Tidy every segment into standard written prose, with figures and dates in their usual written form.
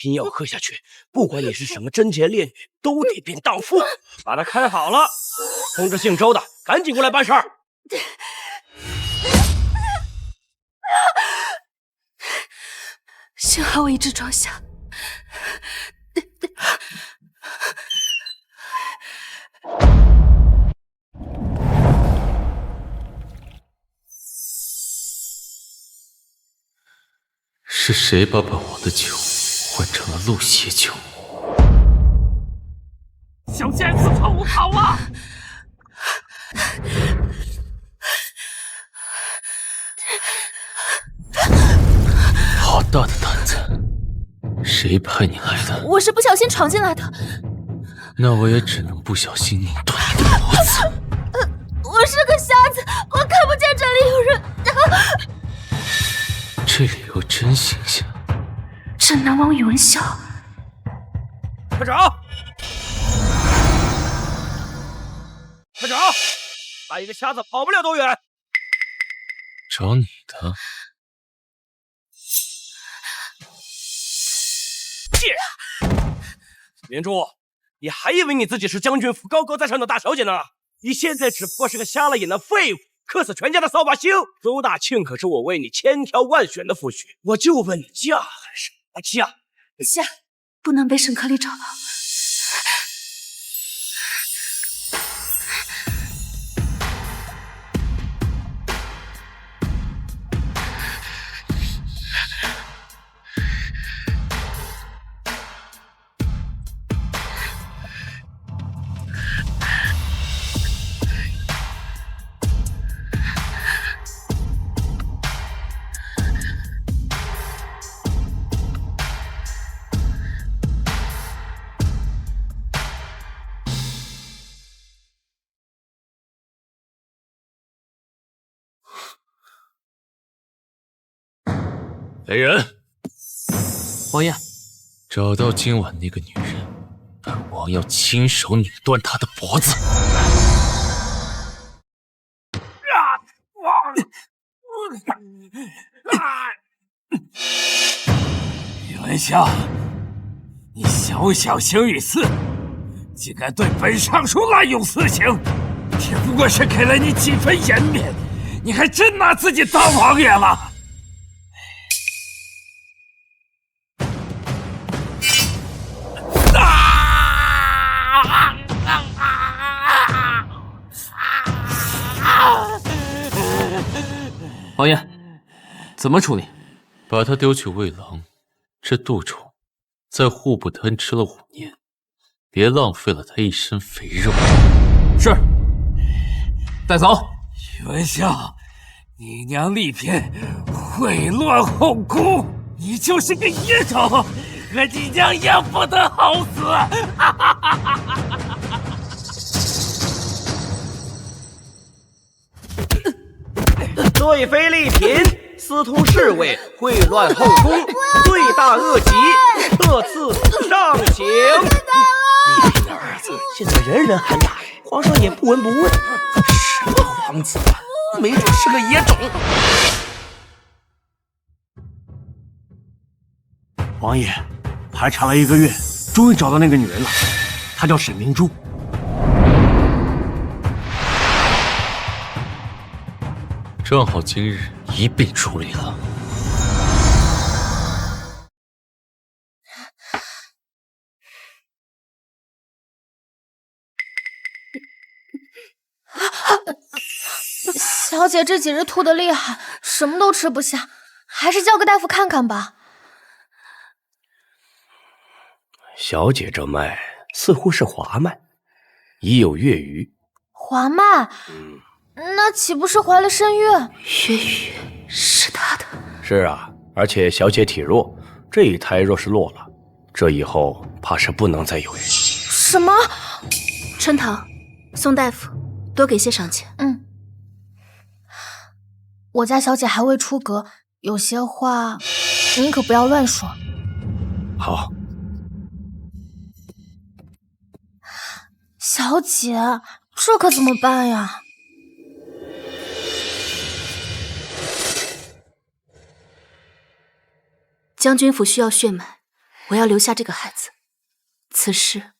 偏要喝下去，不管你是什么贞洁烈女，都得变荡妇。把它开好了，通知姓周的赶紧过来办事儿。幸好我一直装下。是谁把我的酒换成了鹿血酒？小贱子偷跑啊！好大的胆子！谁派你来的？我是不小心闯进来的。那我也只能不小心拧断你的脖子。我是个瞎子，我看不见这里有人。这里有真形象。镇南王宇文啸，科长，科长，把一个瞎子跑不了多远。找你的。明珠，你还以为你自己是将军府高高在上的大小姐呢？你现在只不过是个瞎了眼的废物，克死全家的扫把星。周大庆可是我为你千挑万选的夫婿，我就问你嫁还是不嫁？嫁，不能被沈克力找到。来人！王爷，找到今晚那个女人，本王要亲手拧断她的脖子。宇文啸，你小小行雨寺，竟敢对本尚书滥用私刑，只不过是给了你几分颜面，你还真拿自己当王爷了？王爷，怎么处理？把他丢去喂狼。这毒虫在户部吞吃了5年，别浪费了他一身肥肉。是。带走。宇文啸，你娘立嫔秽乱后宫，你就是个野种，和你娘一样不得好死！对妃丽嫔私通侍卫，秽乱后宫，罪大恶极，特赐上刑。丽嫔的儿子现在人人喊打，皇上也不闻不问。什么皇子啊，没准是个野种。王爷，排查了1个月，终于找到那个女人了，她叫沈明珠。正好今日一并处理了。小姐这几日吐得厉害，什么都吃不下，还是叫个大夫看看吧。小姐这脉似乎是滑脉，已有月余。滑脉？那岂不是怀了身孕？月余是他的。是啊，而且小姐体弱，这一胎若是落了，这以后怕是不能再有人。什么？春桃，宋大夫，多给些赏钱。我家小姐还未出阁，有些话您可不要乱说。好。小姐，这可怎么办呀？将军府需要血脉，我要留下这个孩子，此事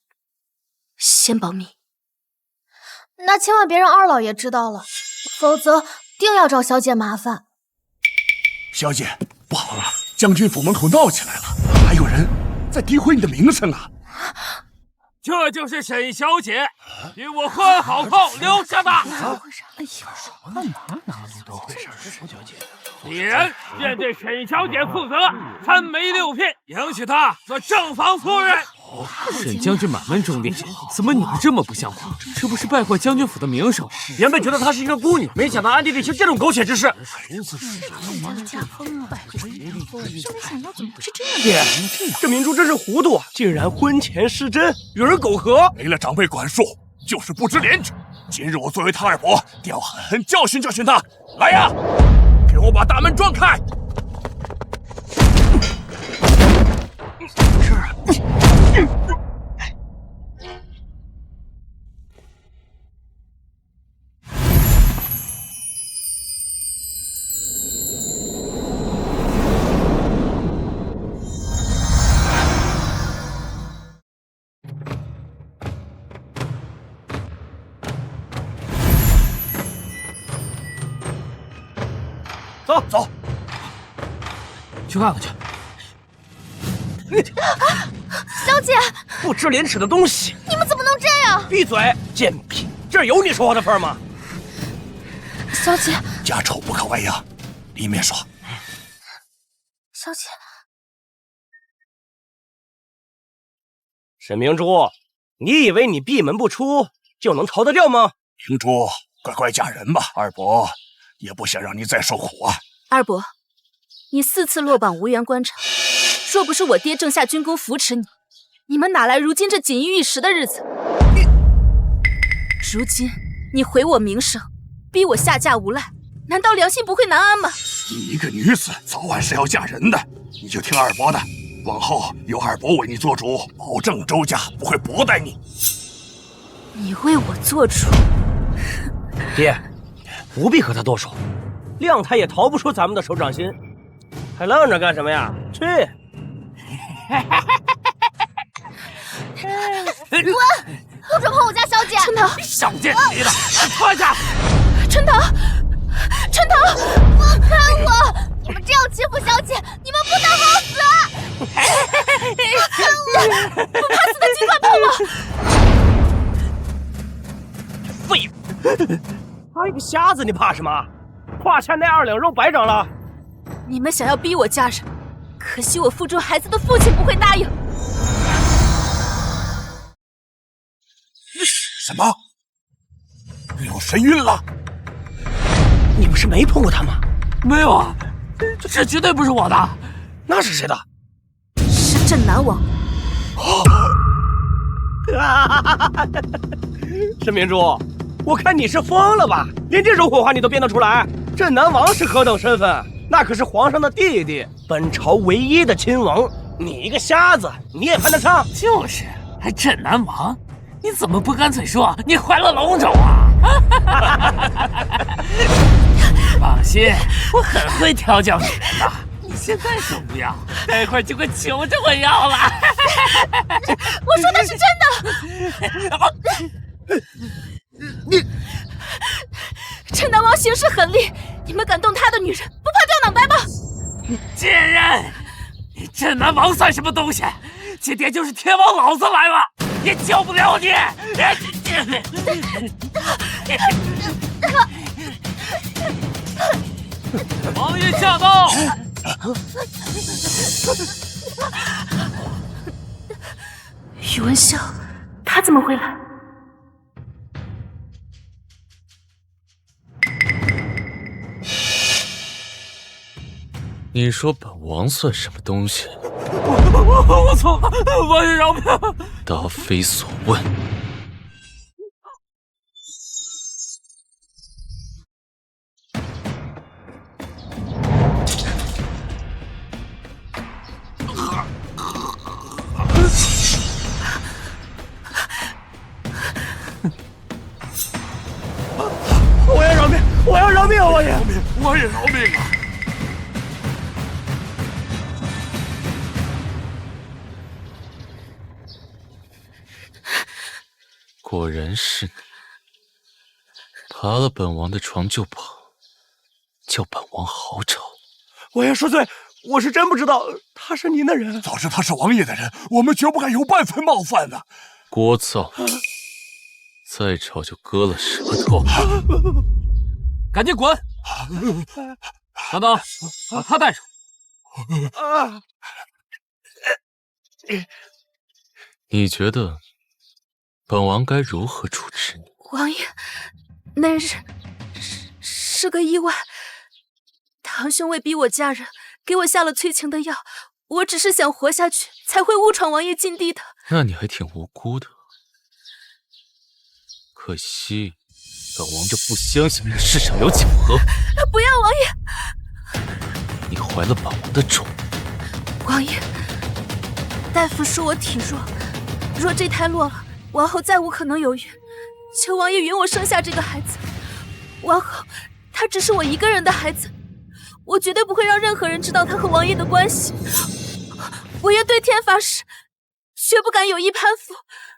先保密。那千万别让二老爷知道了，否则定要找小姐麻烦。小姐，不好了，将军府门口闹起来了，还有人在诋毁你的名声啊！这就是沈小姐，与我换好后留下的。怎么回事？沈小姐，李人便对沈小姐负责，3媒6聘，迎娶她做正房夫人。沈将军满门忠烈，怎么你们这么不像话？这不是败坏将军府的名声？原本觉得她是一个姑娘，没想到暗地里行这种苟且之事。爹，这明珠真是糊涂啊，竟然婚前失贞，与人苟合。没了长辈管束，就是不知廉耻。今日我作为他二伯，定要狠狠教训教训他。来呀，给我把大门撞开！不是啊。走走，去看看去。小姐，不知廉耻的东西！你们怎么能这样？闭嘴，贱婢！这儿有你说话的份吗？小姐，家丑不可外扬，里面说。小姐，沈明珠，你以为你闭门不出就能逃得掉吗？明珠，乖乖嫁人吧，二伯也不想让你再受苦啊。二伯，你4次落榜无缘官场，若不是我爹正下军功扶持你，你们哪来如今这锦衣玉食的日子？如今你毁我名声，逼我下嫁无赖，难道良心不会难安吗？你一个女子，早晚是要嫁人的，你就听二伯的，往后由二伯为你做主，保证周家不会薄待你。你为我做主？爹，不必和他多说，谅他也逃不出咱们的手掌心，还愣着干什么呀？去！滚！不准碰我家小姐！春桃，小贱皮的，拖下！春桃，春桃，放开我！你们这样欺负小姐，你们不得好死！放开我！不怕死的尽快碰我！废物！他一个瞎子，你怕什么？胯下那2两肉白长了。你们想要逼我嫁人，可惜我腹中孩子的父亲不会答应。什么？有谁晕了？你不是没碰过他吗？没有啊，这绝对不是我的。那是谁的？是镇南王。沈明珠，我看你是疯了吧？连这种谎话你都编得出来？镇南王是何等身份？那可是皇上的弟弟，本朝唯一的亲王。你一个瞎子，你也攀得上？就是，还镇南王，你怎么不干脆说你怀了龙种啊？放心，我很会调教女人的。你现在说不要，待会儿就会求着我要了。我说的是真的。你，镇南王行事狠厉，你们敢动他的女人，不怕掉脑袋吗？贱人，你镇南王算什么东西？今天就是天王老子来了，也救不了你！王爷驾到！宇文潇，他怎么会来？你说本王算什么东西？我错了，王爷饶命！答非所问。我要饶命！我要饶命！王爷，我也饶命啊！果然是你，爬了本王的床就跑，叫本王好找。王爷恕罪，我是真不知道他是您的人。早知他是王爷的人，我们绝不敢有半分冒犯的。聒噪！再吵就割了舌头！赶紧滚！等等，把他带上。你觉得本王该如何处置你？王爷，那日是个意外，堂兄为逼我嫁人，给我下了催情的药。我只是想活下去，才会误闯王爷禁地的。那你还挺无辜的。可惜，本王就不相信这世上有巧合。不要，王爷！你怀了本王的种。王爷，大夫说我体弱，若这胎落了，王后再无可能有孕。求王爷允我生下这个孩子。王后，他只是我一个人的孩子，我绝对不会让任何人知道他和王爷的关系。我愿对天发誓，绝不敢有意攀附。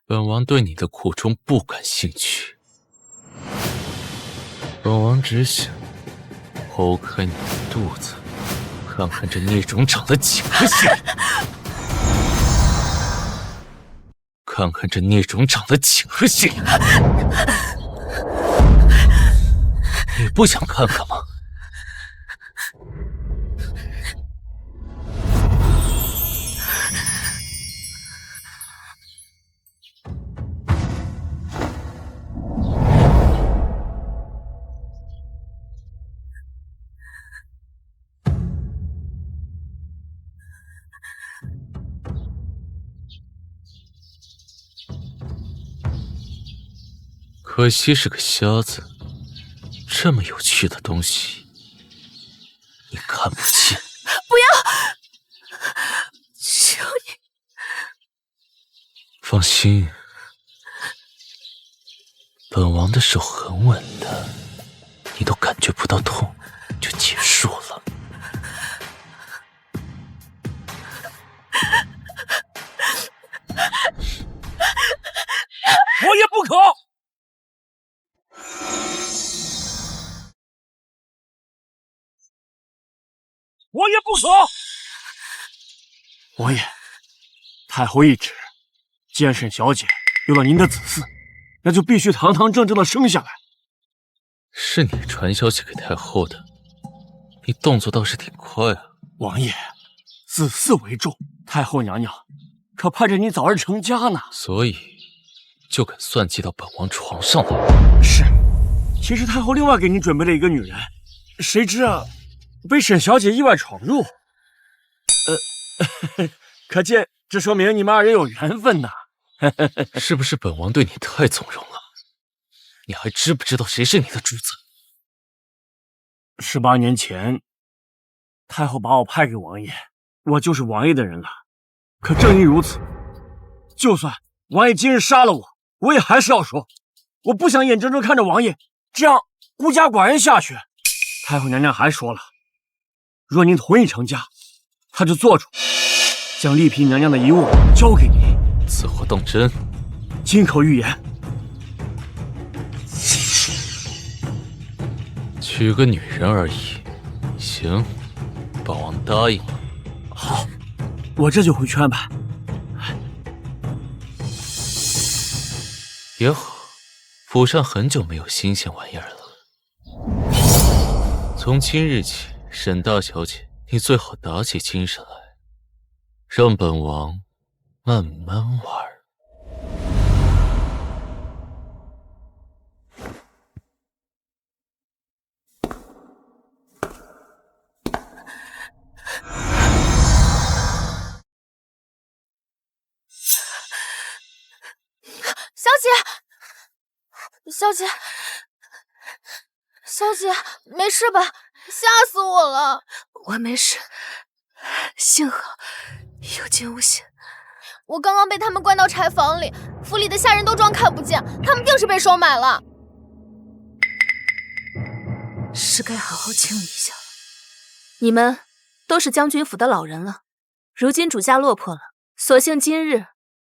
本王对你的苦衷不感兴趣，本王只想剖开你的肚子，看看这孽种长了几颗心，看看这孽种长了几颗心。你不想看看吗？可惜是个瞎子，这么有趣的东西，你看不见。不要！求你！放心，本王的手很稳的，你都感觉不到痛，就结束了。我也不可！我也不可！王爷，太后懿旨，既然沈小姐有了您的子嗣，那就必须堂堂正正的生下来。是你传消息给太后的，你动作倒是挺快啊。王爷，子嗣为重，太后娘娘可盼着你早日成家呢。所以就敢算计到本王床上来。是，其实太后另外给您准备了一个女人，谁知啊，被沈小姐意外闯入。可见这说明你们二人有缘分呐。是不是本王对你太纵容了？你还知不知道谁是你的主子？18年前，太后把我派给王爷，我就是王爷的人了。可正因如此，就算王爷今日杀了我，我也还是要说，我不想眼睁睁看着王爷这样孤家寡人下去。太后娘娘还说了，若您同意成家，她就做主将丽嫔娘娘的遗物交给你。此话当真？金口玉言。娶个女人而已，行，本王答应了。好，我这就回去安排。也好，府上很久没有新鲜玩意儿了。从今日起，沈大小姐，你最好打起精神来，让本王慢慢玩。小姐，没事吧？吓死我了！我没事，幸好有惊无险。我刚刚被他们关到柴房里，府里的下人都装看不见，他们定是被收买了。是该好好清理一下了。你们都是将军府的老人了，如今主家落魄了，索性今日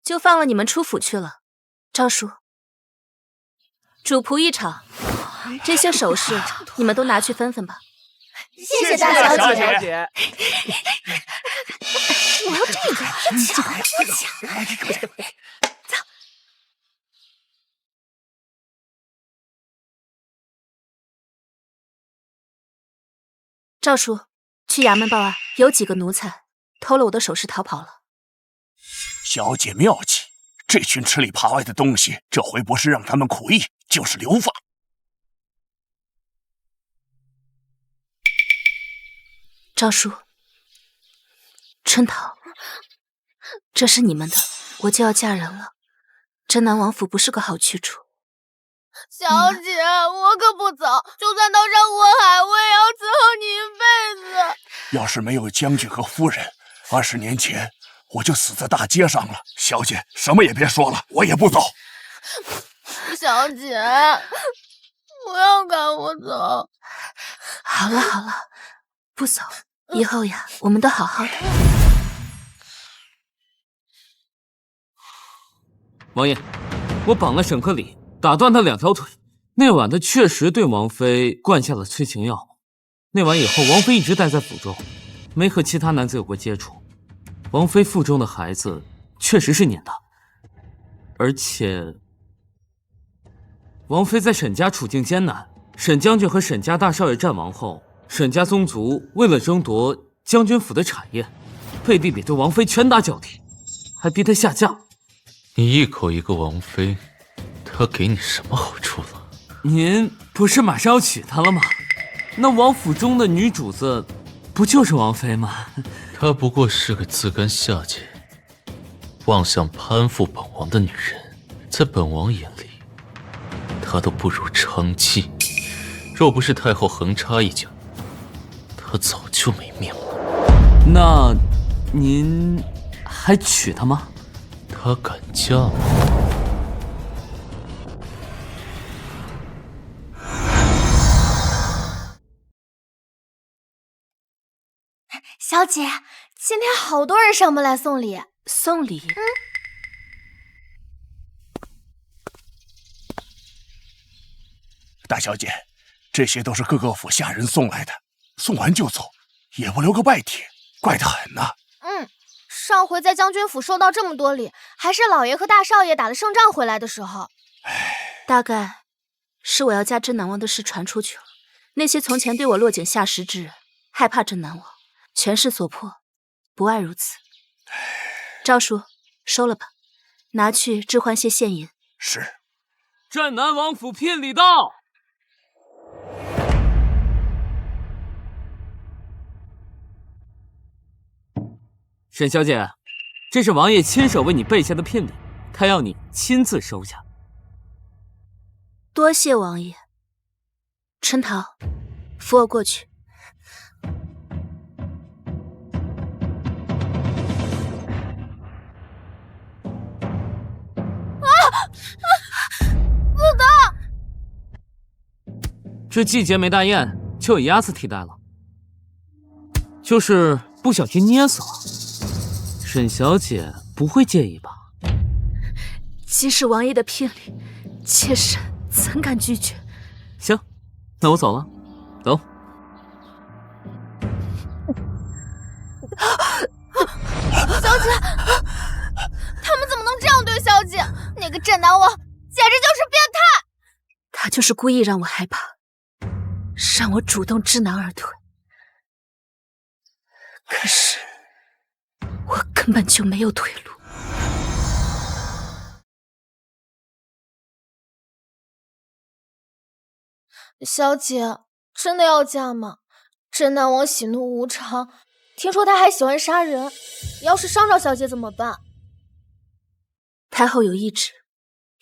就放了你们出府去了。赵叔，主仆一场，这些首饰你们都拿去分分吧。谢谢大小姐。姐。我要这个，抢！赵叔，去衙门报案，有几个奴才偷了我的首饰逃跑了。小姐妙计，这群吃里扒外的东西，这回不是让他们苦役，就是流放。赵叔，春桃，这是你们的，我就要嫁人了。真南王府不是个好去处。小姐，我可不走，就算刀山火海，我也要伺候你一辈子。要是没有将军和夫人，20年前我就死在大街上了。小姐，什么也别说了，我也不走。小姐，不要赶我走。好了好了，不走，以后呀，我们都好好的。王爷，我绑了沈克礼，打断他2条腿。那晚他确实对王妃灌下了催情药。那晚以后，王妃一直待在府中，没和其他男子有过接触。王妃腹中的孩子确实是撵的，而且王妃在沈家处境艰难。沈将军和沈家大少爷战亡后，沈家宗族为了争夺将军府的产业，背地里对王妃拳打脚踢，还逼她下嫁。你一口一个王妃，她给你什么好处了？您不是马上要娶她了吗？那王府中的女主子不就是王妃吗？她不过是个自甘下贱、妄想攀附本王的女人，在本王眼里，她都不如娼妓。若不是太后横插一脚，她早就没命了。那您还娶她吗？她敢嫁吗？小姐，今天好多人上门来送礼。送礼？大小姐，这些都是各个府下人送来的，送完就走，也不留个拜帖，怪得很呐。上回在将军府收到这么多礼，还是老爷和大少爷打了胜仗回来的时候。大概是我要嫁真南王的事传出去了，那些从前对我落井下石之人害怕真南王，权势所迫，不外如此。赵叔，收了吧，拿去置换些现银。是。战南王府聘礼到。沈小姐，这是王爷亲手为你备下的聘礼，他要你亲自收下。多谢王爷。春桃，扶我过去。这季节没大雁，就有鸭子替代了，就是不小心捏死了。沈小姐不会介意吧？既是王爷的聘礼，妾身怎敢拒绝？行，那我走了，走。小姐，他们怎么能这样对小姐？那个镇南王简直就是变态！他就是故意让我害怕，让我主动知难而退。可是我根本就没有退路。小姐，真的要嫁吗？镇南王喜怒无常，听说他还喜欢杀人，要是伤着小姐怎么办？太后有懿旨，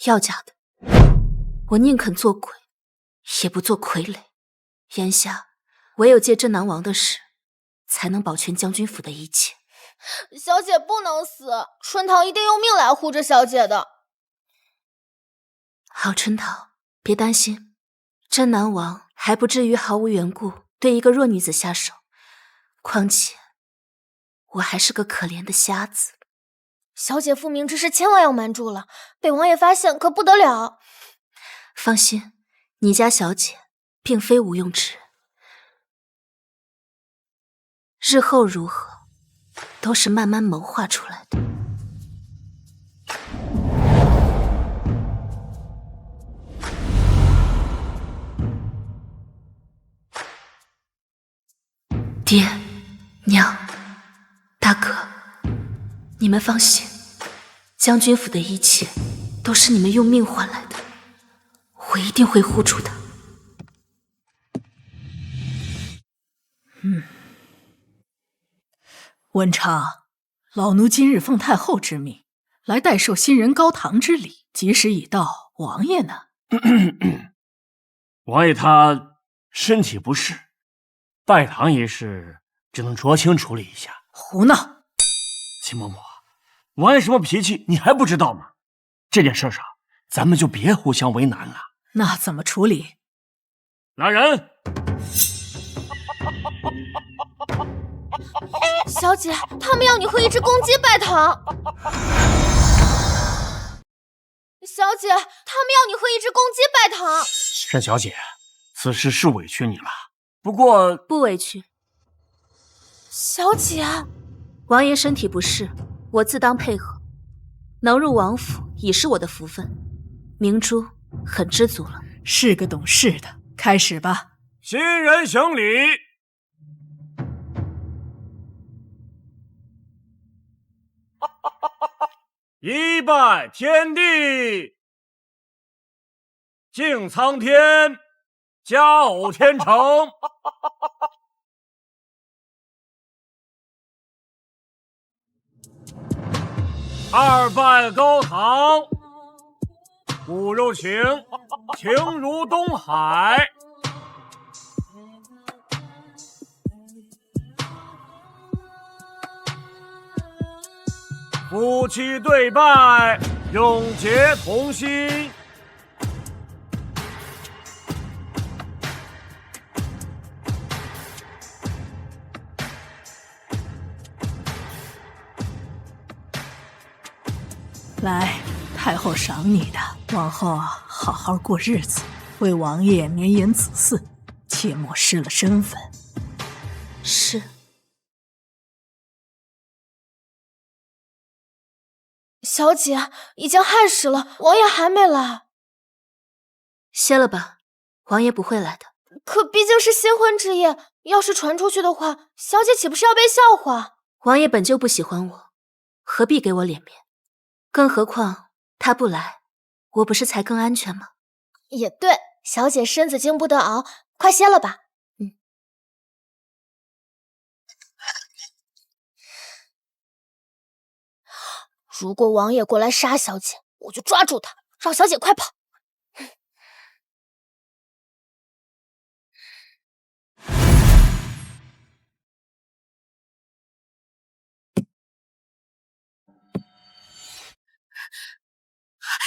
要嫁的，我宁肯做鬼，也不做傀儡。眼下唯有借镇南王的事，才能保全将军府的一切。小姐不能死，春桃一定用命来护着小姐的。好，春桃，别担心，镇南王还不至于毫无缘故对一个弱女子下手。况且，我还是个可怜的瞎子。小姐复明之事千万要瞒住了，被王爷发现可不得了。放心，你家小姐并非无用之人，日后如何，都是慢慢谋划出来的。爹、娘、大哥，你们放心，将军府的一切都是你们用命换来的，我一定会护住的。文昌，老奴今日奉太后之命，来代受新人高堂之礼，吉时已到，王爷呢？王爷他身体不适，拜堂一事只能酌情处理一下。胡闹！秦嬷嬷，王爷什么脾气你还不知道吗？这件事上，咱们就别互相为难了。那怎么处理？来人！小姐，他们要你和一只公鸡拜堂。小姐，他们要你和一只公鸡拜堂。沈小姐，此事是委屈你了，不过不委屈。小姐，王爷身体不适，我自当配合，能入王府已是我的福分，明珠很知足了。是个懂事的，开始吧。新人行礼。一拜天地，敬苍天，嘉偶天成。二拜高堂，骨肉情，情如东海。夫妻对拜，永结同心。来，太后赏你的，往后好好过日子，为王爷绵延子嗣，切莫失了身份。是。小姐，已经亥时了，王爷还没来。歇了吧，王爷不会来的。可毕竟是新婚之夜，要是传出去的话，小姐岂不是要被笑话？王爷本就不喜欢我，何必给我脸面？更何况他不来，我不是才更安全吗？也对，小姐身子经不得熬，快歇了吧。如果王爷过来杀小姐，我就抓住他，让小姐快跑。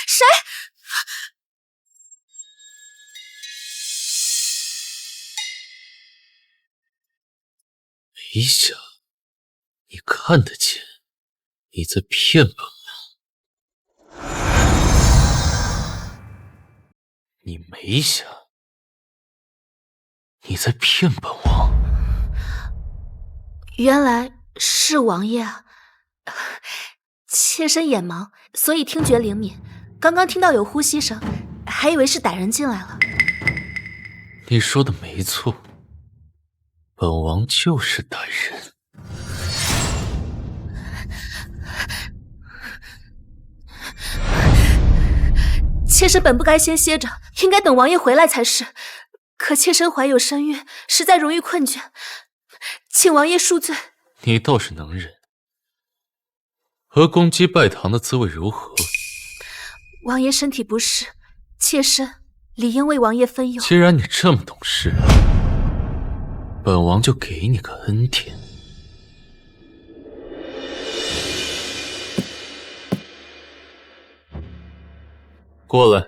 谁？没想你看得见。你在骗本王，你没想你在骗本王。原来是王爷啊！妾身眼盲，所以听觉灵敏，刚刚听到有呼吸声，还以为是歹人进来了。你说的没错，本王就是歹人。妾身本不该先歇着，应该等王爷回来才是。可妾身怀有身孕，实在容易困倦，请王爷恕罪。你倒是能忍。和公鸡拜堂的滋味如何？王爷身体不适，妾身理应为王爷分忧。既然你这么懂事，本王就给你个恩典。过来。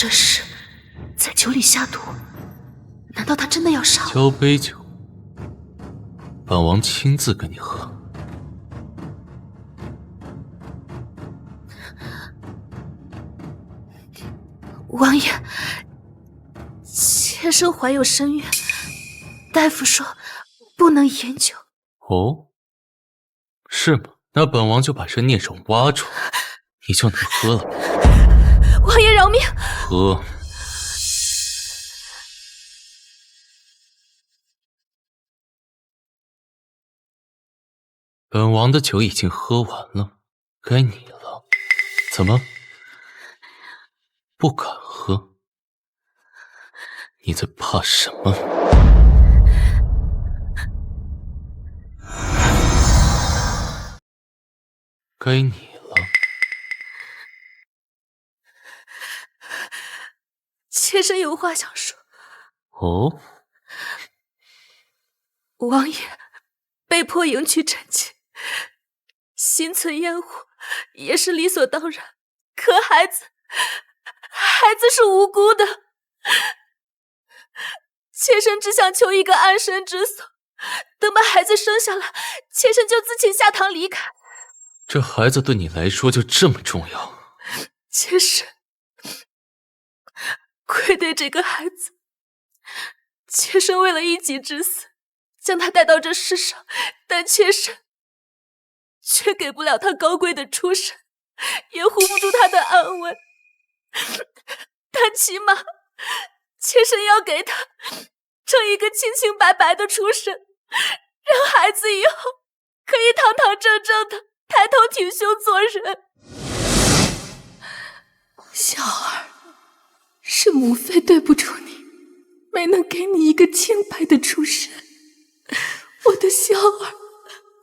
这是在酒里下毒？难道他真的要杀我？交杯酒，本王亲自跟你喝。王爷，妾身怀有身孕，大夫说不能饮酒。哦，是吗？那本王就把这孽种挖出来，你就能喝了吧。王爷饶命！喝。本王的酒已经喝完了，该你了。怎么？不敢喝？你在怕什么？该你了。妾身有话想说。哦，王爷被迫迎娶臣妾，心存厌恶也是理所当然。可孩子是无辜的，妾身只想求一个安身之所。等把孩子生下来，妾身就自请下堂离开。这孩子对你来说就这么重要？妾身愧对这个孩子，妾身为了一己之私，将他带到这世上，但妾身却给不了他高贵的出身，也护不住他的安稳。但起码，妾身要给他挣一个清清白白的出身，让孩子以后可以堂堂正正的抬头挺胸做人。小儿，是母妃对不住你，没能给你一个清白的出身。我的小儿，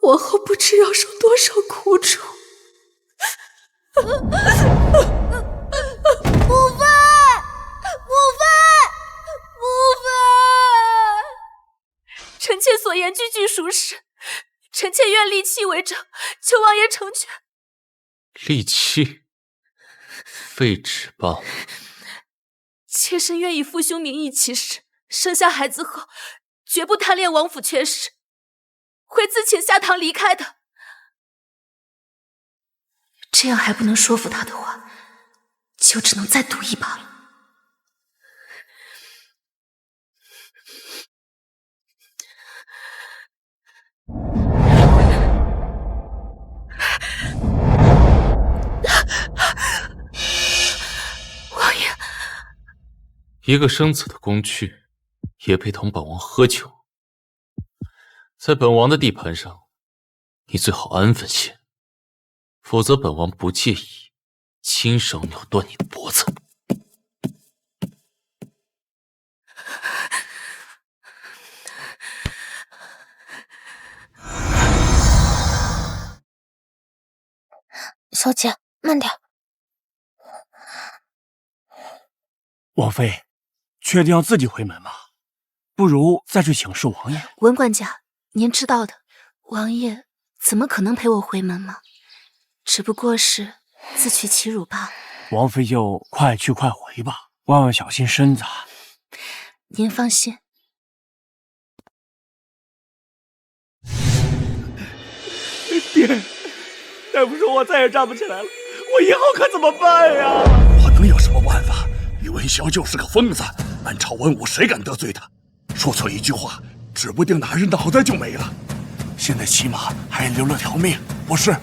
往后不知要受多少苦楚。母妃，臣妾所言句句属实，臣妾愿立妻为证，求王爷成全。立妻？废纸罢了。妾身愿以父兄名义起誓，生下孩子后绝不贪恋王府权势，会自请下堂离开的。这样还不能说服他的话，就只能再赌一把了。王爷，一个生子的工具，也配同本王喝酒？在本王的地盘上，你最好安分些，否则本王不介意亲手扭断你的脖子。小姐，慢点。王妃，确定要自己回门吗？不如再去请示王爷。文管家，您知道的，王爷怎么可能陪我回门吗？只不过是自取其辱罢了。王妃就快去快回吧，万万小心身子。您放心。爹，大夫说我再也站不起来了，我以后可怎么办呀？我能有什么办法？宇文骁就是个疯子，满朝文武谁敢得罪他？说错一句话，指不定哪日脑袋就没了。现在起码还留了条命，不是？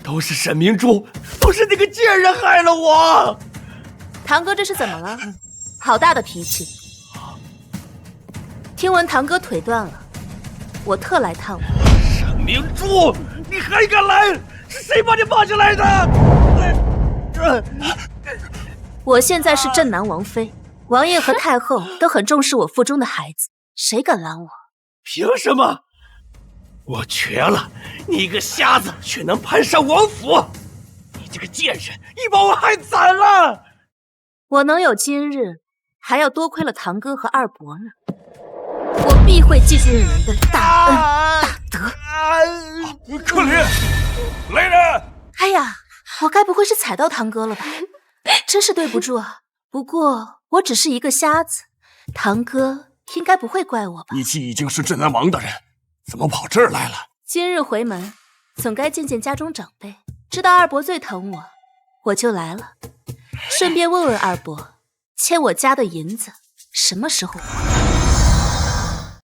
都是沈明珠，都是那个贱人害了我。堂哥这是怎么了？好大的脾气！听闻堂哥腿断了，我特来探望。沈明珠，你还敢来？是谁把你绑起来的？我现在是镇南王妃，王爷和太后都很重视我腹中的孩子，谁敢拦我？凭什么？我瘸了，你一个瞎子却能攀上王府！你这个贱人，你把我害惨了！我能有今日，还要多亏了堂哥和二伯呢。我必会记住你们的大恩大德。可怜，来人！哎呀，我该不会是踩到堂哥了吧？真是对不住啊，不过我只是一个瞎子，堂哥应该不会怪我吧？你既已经是镇南王的人，怎么跑这儿来了？今日回门，总该见见家中长辈。知道二伯最疼我，我就来了。顺便问问二伯，欠我家的银子什么时候还？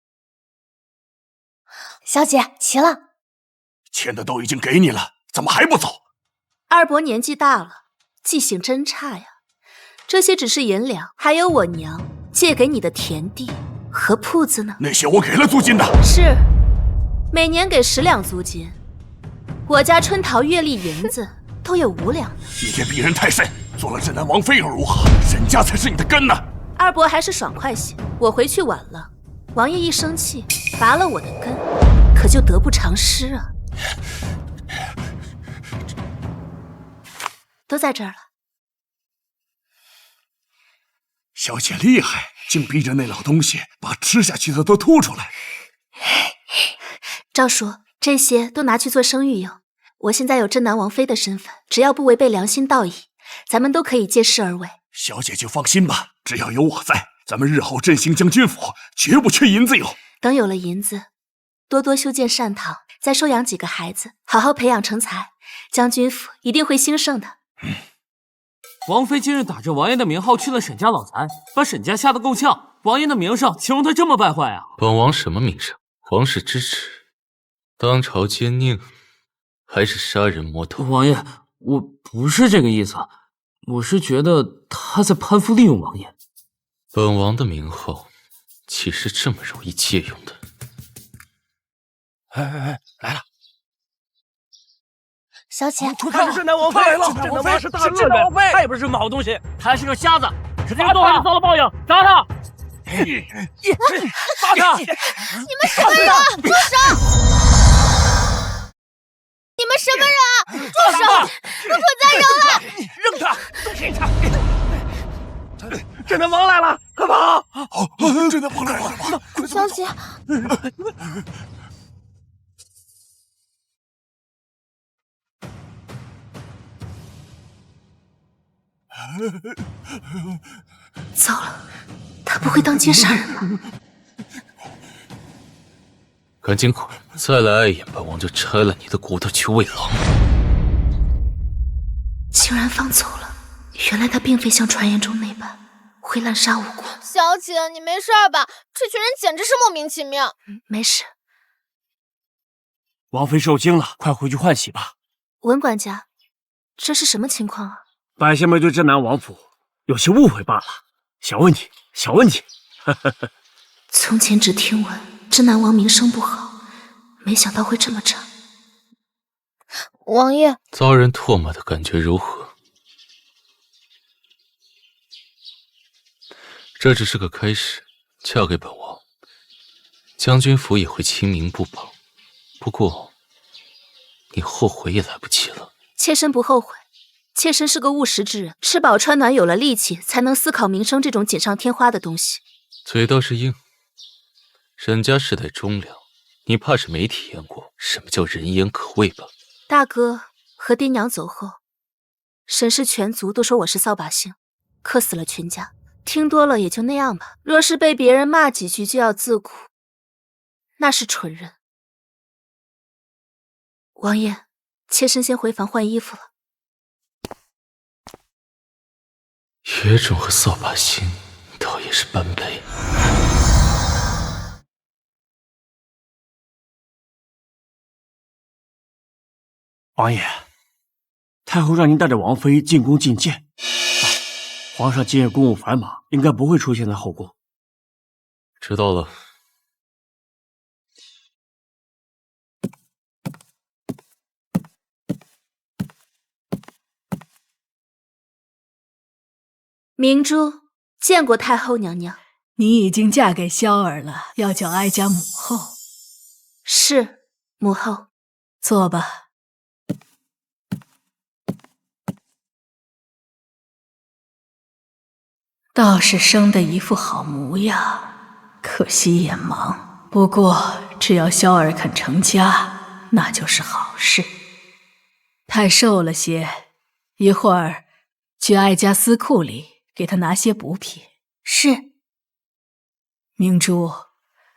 小姐，齐了。欠的都已经给你了，怎么还不走？二伯年纪大了，记性真差呀。这些只是银两，还有我娘借给你的田地和铺子呢。那些我给了租金的。是，每年给10两租金。我家春桃月例银子都有5两。你这鄙人太甚，做了镇南王妃又如何？沈家才是你的根呢。二伯还是爽快些，我回去晚了，王爷一生气，拔了我的根，可就得不偿失啊。都在这儿了。小姐厉害，竟逼着那老东西把吃下去的都吐出来。赵叔，这些都拿去做生育用。我现在有镇南王妃的身份，只要不违背良心道义，咱们都可以借势而为。小姐就放心吧，只要有我在，咱们日后振兴将军府绝不缺银子用。等有了银子，多多修建善堂，再收养几个孩子，好好培养成才，将军府一定会兴盛的。王妃今日打着王爷的名号去了沈家老宅，把沈家吓得够呛。王爷的名声岂容他这么败坏啊？本王什么名声？皇室之耻，当朝奸佞，还是杀人魔头？王爷，我不是这个意思，我是觉得他在攀附利用王爷。本王的名号岂是这么容易借用的？来了！小姐，他是镇南王妃来了！镇南王是大恶人，他也不是什么好东西。他是个瞎子，这个都还没遭了报应，砸他！杀他！你们什么人？住手！你们什么人？住手！不准再扔了！扔他！给他！镇南王来了，快跑！镇南王来了！小姐。糟了，他不会当街杀人吧？赶紧滚！再来碍眼，本王就拆了你的骨头去喂狼！竟然放走了，原来他并非像传言中那般会滥杀无辜。小姐，你没事吧？这群人简直是莫名其妙。没事。王妃受惊了，快回去换洗吧。文管家，这是什么情况啊？百姓们对镇南王府有些误会罢了，小问题，小问题。从前只听闻镇南王名声不好，没想到会这么差。王爷，遭人唾骂的感觉如何？这只是个开始，嫁给本王，将军府也会清明不保。不过，你后悔也来不及了。妾身不后悔。妾身是个务实之人，吃饱穿暖，有了力气，才能思考民生这种锦上添花的东西。嘴倒是硬。沈家世代忠良，你怕是没体验过什么叫人言可畏吧？大哥和爹娘走后，沈氏全族都说我是扫把星，克死了全家。听多了也就那样吧。若是被别人骂几句就要自苦，那是蠢人。王爷，妾身先回房换衣服了。野种和扫把星倒也是般配。王爷，太后让您带着王妃进宫觐见。皇上今日公务繁忙，应该不会出现在后宫。知道了。明珠见过太后娘娘。你已经嫁给萧儿了，要叫哀家母后。是，母后。坐吧。倒是生得一副好模样，可惜眼盲。不过只要萧儿肯成家，那就是好事。太瘦了些，一会儿去哀家司库里给他拿些补品。是。明珠，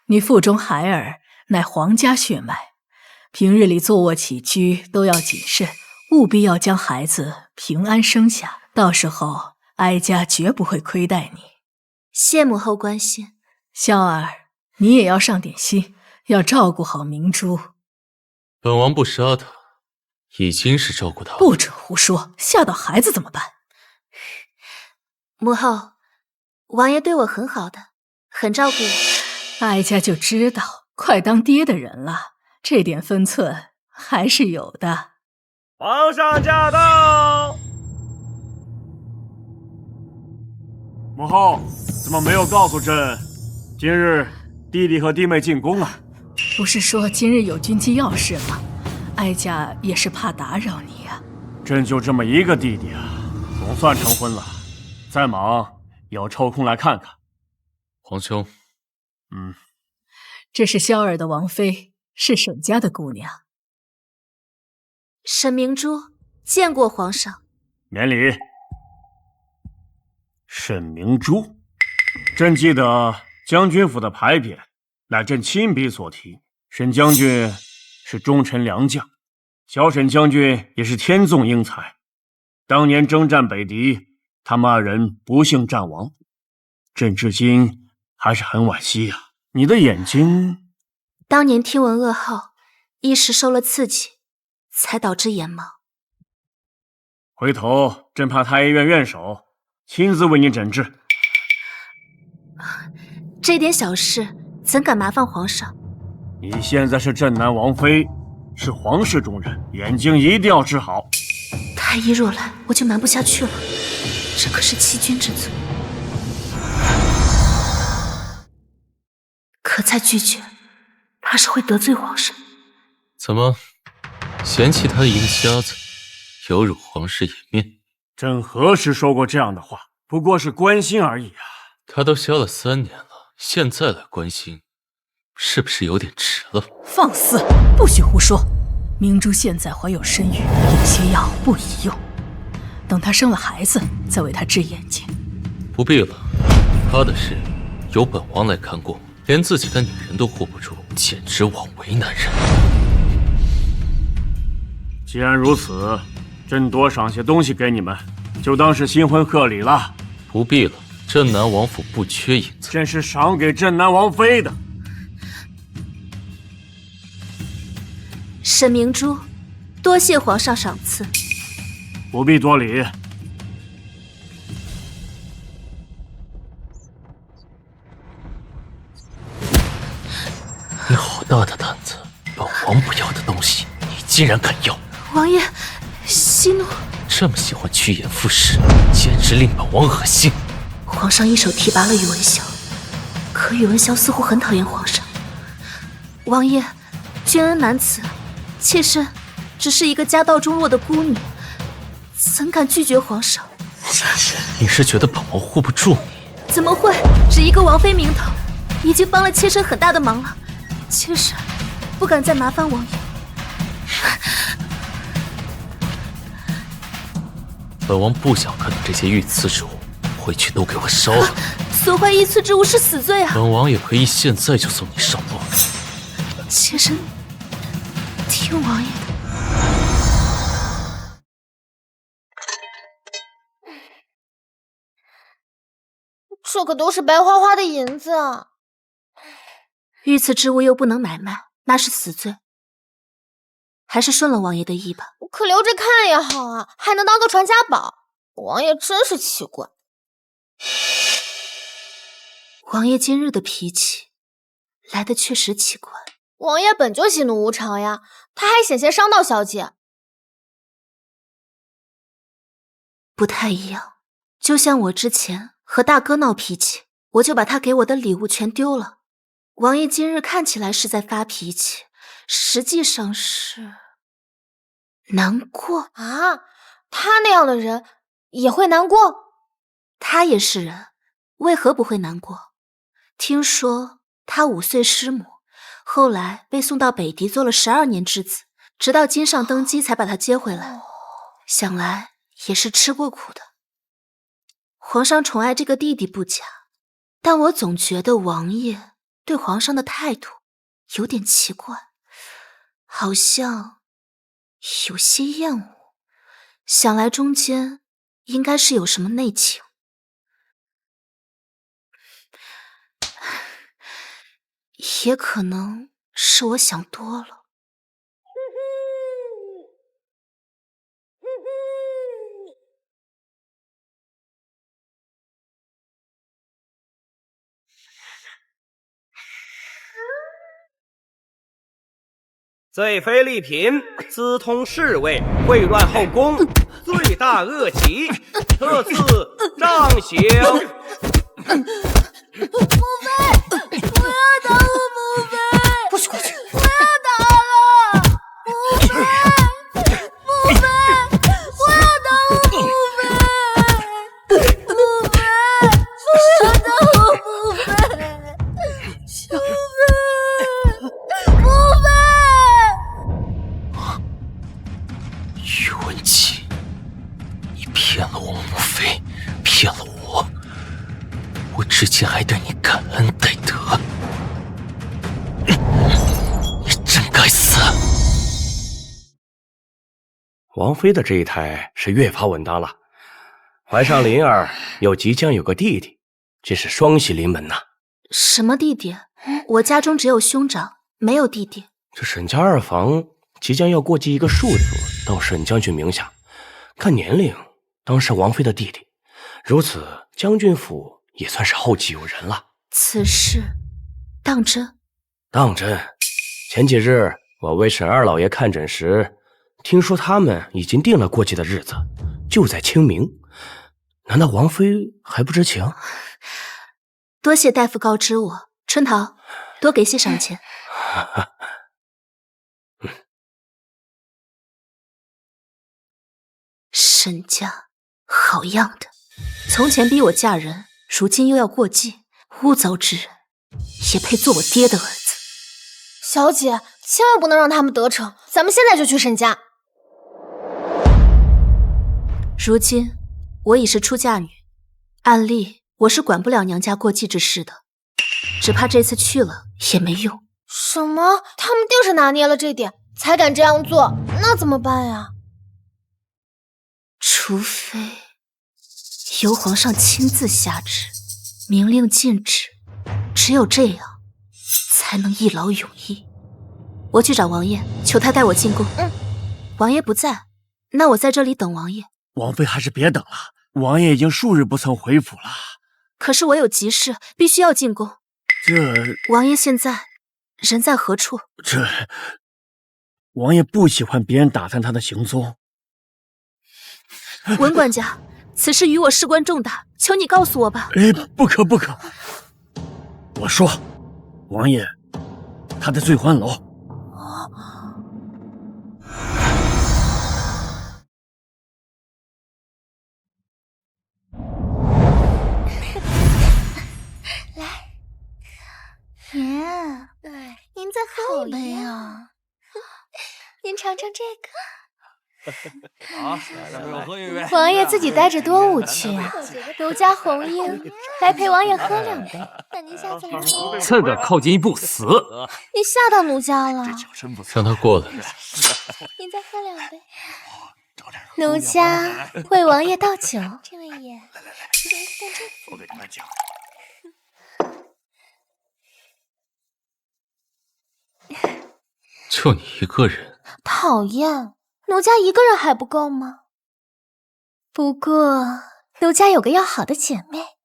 你腹中孩儿乃皇家血脉，平日里坐卧起居都要谨慎，务必要将孩子平安生下，到时候哀家绝不会亏待你。谢母后关心。萧儿，你也要上点心，要照顾好明珠。本王不杀他，已经是照顾他了。不准胡说，吓到孩子怎么办？母后，王爷对我很好的，很照顾我。哀家就知道，快当爹的人了，这点分寸还是有的。皇上驾到！母后怎么没有告诉朕，今日弟弟和弟妹进宫啊？不是说今日有军机要事吗？哀家也是怕打扰你啊。朕就这么一个弟弟啊，总算成婚了，再忙也要抽空来看看。皇兄，这是萧儿的王妃，是沈家的姑娘。沈明珠见过皇上。免礼。沈明珠，朕记得将军府的牌匾乃朕亲笔所题。沈将军是忠臣良将，小沈将军也是天纵英才。当年征战北狄，他们二人不幸战亡，朕至今还是很惋惜呀。你的眼睛……当年听闻噩耗，一时受了刺激，才导致眼盲。回头朕派太医院院首亲自为你诊治。这点小事怎敢麻烦皇上？你现在是镇南王妃，是皇室中人，眼睛一定要治好。太医若来，我就瞒不下去了，这可是欺君之罪。可再拒绝，怕是会得罪皇上。怎么嫌弃他一个瞎子，有辱皇室颜面？朕何时说过这样的话？不过是关心而已啊。他都消了3年了，现在来关心，是不是有点迟了？放肆！不许胡说！明珠现在怀有身孕，有些药不宜用，等她生了孩子再为她治眼睛。不必了，他的事由本王来看过，连自己的女人都护不住，简直枉为男人。既然如此，朕多赏些东西给你们，就当是新婚贺礼了。不必了，镇南王府不缺银子，朕是赏给镇南王妃的。沈明珠，多谢皇上赏赐。不必多礼。你好大的胆子！本王不要的东西，你竟然敢要！王爷，息怒。这么喜欢趋炎附势，简直令本王恶心。皇上一手提拔了宇文骁，可宇文骁似乎很讨厌皇上。王爷，君恩难辞，妾身只是一个家道中落的孤女，怎敢拒绝皇上？你是觉得本王护不住你？怎么会？只一个王妃名头，已经帮了妾身很大的忙了。妾身不敢再麻烦王爷。本王不想看到这些御赐之物，回去都给我烧了。所坏御赐之物是死罪啊！本王也可以现在就送你上路。妾身听王爷的。这可都是白花花的银子啊！御赐之物又不能买卖，那是死罪。还是顺了王爷的意吧。可留着看也好啊，还能当个传家宝。王爷真是奇怪。王爷今日的脾气来得确实奇怪。王爷本就喜怒无常呀，他还险些伤到小姐。不太一样，就像我之前和大哥闹脾气，我就把他给我的礼物全丢了。王爷今日看起来是在发脾气，实际上是难过啊！他那样的人也会难过？他也是人，为何不会难过？听说他5岁失母，后来被送到北狄做了12年质子，直到金上登基才把他接回来。想来也是吃过苦的。皇上宠爱这个弟弟不假，但我总觉得王爷对皇上的态度有点奇怪，好像有些厌恶。想来中间应该是有什么内情。也可能是我想多了。罪妃丽嫔私通侍卫，秽乱后宫，罪大恶极，特赐杖刑。母妃，不要打我，母妃！过去，过去！不要打了，母妃，母妃，不要打我，母妃！母妃，不要打我，母妃！小妃，母妃！宇文琪，你骗了我母妃，骗了我。我之前还对你感恩戴德，你真该死！王妃的这一胎是越发稳当了，怀上灵儿，又即将有个弟弟，这是双喜临门呐。什么弟弟？我家中只有兄长，没有弟弟。这沈家二房即将要过继一个庶子到沈将军名下，看年龄当是王妃的弟弟，如此将军府也算是后继有人了。此事当真？当真。前几日我为沈二老爷看诊时，听说他们已经定了过继的日子，就在清明。难道王妃还不知情？多谢大夫告知我。春桃，多给些赏钱。沈家好样的，从前逼我嫁人，如今又要过继，污糟之人也配做我爹的儿子。小姐，千万不能让他们得逞，咱们现在就去沈家。如今我已是出嫁女，按例我是管不了娘家过继之事的，只怕这次去了也没用。什么？他们定是拿捏了这点，才敢这样做，那怎么办呀？除非由皇上亲自下旨，明令禁止，只有这样才能一劳永逸。我去找王爷，求他带我进宫。王爷不在，那我在这里等王爷。王妃还是别等了，王爷已经数日不曾回府了。可是我有急事，必须要进宫。王爷现在人在何处？王爷不喜欢别人打探他的行踪。文管家，此事与我事关重大，求你告诉我吧。不可不可！我说，王爷他在醉欢楼。爷，您再喝一杯啊！您尝尝这个。好，喝一杯。王爷自己带着多无趣啊！奴家红英来陪王爷喝2杯。那您下次来喝。再敢靠近一步，死！你吓到奴家了。让他过来。您再喝2杯。奴家为王爷倒酒。这位爷，来，我给你们讲。就你一个人？讨厌，奴家一个人还不够吗？不过奴家有个要好的姐妹，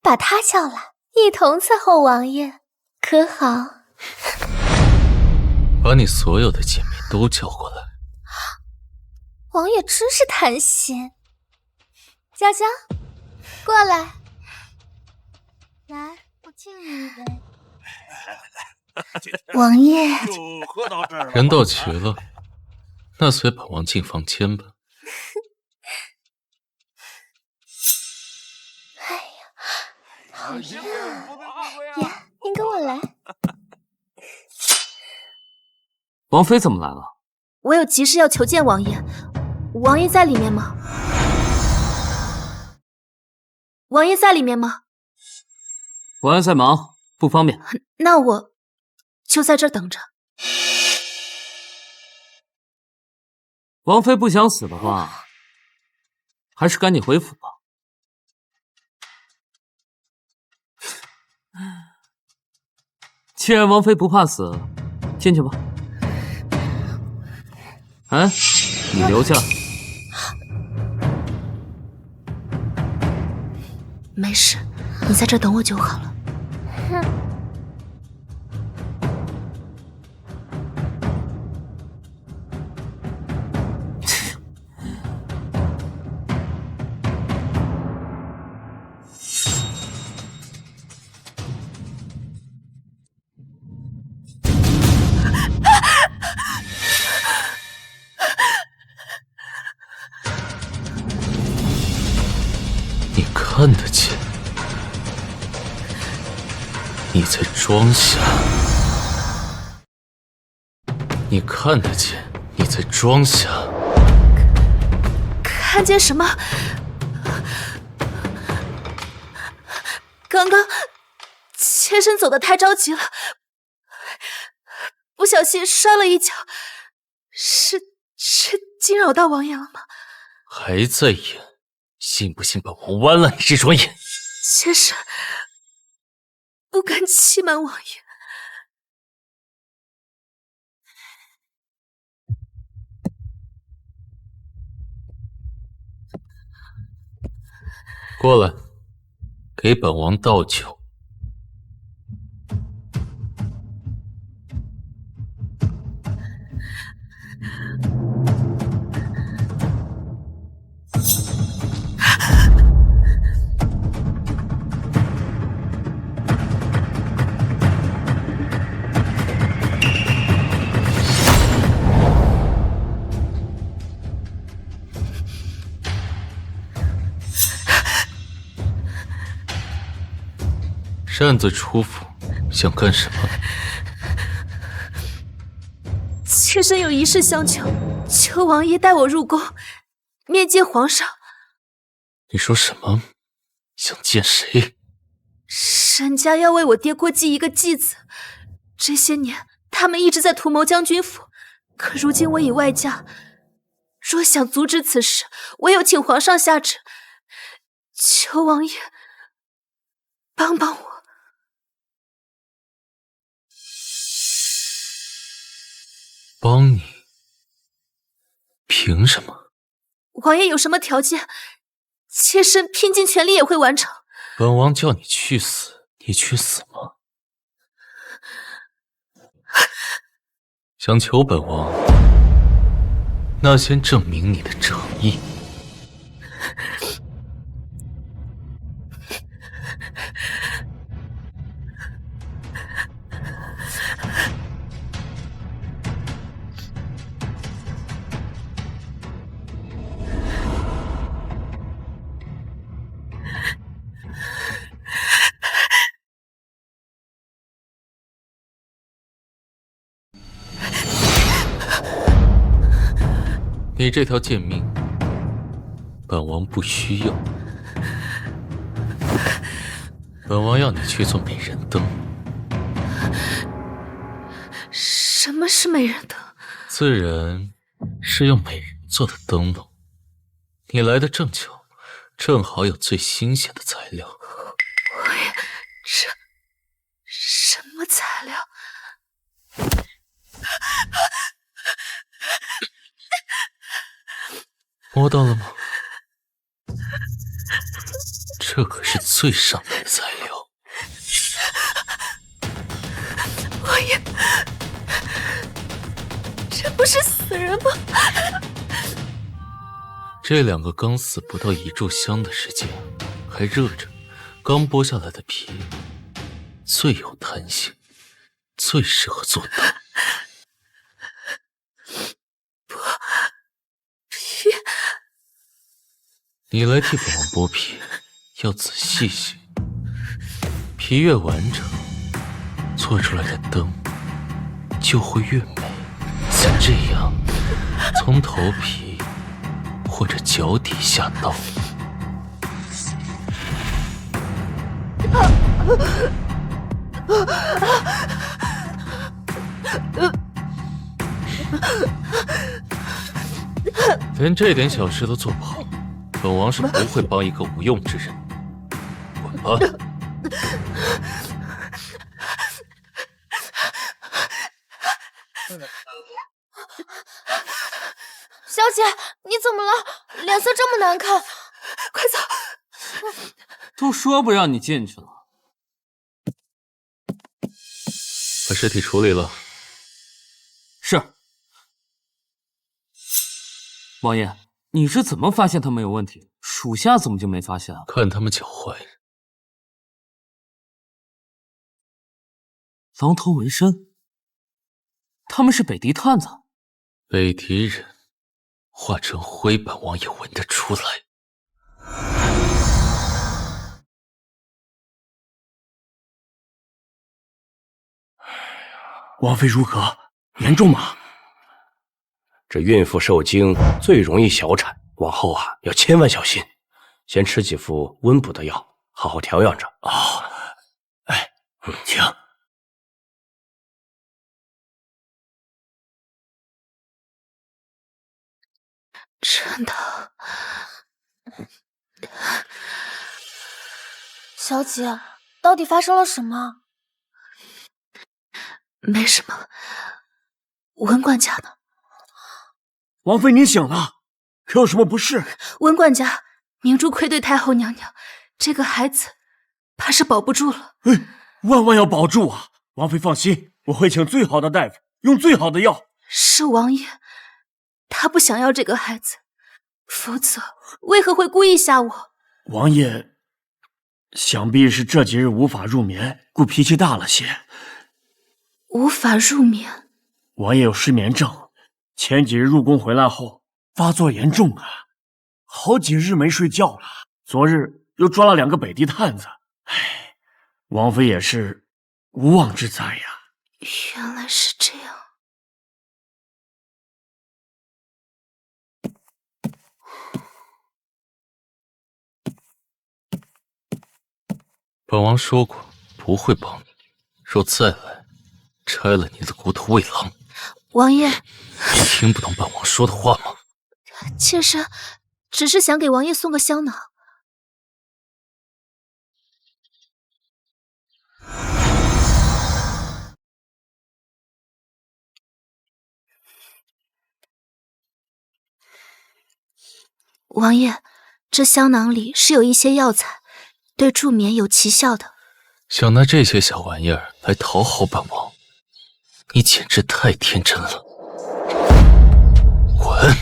把她叫来，一同伺候王爷，可好？把你所有的姐妹都叫过来。王爷真是贪心。娇娇，过来，来，我敬你一杯。王爷，就喝到这儿了。人到齐了，那随本王进房间吧。哎呀，好呀！爷，您跟我来。王妃怎么来了？我有急事要求见王爷，王爷在里面吗？王爷在里面吗？王爷在忙，不方便。那我就在这儿等着。王妃不想死的话，还是赶紧回府吧。既然王妃不怕死，进去吧。哎，你留下。没事，你在这等我就好了。看得见，你在装瞎。你看得见，你在装瞎。看见什么？刚刚妾身走得太着急了，不小心摔了一跤，是惊扰到王爷了吗？还在演？信不信本王剜了你这双眼？妾身不敢欺瞒王爷。过来，给本王倒酒。擅自出府，想干什么？妾身有一事相求，求王爷带我入宫，面见皇上。你说什么？想见谁？沈家要为我爹过继一个继子，这些年他们一直在图谋将军府，可如今我已外嫁，若想阻止此事，唯有请皇上下旨，求王爷帮帮我。帮你？凭什么？王爷有什么条件，妾身拼尽全力也会完成。本王叫你去死，你去死吗？想求本王，那先证明你的诚意。你这条贱命，本王不需要。本王要你去做美人灯。什么是美人灯？自然是用美人做的灯笼。你来的正巧，正好有最新鲜的材料。王爷，这什么材料？摸到了吗？这可是最上等的材料。王爷，这不是死人吗？这两个刚死不到1炷香的时间，还热着，刚剥下来的皮最有弹性，最适合做灯。你来替本王剥皮，要仔细些，皮越完整，做出来的灯就会越美。像这样，从头皮或者脚底下刀，连这点小事都做不好，本王是不会帮一个无用之人。滚吧！小姐，你怎么了？脸色这么难看，快走！都说不让你进去了。把尸体处理了。是。王爷，你是怎么发现他们有问题？属下怎么就没发现啊？看他们狡猾。狼头纹身，他们是北狄探子。北狄人化成灰，本王也闻得出来。王妃如何？严重吗？这孕妇受惊最容易小产，往后啊要千万小心。先吃几副温补的药，好好调养着。哦，哎，请。真的，小姐，到底发生了什么？没什么。温管家呢？王妃，您醒了，可有什么不适？温管家，明珠愧对太后娘娘，这个孩子怕是保不住了。万万要保住啊！王妃放心，我会请最好的大夫，用最好的药。是王爷，他不想要这个孩子，否则为何会故意吓我？王爷想必是这几日无法入眠，故脾气大了些。无法入眠？王爷有失眠症，前几日入宫回来后发作严重啊，好几日没睡觉了。昨日又抓了2个北狄探子，唉，王妃也是无妄之灾呀。原来是这样。本王说过不会帮你，若再来，拆了你的骨头喂狼。王爷，你听不懂本王说的话吗？妾身只是想给王爷送个香囊。王爷，这香囊里是有一些药材，对助眠有奇效的。想拿这些小玩意儿来讨好本王，你简直太天真了。滚！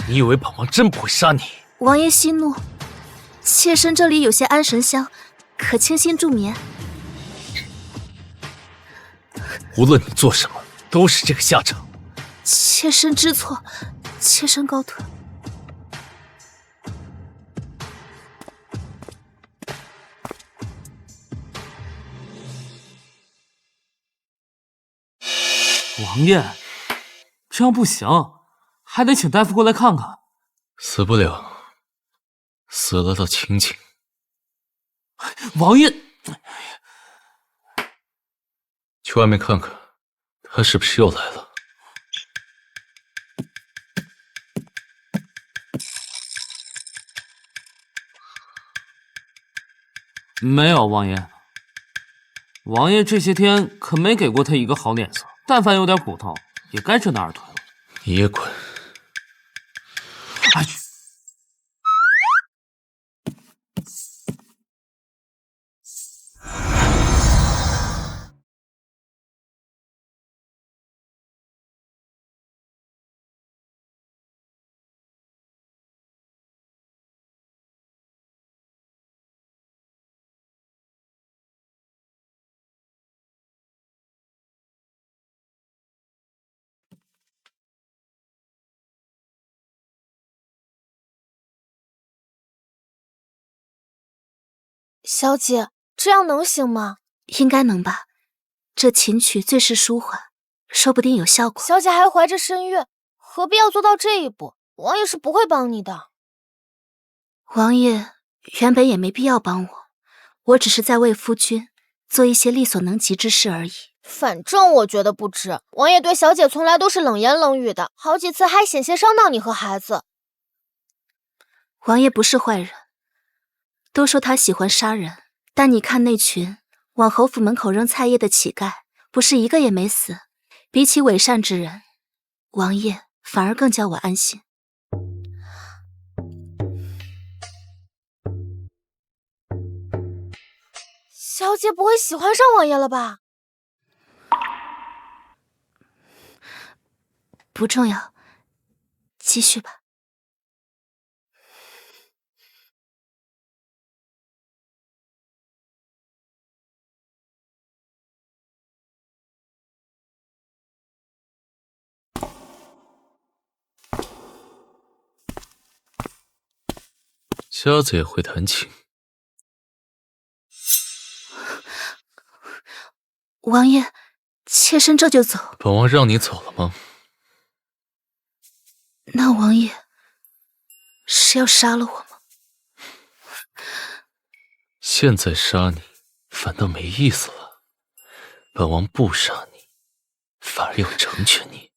你以为本王真不会杀你？王爷息怒，妾身这里有些安神香，可清心助眠。无论你做什么，都是这个下场。妾身知错，妾身告退。王爷，这样不行，还得请大夫过来看看。死不了，死了倒清静。王爷，去外面看看，他是不是又来了？没有，王爷。王爷这些天可没给过他一个好脸色，但凡有点骨头，也该知难而退了。你也滚！哎去！小姐，这样能行吗？应该能吧，这琴曲最是舒缓，说不定有效果。小姐还怀着身孕，何必要做到这一步？王爷是不会帮你的。王爷原本也没必要帮我，我只是在为夫君做一些力所能及之事而已。反正我觉得不值，王爷对小姐从来都是冷言冷语的，好几次还险些伤到你和孩子。王爷不是坏人，都说他喜欢杀人，但你看那群往侯府门口扔菜叶的乞丐，不是一个也没死。比起伪善之人，王爷反而更叫我安心。小姐不会喜欢上王爷了吧？不重要，继续吧。瞎子也会弹琴。王爷，妾身这就走。本王让你走了吗？那王爷是要杀了我吗？现在杀你反倒没意思了，本王不杀你，反而要成全你。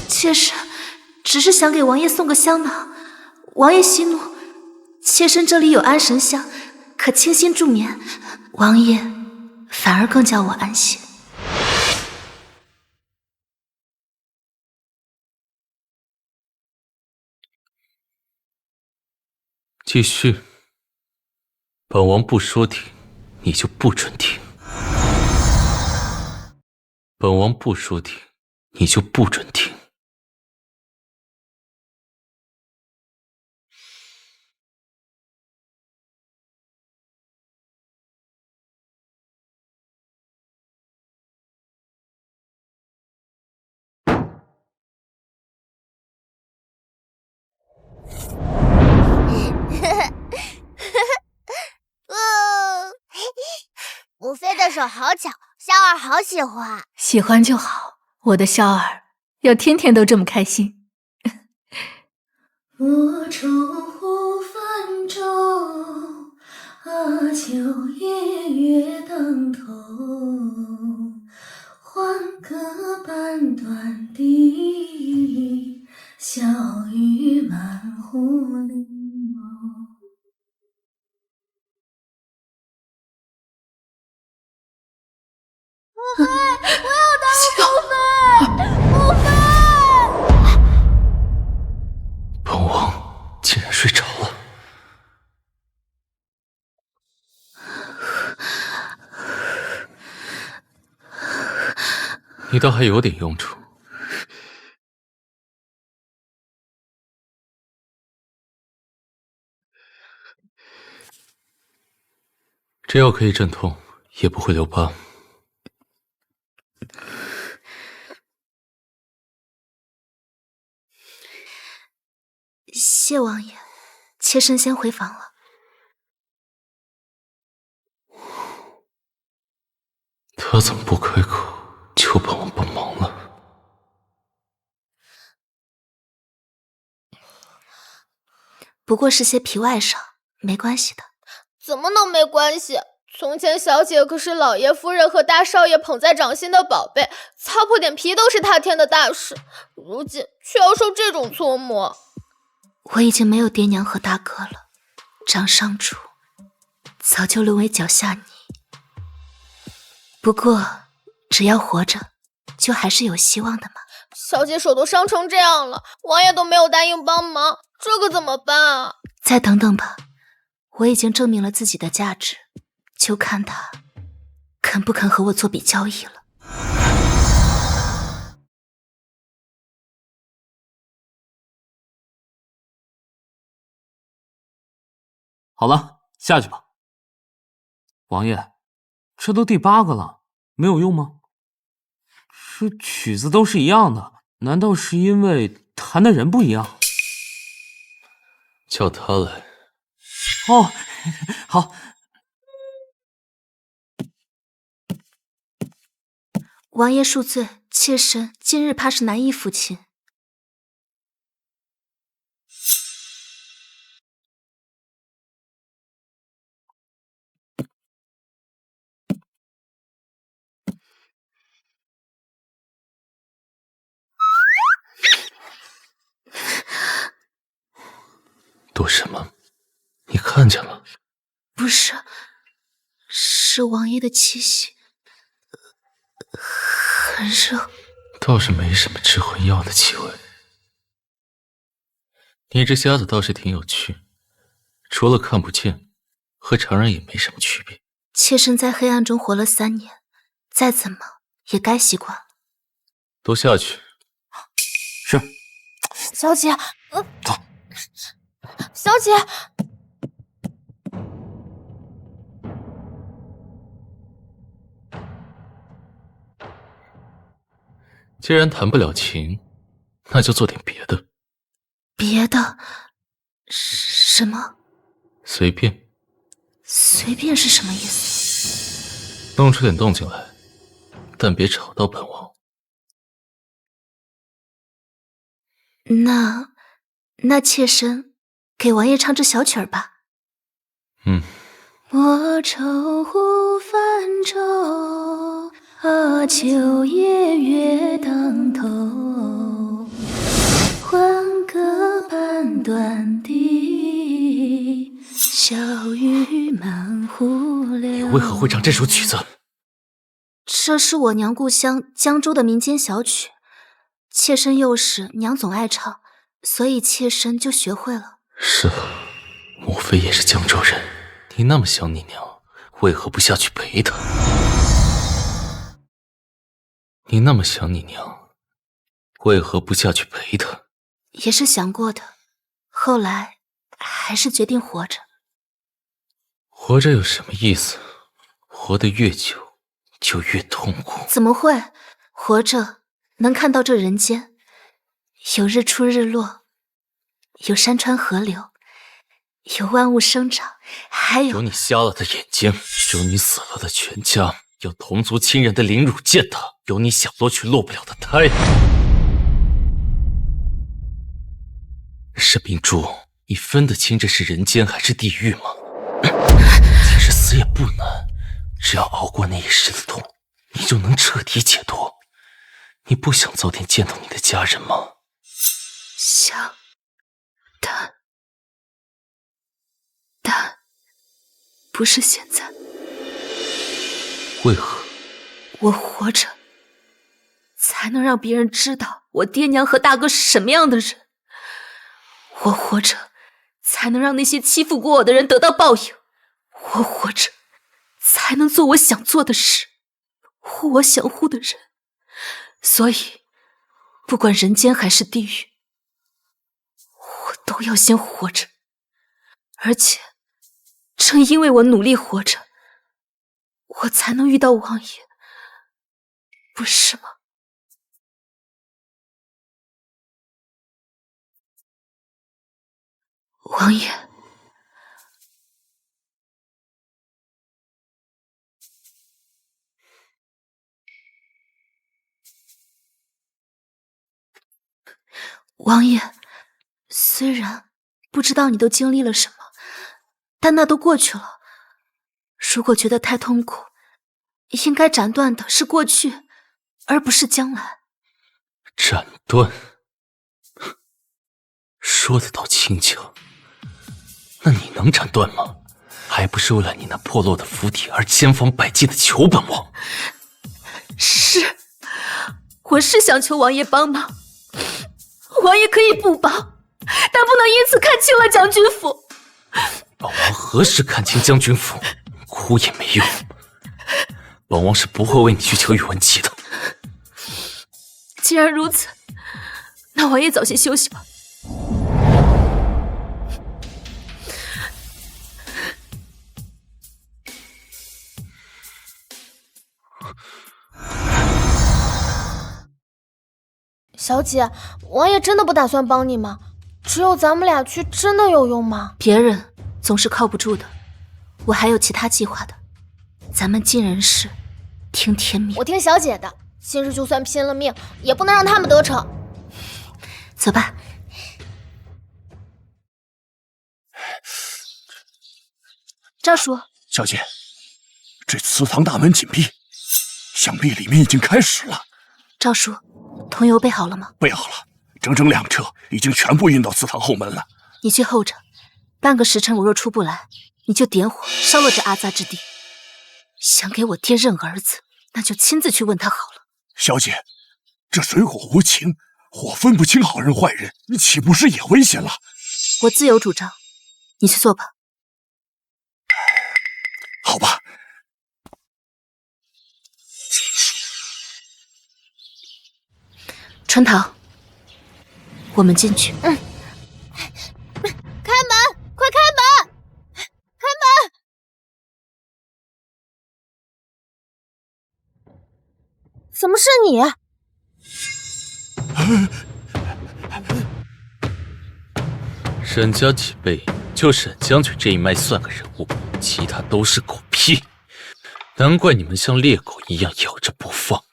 妾身只是想给王爷送个香囊，王爷息怒，妾身这里有安神香，可清心助眠，王爷反而更叫我安心。继续，本王不说停，你就不准停；本王不说停，你就不准停。母妃的手好巧，萧儿好喜欢。喜欢就好，我的萧儿要天天都这么开心。我舟湖泛舟，秋夜月当头。欢歌半断笛，小雨满湖里。母妃，我要当母妃！本王竟然睡着了。你倒还有点用处。这药可以镇痛，也不会留疤。谢王爷，妾身先回房了。他怎么不开口求本王帮忙了？不过是些皮外伤，没关系的。怎么能没关系？从前小姐可是老爷夫人和大少爷捧在掌心的宝贝，擦破点皮都是他天的大事，如今却要受这种搓磨。我已经没有爹娘和大哥了，掌上主早就沦为脚下泥。不过只要活着，就还是有希望的嘛。小姐手都伤成这样了，王爷都没有答应帮忙，这可怎么办啊？再等等吧，我已经证明了自己的价值，就看他肯不肯和我做笔交易了。好了，下去吧。王爷，这都第8个了，没有用吗？这曲子都是一样的，难道是因为弹的人不一样？叫他来。哦，好。王爷恕罪，妾身今日怕是难以抚琴。躲什么？你看见了？不是，是王爷的气息，很热。倒是没什么致魂药的气味。你这瞎子倒是挺有趣，除了看不见，和常人也没什么区别。妾身在黑暗中活了3年，再怎么也该习惯了。都下去。是。小姐，走。小姐，既然弹不了琴，那就做点别的。别的？什么？随便。随便是什么意思？弄出点动静来，但别吵到本王。那妾身给王爷唱支小曲儿吧。莫愁无泛舟，秋夜月当头。欢歌半断笛，小雨满湖流。你为何会唱这首曲子？这是我娘故乡江州的民间小曲，妾身幼时娘总爱唱，所以妾身就学会了。是啊，母妃也是江州人，你那么想你娘，为何不下去陪她？你那么想你娘，为何不下去陪她？也是想过的，后来还是决定活着。活着有什么意思？活得越久，就越痛苦。怎么会？活着能看到这人间，有日出日落，有山川河流，有万物生长，还有你瞎了的眼睛，有你死了的全家，有同族亲人的凌辱践踏，有你想落却落不了的胎。沈明珠，你分得清这是人间还是地狱吗？其实死也不难，只要熬过那一时的痛，你就能彻底解脱。你不想早点见到你的家人吗？想，但不是现在。为何？我活着，才能让别人知道我爹娘和大哥是什么样的人。我活着，才能让那些欺负过我的人得到报应。我活着，才能做我想做的事，护我想护的人。所以，不管人间还是地狱，我都要先活着。而且，正因为我努力活着，我才能遇到王爷，不是吗？王爷，王爷，虽然不知道你都经历了什么，但那都过去了。如果觉得太痛苦，应该斩断的是过去，而不是将来。斩断？说得倒轻巧。那你能斩断吗？还不是为了你那破落的府邸而千方百计的求本王？是，我是想求王爷帮忙。王爷可以不帮，但不能因此看轻了将军府。本王何时看清将军府？哭也没用。本王是不会为你去求宇文琪的。既然如此，那王爷早些休息吧。小姐，王爷真的不打算帮你吗？只有咱们俩去，真的有用吗？别人总是靠不住的，我还有其他计划的。咱们尽人事，听天命。我听小姐的，今日就算拼了命，也不能让他们得逞。走吧。赵叔，小姐，这祠堂大门紧闭，想必里面已经开始了。赵叔，桐油备好了吗？备好了，整整2车，已经全部运到祠堂后门了。你去候着，半个时辰我若出不来，你就点火烧了这阿扎之地。想给我爹认儿子，那就亲自去问他好了。小姐，这水火无情，火分不清好人坏人，你岂不是也危险了？我自有主张，你去做吧。好吧。春桃，我们进去。开门，快开门！开门！怎么是你？沈家几辈，就沈将军这一脉算个人物，其他都是狗屁。难怪你们像猎狗一样咬着不放。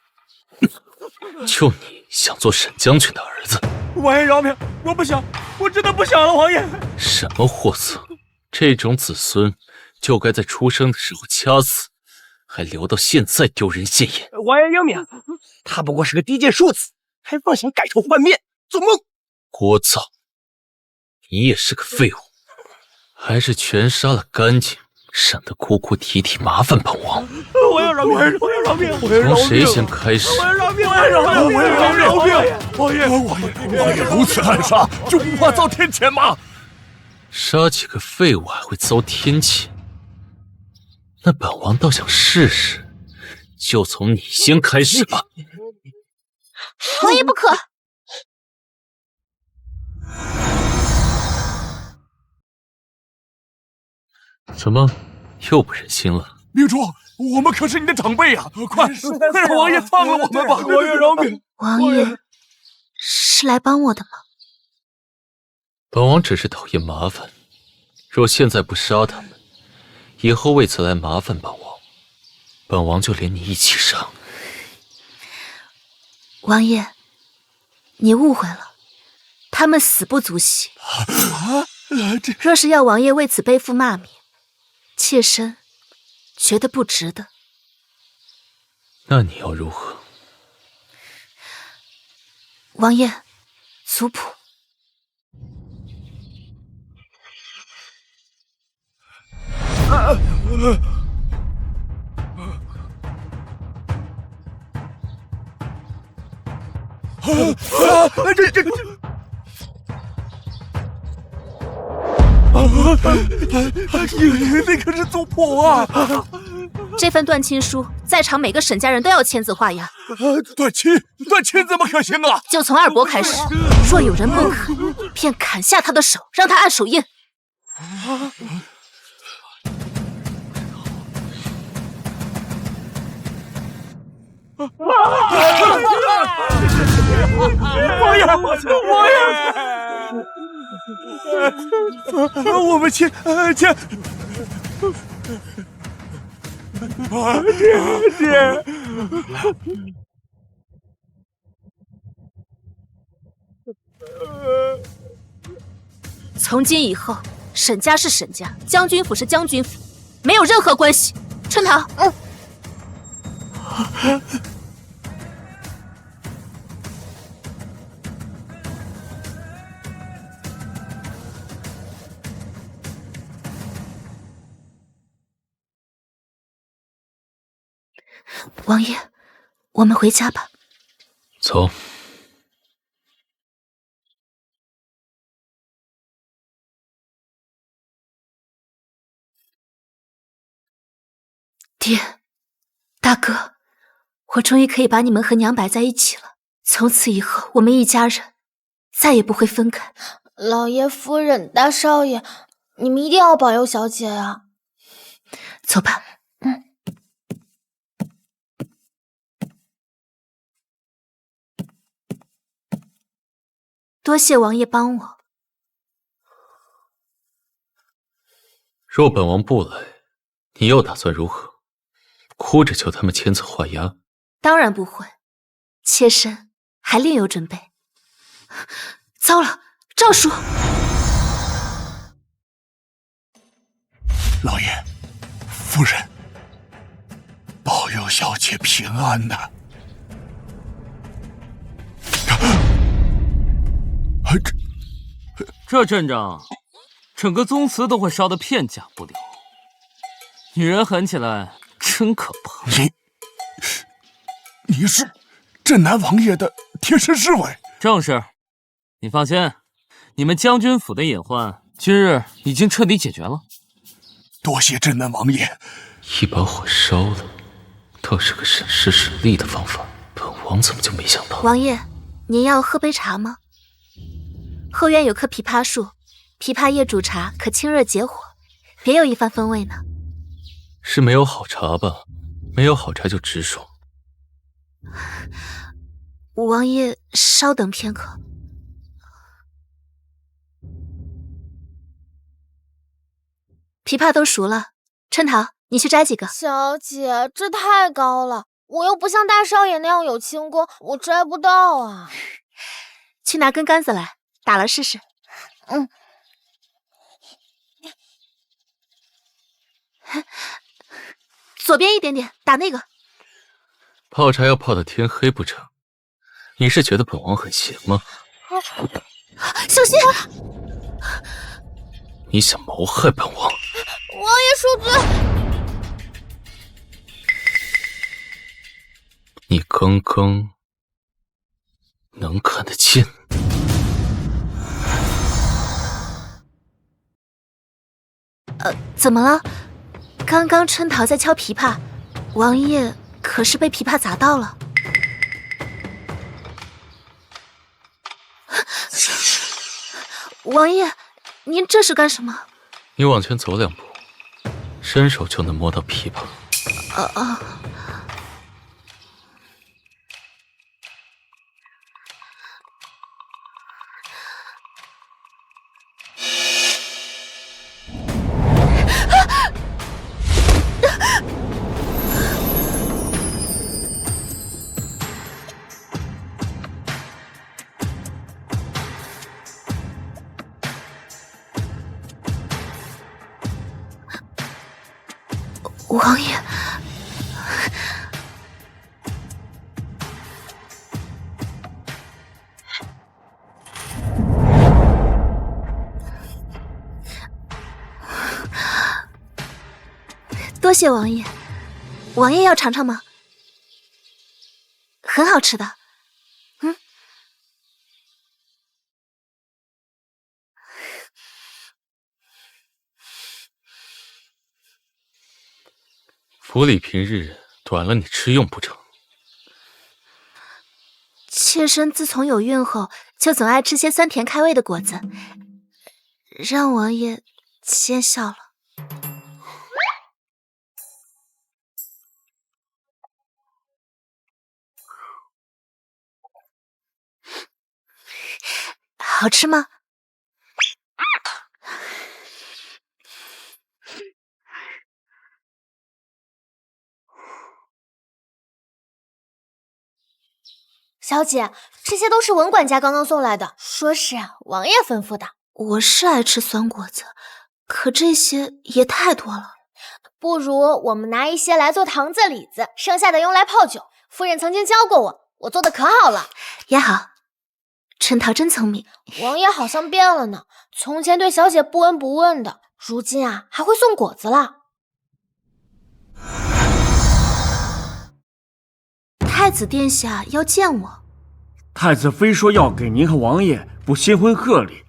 就你想做沈将军的儿子？王爷饶命！我不想，我真的不想了，王爷。什么货色！这种子孙就该在出生的时候掐死，还留到现在丢人现眼。王爷英明，他不过是个低贱庶子，还妄想改头换面，做梦！聒噪！你也是个废物，还是全杀了干净，省得哭哭啼啼麻烦本王。我要饶命！我要饶命！我要饶命！从谁先开始？我要饶命！我要饶命！我要饶命！王爷如此暗杀，就不怕遭天谴吗？杀几个废物还会遭天谴？那本王倒想试试，就从你先开始吧。王爷不可！怎么又不忍心了？明珠，我们可是你的长辈呀，快让王爷放了我们吧！王爷饶命！王爷是来帮我的吗？本王只是讨厌麻烦，若现在不杀他们，以后为此来麻烦本王就连你一起杀。王爷，你误会了，他们死不足惜。若是要王爷为此背负骂名，妾身觉得不值得。那你要如何？王爷，族谱。那可是族谱啊！这份断亲书，在场每个沈家人都要签字画押。断亲怎么可行啊？就从二伯开始，若有人不肯，便砍下他的手，让他按手印。王爷，我们签。爹。从今以后，沈家是沈家，将军府是将军府，没有任何关系。春桃，王爷，我们回家吧。走。爹，大哥，我终于可以把你们和娘摆在一起了。从此以后，我们一家人再也不会分开。老爷、夫人、大少爷，你们一定要保佑小姐啊！走吧。多谢王爷帮我。若本王不来，你又打算如何？哭着求他们签字画押？当然不会，妾身还另有准备。糟了，诏书！老爷，夫人，保佑小姐平安呐！这阵仗，整个宗祠都会烧得片甲不留。女人狠起来真可怕。你是镇南王爷的贴身侍卫？正是。你放心，你们将军府的隐患，今日已经彻底解决了。多谢镇南王爷。一把火烧了，倒是个省时省力的方法。本王怎么就没想到？王爷，您要喝杯茶吗？后院有棵枇杷树，枇杷叶煮茶可清热解火，别有一番风味呢。是没有好茶吧？没有好茶就直爽。王爷稍等片刻。枇杷都熟了，春桃，你去摘几个。小姐，这太高了，我又不像大少爷那样有轻功，我摘不到啊。去拿根杆子来，打了试试。左边一点点，打那个。泡茶要泡到天黑不成？你是觉得本王很闲吗？小心！你想谋害本王？王爷恕罪。你刚刚能看得见？怎么了？刚刚春桃在敲琵琶，王爷可是被琵琶砸到了。王爷，您这是干什么？你往前走2步，伸手就能摸到琵琶。王爷，多谢王爷。王爷要尝尝吗？很好吃的。府里平日短了你吃用不成？妾身自从有孕后，就总爱吃些酸甜开胃的果子，让王爷见笑了。好吃吗？小姐，这些都是文管家刚刚送来的，说是王爷吩咐的。我是爱吃酸果子，可这些也太多了。不如我们拿一些来做糖渍李子，剩下的用来泡酒。夫人曾经教过我做的可好了。也好，春桃真聪明。王爷好像变了呢，从前对小姐不闻不问的，如今还会送果子了。太子殿下要见我。太子非说要给您和王爷补新婚贺礼，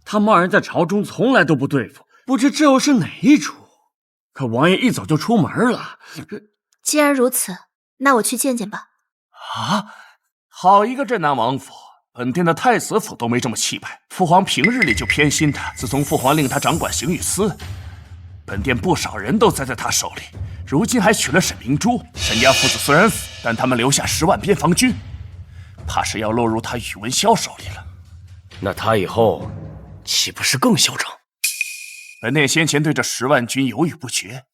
他们二人在朝中从来都不对付，不知这又是哪一出？可王爷一早就出门了。既然如此，那我去见见吧。啊，好一个镇南王府！本殿的太子府都没这么气派。父皇平日里就偏心他，自从父皇令他掌管刑狱司，本殿不少人都栽在他手里。如今还娶了沈明珠，沈家父子虽然死，但他们留下10万边防军，怕是要落入他宇文骁手里了。那他以后岂不是更嚣张？本殿先前对这10万军犹豫不决，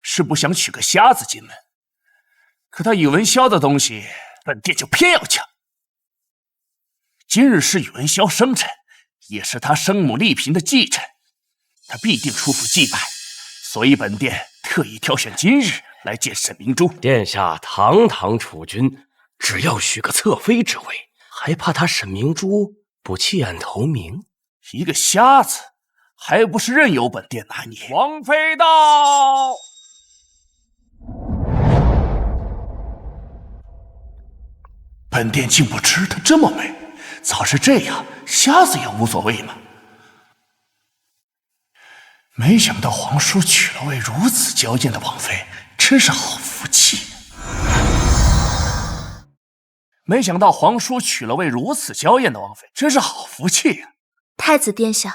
是不想娶个瞎子进门。可他宇文骁的东西，本殿就偏要抢。今日是宇文骁生辰，也是他生母丽嫔的忌辰，他必定出府祭拜，所以本殿特意挑选今日来见沈明珠。殿下堂堂储君，只要许个侧妃之位，还怕他沈明珠不弃暗投明？一个瞎子，还不是任由本殿拿捏？王妃到。本殿竟不知她这么美，早是这样，瞎子也无所谓嘛。没想到皇叔娶了位如此娇艳的王妃，真是好福气。没想到皇叔娶了位如此娇艳的王妃，真是好福气呀！太子殿下，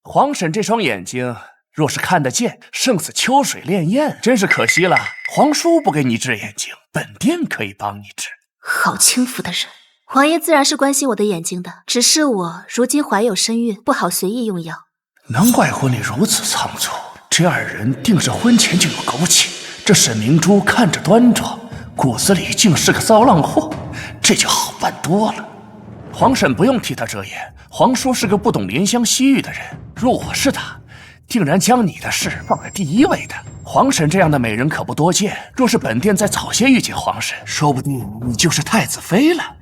皇婶这双眼睛，若是看得见，胜似秋水潋滟，真是可惜了。皇叔不给你治眼睛，本殿可以帮你治。好轻浮的人！王爷自然是关心我的眼睛的，只是我如今怀有身孕，不好随意用药。难怪婚礼如此仓促，这2人定是婚前就有勾结。这沈明珠看着端庄，骨子里竟是个骚浪货，这就好办多了。皇婶不用替他遮掩，皇叔是个不懂怜香惜玉的人。若我是他，定然将你的事放在第一位的。皇婶这样的美人可不多见，若是本殿再早些遇见皇婶，说不定你就是太子妃了。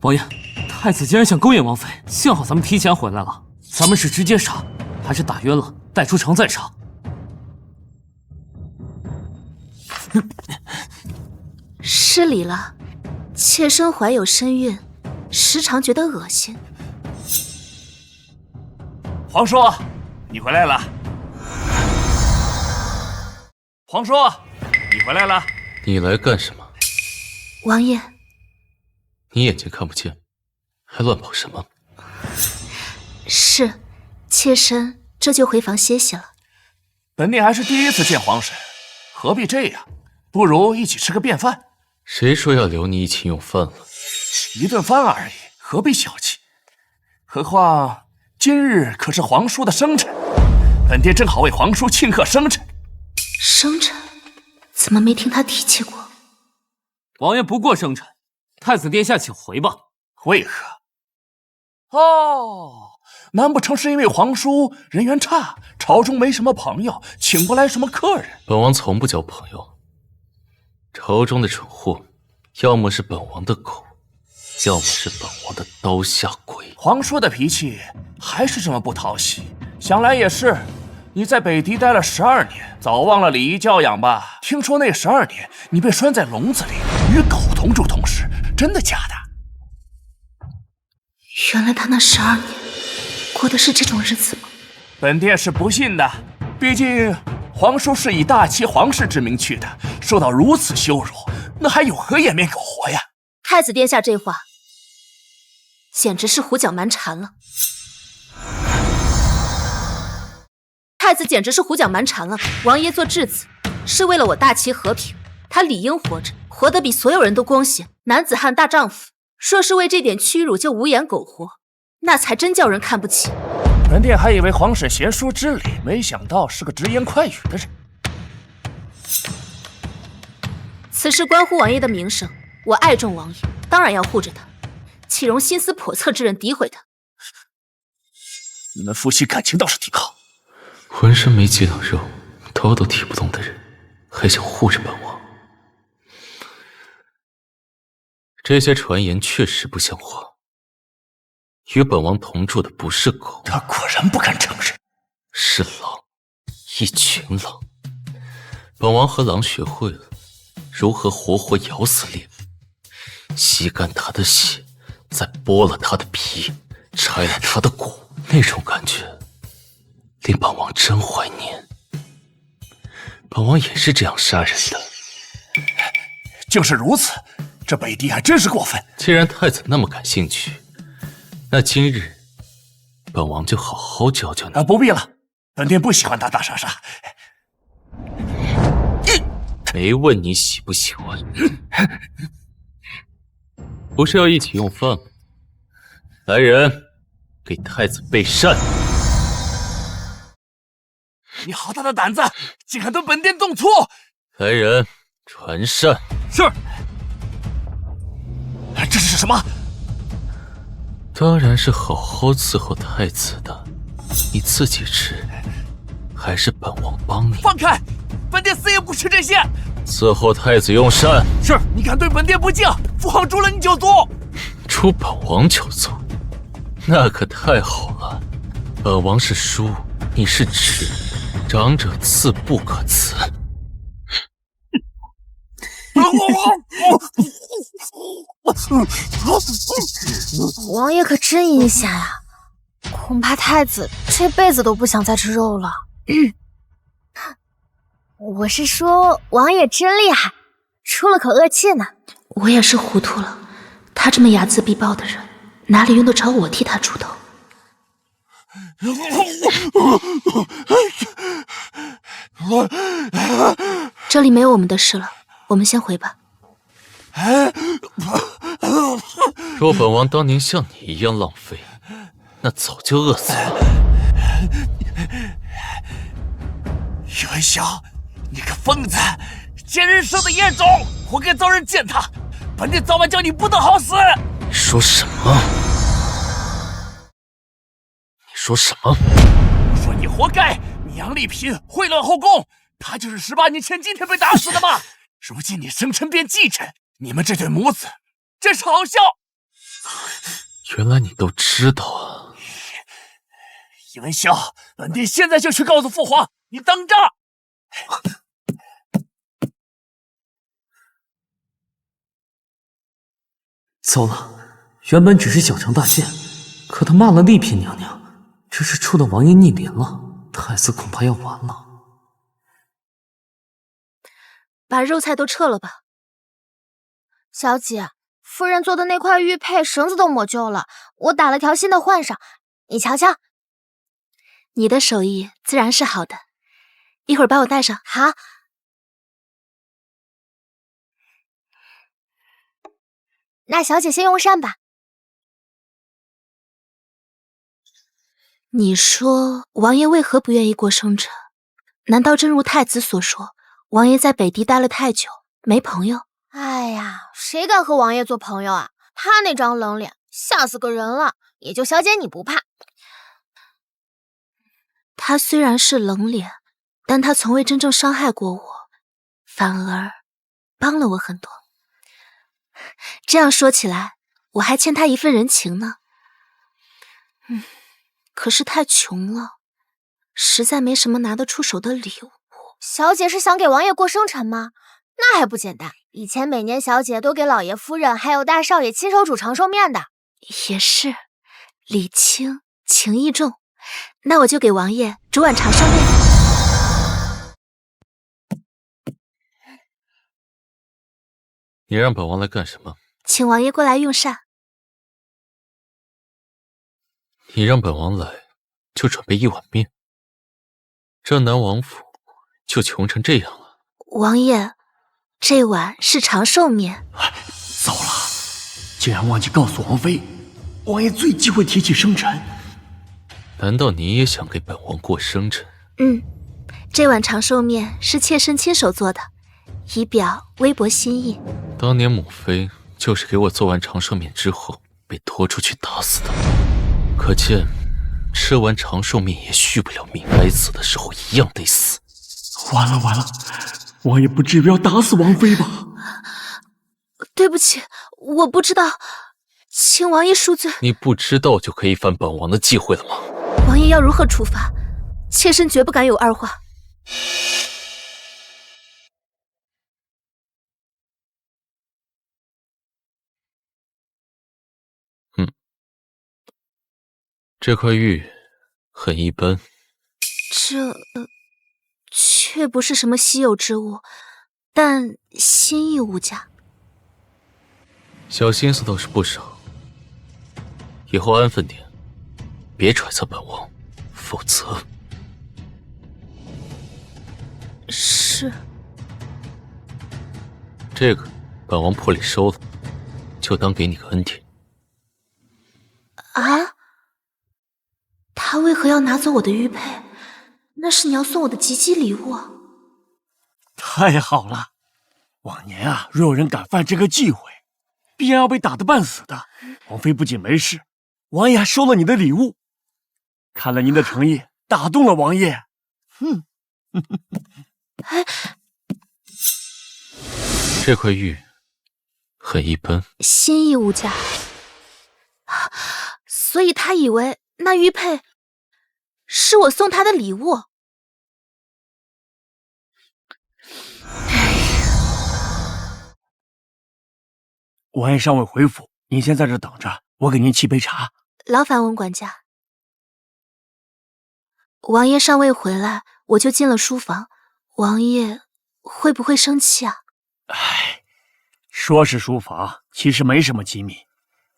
王爷，太子竟然想勾引王妃，幸好咱们提前回来了。咱们是直接杀，还是打晕了带出城再杀？失礼了，妾身怀有身孕，时常觉得恶心。皇叔，你回来了。皇叔，你回来了。你来干什么？王爷，你眼睛看不见，还乱跑什么？是，妾身这就回房歇息了。本殿还是第一次见皇婶，何必这样？不如一起吃个便饭。谁说要留你一起用饭了？一顿饭而已，何必小气？何况今日可是皇叔的生辰，本殿正好为皇叔庆贺生辰。生辰？怎么没听他提起过？王爷不过生辰，太子殿下请回吧。为何？哦，难不成是因为皇叔人缘差，朝中没什么朋友，请不来什么客人？本王从不交朋友。朝中的蠢货，要么是本王的狗，要么是本王的刀下鬼。皇叔的脾气还是这么不讨喜，想来也是。你在北狄待了12年，早忘了礼仪教养吧？听说那12年你被拴在笼子里，与狗同住同食，真的假的？原来他那12年过的是这种日子吗？本殿是不信的，毕竟皇叔是以大齐皇室之名去的，受到如此羞辱，那还有何颜面苟活呀？太子殿下这话简直是胡搅蛮缠了。太子简直是胡搅蛮缠了。王爷做质子是为了我大齐和平，他理应活着，活得比所有人都光鲜，男子汉大丈夫。若是为这点屈辱就无颜苟活，那才真叫人看不起。本殿还以为皇婶贤淑之礼，没想到是个直言快语的人。此事关乎王爷的名声，我爱重王爷，当然要护着他，岂容心思叵测之人诋毁他？你们夫妻感情倒是挺好。浑身没几两肉，头都提不动的人，还想护着本王？这些传言确实不像话。与本王同住的不是狗，他果然不敢承认，是狼，一群狼。本王和狼学会了如何活活咬死猎物，吸干他的血，再剥了他的皮，拆了他的骨，那种感觉令本王真怀念。本王也是这样杀人的。就是如此，这北狄还真是过分。既然太子那么感兴趣，那今日本王就好好教教你。不必了，本殿不喜欢打打杀杀。没问你喜不喜欢。不是要一起用饭吗？来人，给太子备膳。你好大的胆子，竟敢对本殿动粗！来人，传膳。是。这是什么？当然是好好伺候太子的。你自己吃，还是本王帮你？放开！本殿死也不吃这些。伺候太子用膳。是。你敢对本殿不敬，父皇诛了你九族！诛本王九族？那可太好了。本王是叔，你是侄，长者赐不可辞。王爷可真阴险呀！恐怕太子这辈子都不想再吃肉了。我是说，王爷真厉害，出了口恶气呢。我也是糊涂了，他这么睚眦必报的人，哪里用得着我替他出头？这里没有我们的事了，我们先回吧。若本王当年像你一样浪费，那早就饿死了。宇文晓，你个疯子，奸人生的野种，活该遭人践踏！本殿早晚叫你不得好死！你说什么？你说什么？我说你活该！你杨丽嫔秽乱后宫，她就是18年前今天被打死的嘛！如今你生辰变忌辰，你们这对母子真是好笑！原来你都知道啊！宇文晓，本殿现在就去告诉父皇，你等着！糟了，原本只是小肠大陷，可他骂了丽嫔娘娘，这是触到王爷逆鳞了，太子恐怕要完了。把肉菜都撤了吧。小姐，夫人做的那块玉佩绳子都抹旧了，我打了条新的换上，你瞧瞧。你的手艺自然是好的，一会儿把我带上。好。那小姐先用膳吧。你说王爷为何不愿意过生辰？难道真如太子所说，王爷在北地待了太久，没朋友？哎呀，谁敢和王爷做朋友啊？他那张冷脸，吓死个人了。也就小姐你不怕。他虽然是冷脸，但他从未真正伤害过我，反而帮了我很多。这样说起来，我还欠他一份人情呢。可是太穷了，实在没什么拿得出手的礼物。小姐是想给王爷过生辰吗？那还不简单，以前每年小姐都给老爷夫人还有大少爷亲手煮长寿面的。也是，礼轻情意重，那我就给王爷煮碗长寿面。你让本王来干什么？请王爷过来用膳。你让本王来，就准备一碗面。这南王府就穷成这样了。王爷，这碗是长寿面。糟了，竟然忘记告诉王妃，王爷最忌讳提起生辰。难道你也想给本王过生辰？这碗长寿面是妾身亲手做的，以表微薄心意。当年母妃就是给我做完长寿面之后被拖出去打死的，可见吃完长寿面也续不了命，该死的时候一样得死。完了完了，王爷不至于要打死王妃吧？对不起，我不知道，请王爷恕罪。你不知道就可以犯本王的忌讳了吗？王爷要如何处罚，妾身绝不敢有二话。这块玉很一般，这却不是什么稀有之物，但心意无价。小心思倒是不少，以后安分点，别揣测本王，否则……是。这个本王破例收了，就当给你个恩典。啊？他为何要拿走我的玉佩？那是你要送我的吉吉礼物。太好了！往年啊，若有人敢犯这个忌讳，必然要被打得半死的。王妃不仅没事，王爷还收了你的礼物。看来您的诚意打动了王爷。这块玉很一般，心意无价，所以他以为那玉佩是我送他的礼物。王爷尚未回府，您先在这等着，我给您沏杯茶。劳烦文管家。王爷尚未回来，我就进了书房，王爷会不会生气啊？唉，说是书房，其实没什么机密，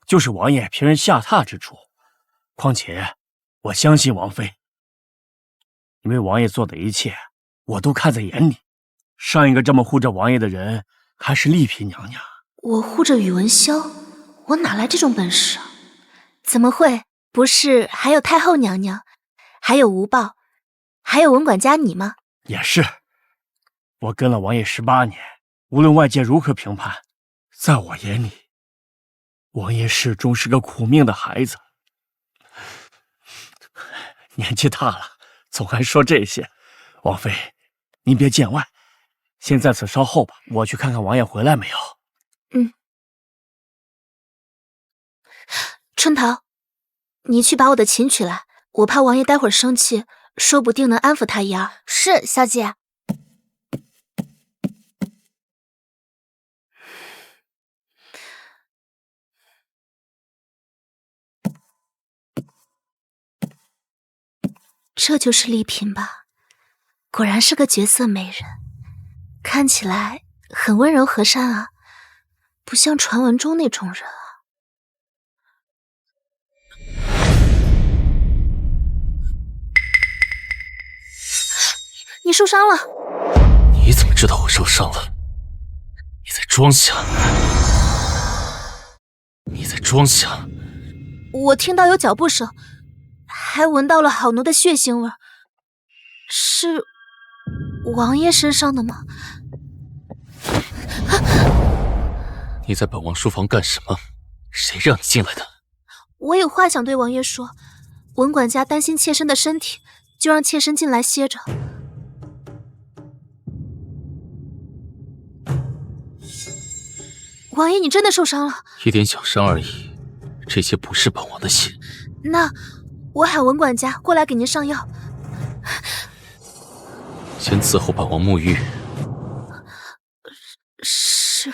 就是王爷平人下榻之处。况且我相信王妃，因为王爷做的一切我都看在眼里。上一个这么护着王爷的人还是丽嫔娘娘。我护着宇文潇，我哪来这种本事啊？怎么会？不是还有太后娘娘，还有吴豹，还有文管家你吗？也是，我跟了王爷18年，无论外界如何评判，在我眼里，王爷始终是个苦命的孩子。年纪大了，总爱说这些。王妃，您别见外，先在此稍后吧，我去看看王爷回来没有。春桃，你去把我的琴取来，我怕王爷待会儿生气，说不定能安抚他一二。是，小姐。这就是丽嫔吧？果然是个绝色美人，看起来很温柔和善啊，不像传闻中那种人啊。你受伤了？你怎么知道我受伤了？你在装瞎！你在装瞎！我听到有脚步声，还闻到了好浓的血腥味，是王爷身上的吗？你在本王书房干什么？谁让你进来的？我有话想对王爷说，文管家担心妾身的身体，就让妾身进来歇着。王爷，你真的受伤了？一点小伤而已，这些不是本王的血。那我喊文管家过来给您上药。先伺候本王沐浴。是。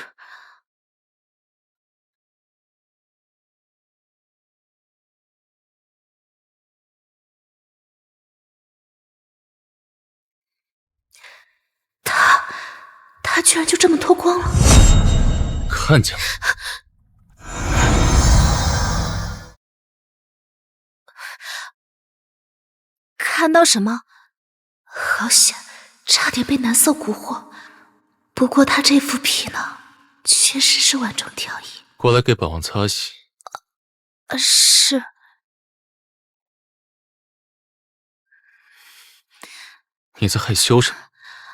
他居然就这么脱光了。看见了。看到什么？好险，差点被男色蛊惑。不过他这副皮囊确实是婉中调意。过来给本王擦洗。是。你在害羞什么？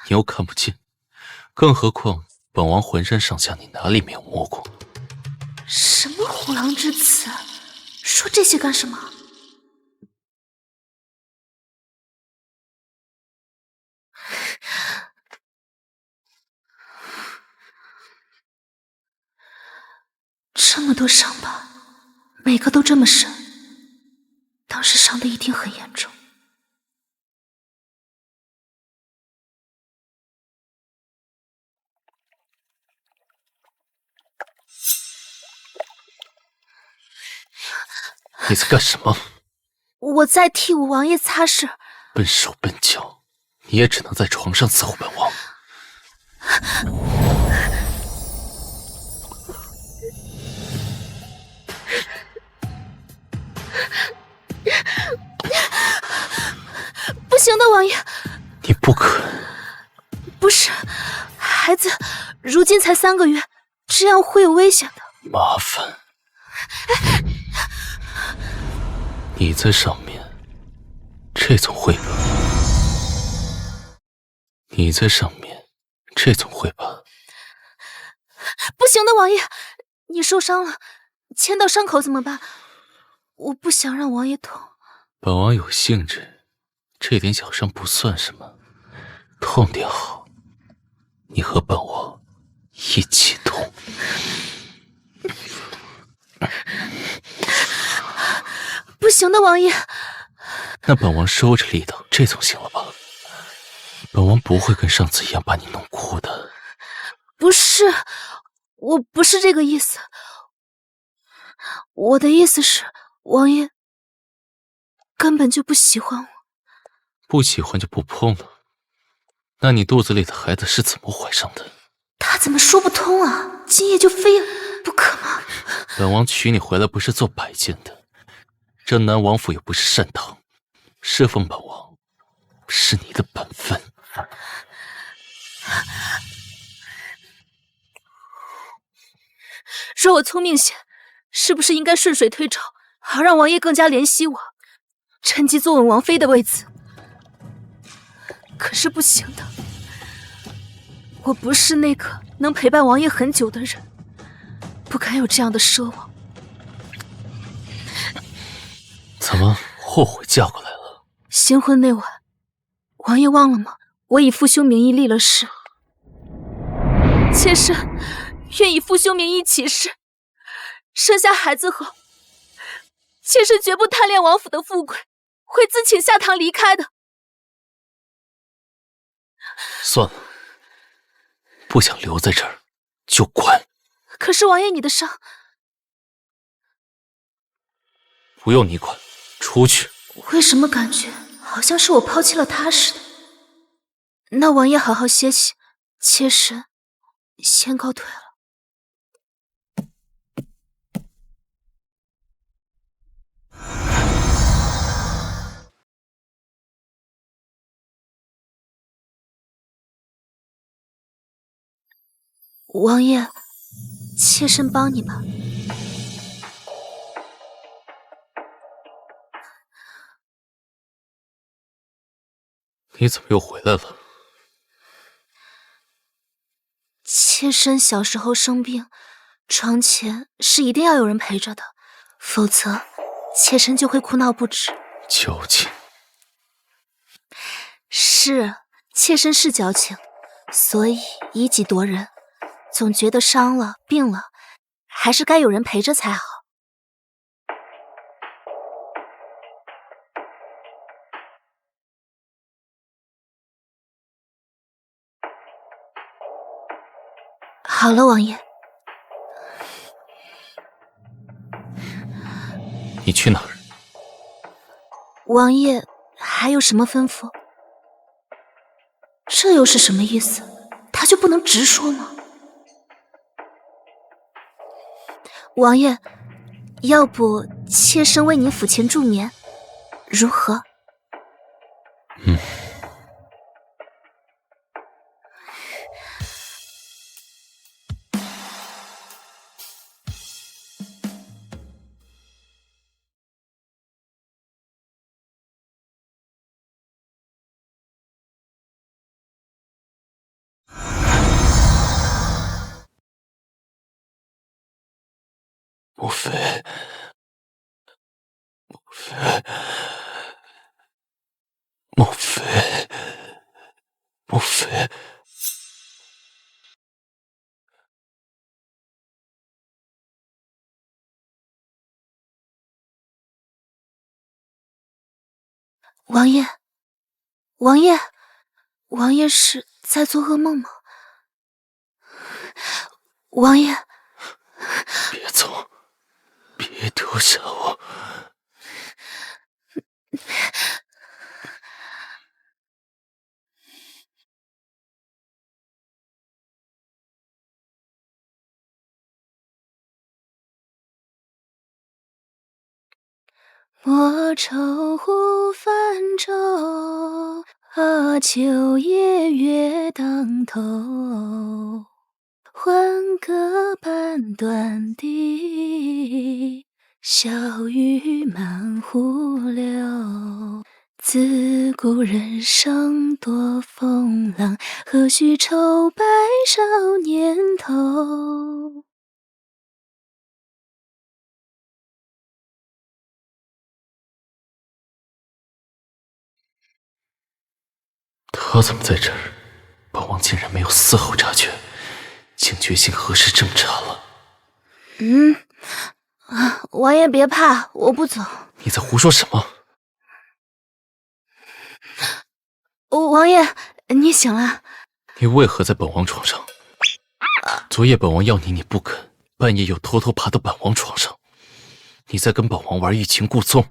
你又看不见，更何况本王浑身上下你哪里没有摸过？什么虎狼之词？说这些干什么？这么多伤疤，每个都这么深，当时伤的一定很严重。你在干什么？我在替我王爷擦拭。笨手笨脚，你也只能在床上伺候本王。不行的，王爷。你不肯。不是，孩子如今才3个月，这样会有危险的。麻烦，你在上面，这总会吧？你在上面，这总会吧？不行的，王爷，你受伤了，牵到伤口怎么办？我不想让王爷痛。本王有兴致，这点小伤不算什么，痛点好，你和本王一起痛。不行的，王爷。那本王收着力道，这总行了吧？本王不会跟上次一样把你弄哭的。不是，我不是这个意思。我的意思是，王爷根本就不喜欢我。不喜欢就不碰了。那你肚子里的孩子是怎么怀上的？他怎么说不通啊？今夜就非不可吗？本王娶你回来不是做摆件的，这南王府又不是善堂，侍奉本王是你的本分。若我聪明些，是不是应该顺水推舟，好让王爷更加怜惜我，趁机坐稳王妃的位子？可是不行的，我不是那个能陪伴王爷很久的人，不敢有这样的奢望。怎么后悔嫁过来了？新婚那晚，王爷忘了吗？我以父兄名义立了誓，妾身愿以父兄名义起誓，生下孩子后，妾身绝不贪恋王府的富贵，会自请下堂离开的。算了，不想留在这儿就滚。可是王爷，你的伤……不用你管，出去。为什么感觉好像是我抛弃了他似的？那王爷好好歇息，妾身先告退了。王爷，妾身帮你吧。你怎么又回来了？妾身小时候生病，床前是一定要有人陪着的，否则妾身就会哭闹不止。矫情。是，妾身是矫情，所以以己夺人，总觉得伤了病了，还是该有人陪着才好。好了，王爷。你去哪儿？王爷还有什么吩咐？这又是什么意思？他就不能直说吗？王爷，要不妾身为您府前助眠，如何？母妃，母妃，母妃，母妃。王爷，王爷，王爷是在做噩梦吗？王爷，别走，别丢下我。莫愁湖泛舟，秋夜月当头。换个半段地，小雨满湖流。自古人生多风浪，何须愁白少年头。他怎么在这儿？本王竟然没有丝毫察觉，警觉性何时这么差了？王爷别怕，我不走。你在胡说什么？王爷，你醒了？你为何在本王床上？昨夜本王要你，你不肯，半夜又偷偷爬到本王床上，你在跟本王玩欲擒故纵？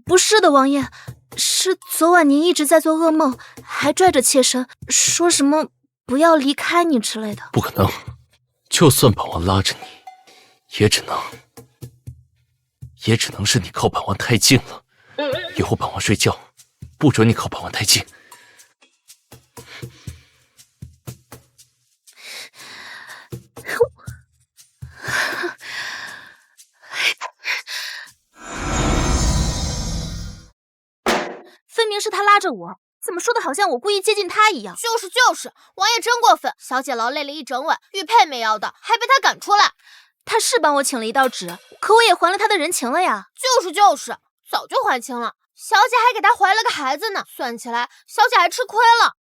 不是的，王爷，是昨晚您一直在做噩梦，还拽着妾身，说什么不要离开你之类的。不可能，就算本王拉着你，也只能是你靠本王太近了。以后本王睡觉，不准你靠本王太近。分明是他拉着我，怎么说的好像我故意接近他一样？就是，王爷真过分！小姐劳累了一整晚，玉佩没要到，还被他赶出来。他是帮我请了一道旨，可我也还了他的人情了呀。就是，早就还清了。小姐还给他怀了个孩子呢，算起来，小姐还吃亏了。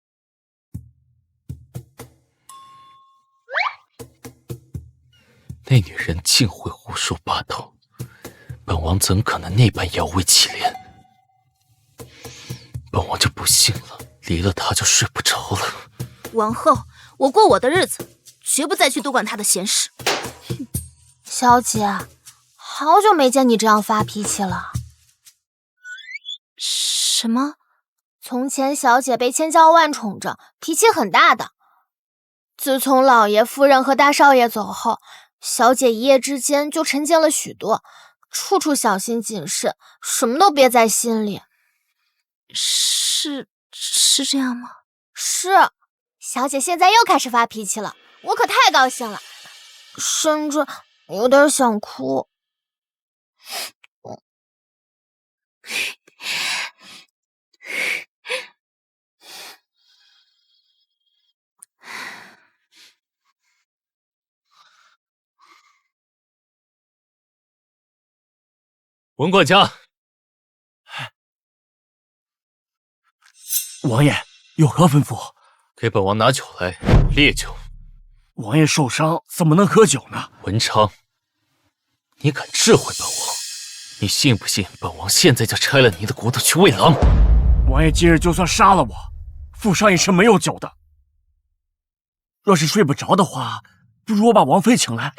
那女人竟会胡说八道，本王怎可能那般摇尾乞怜？本王就不信了，离了她就睡不着了。往后我过我的日子，绝不再去多管他的闲事。小姐，好久没见你这样发脾气了。什么？从前小姐被千娇万宠着，脾气很大的。自从老爷夫人和大少爷走后，小姐一夜之间就沉静了许多，处处小心谨慎，什么都憋在心里。是这样吗？是，小姐现在又开始发脾气了，我可太高兴了，甚至有点想哭。文管家，王爷有何吩咐？给本王拿酒来，烈酒。王爷受伤怎么能喝酒呢？文昌，你敢质回本王？你信不信本王现在就拆了你的骨头去喂狼？王爷今日就算杀了我，府上也是没有酒的。若是睡不着的话，不如我把王妃请来。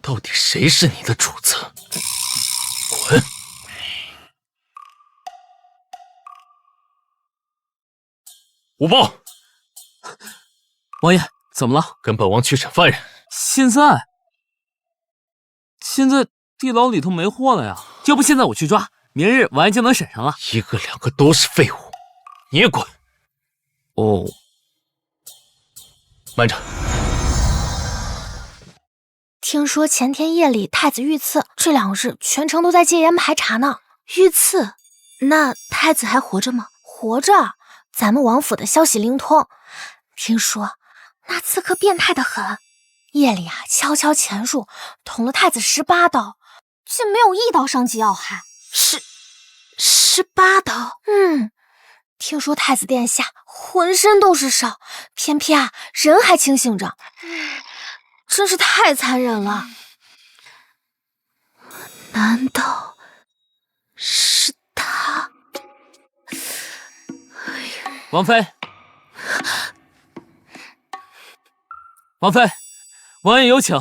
到底谁是你的主子？滚！武报，王爷，怎么了？跟本王去审犯人。现在地牢里头没货了呀，要不现在我去抓，明日王爷就能审上了。一个两个都是废物，你也滚！哦，慢着。听说前天夜里太子遇刺，这2日全城都在戒严排查呢。遇刺？那太子还活着吗？活着，咱们王府的消息灵通，听说那刺客变态的很，夜里悄悄潜入，捅了太子18刀，竟没有1刀伤及要害。18刀？听说太子殿下浑身都是伤，偏偏人还清醒着。真是太残忍了！难道是他？王妃，王妃，王爷有请。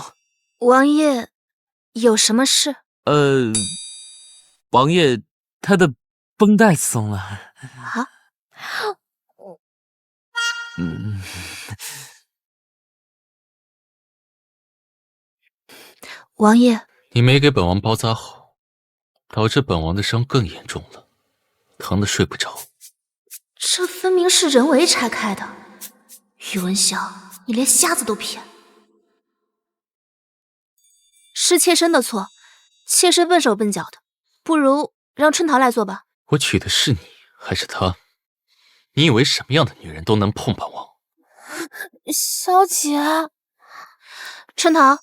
王爷有什么事？王爷他的绷带松了。啊？王爷，你没给本王包扎好，导致本王的伤更严重了，疼得睡不着。这分明是人为拆开的。宇文晓，你连瞎子都骗。是妾身的错，妾身笨手笨脚的，不如让春桃来做吧。我娶的是你还是他？你以为什么样的女人都能碰本王？小姐，春桃，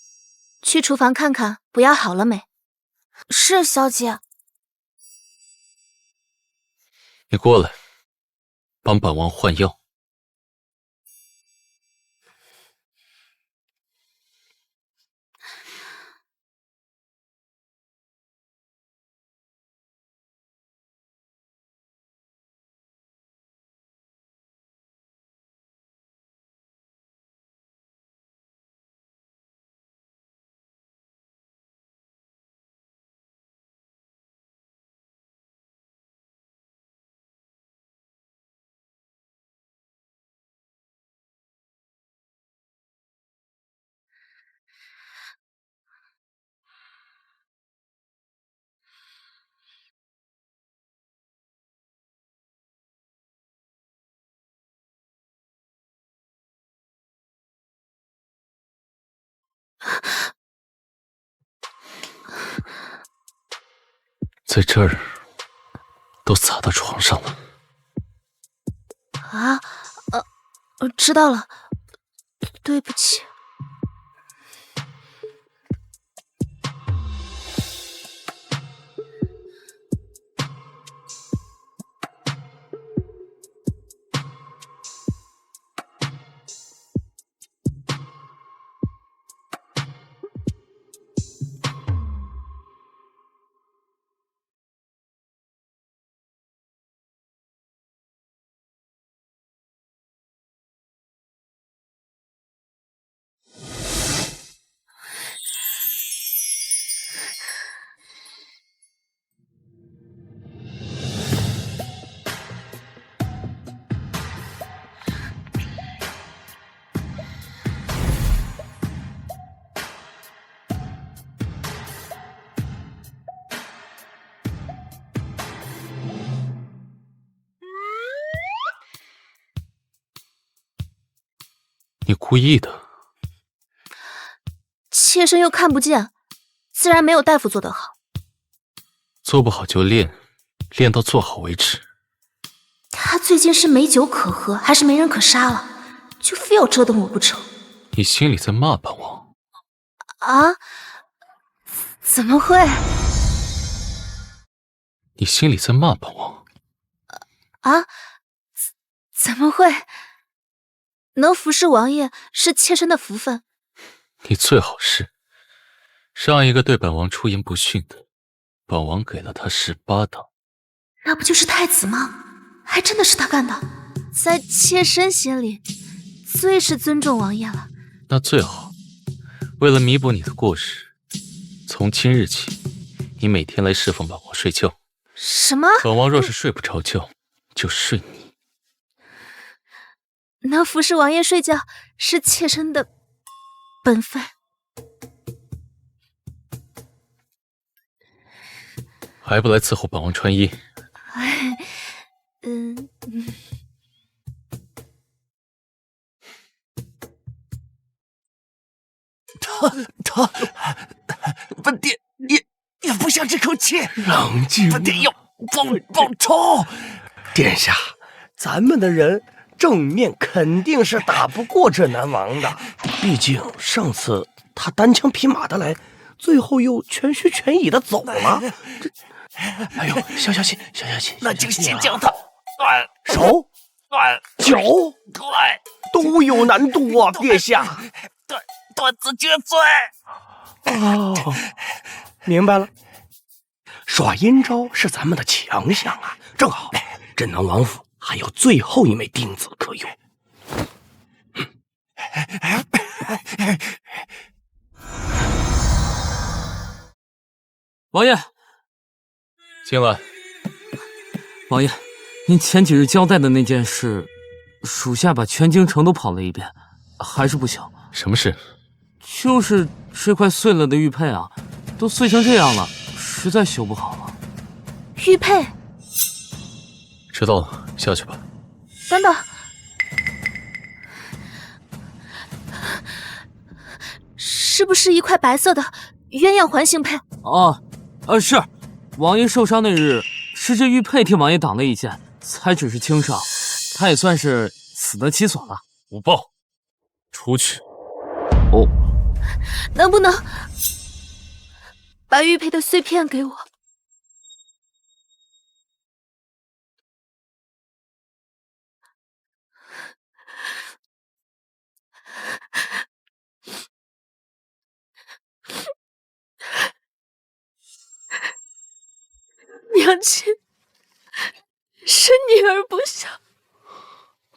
去厨房看看补药好了没？是，小姐。你过来，帮本王换药。在这儿，都洒到床上了。啊，知道了，对不起。你故意的？妾身又看不见，自然没有大夫做得好。做不好就练，练到做好为止。他最近是没酒可喝，还是没人可杀了，就非要折腾我不成？你心里在骂本王？啊？怎么会？你心里在骂本王？啊？怎么会？能服侍王爷是妾身的福分。你最好是。上一个对本王出言不逊的，本王给了他18档。那不就是太子吗？还真的是他干的。在妾身心里，最是尊重王爷了。那最好。为了弥补你的过失，从今日起，你每天来侍奉本王睡觉。什么？本王若是睡不着觉，就睡你。能服侍王爷睡觉是妾身的本分。还不来伺候本王穿衣？他，本殿也不想这口气。冷静，本殿要报仇。殿下，咱们的人正面肯定是打不过这南王的，毕竟上次他单枪匹马的来，最后又全虚全倚的走了。哎呦，消消气，消消气，那就先将他手、脚都有难度啊，殿下。断子绝孙。哦，明白了。耍阴招是咱们的强项啊，正好，镇南王府还有最后一枚钉子可用。王爷，进来。王爷，您前几日交代的那件事，属下把全京城都跑了一遍，还是不行。什么事？就是这块碎了的玉佩啊，都碎成这样了，实在修不好了。玉佩？知道了，下去吧。等等，是不是一块白色的鸳鸯环形佩？是。王爷受伤那日，是这玉佩替王爷挡了一剑，才只是轻伤，他也算是死得其所了。五豹，出去。能不能把玉佩的碎片给我？娘亲，是女儿不孝。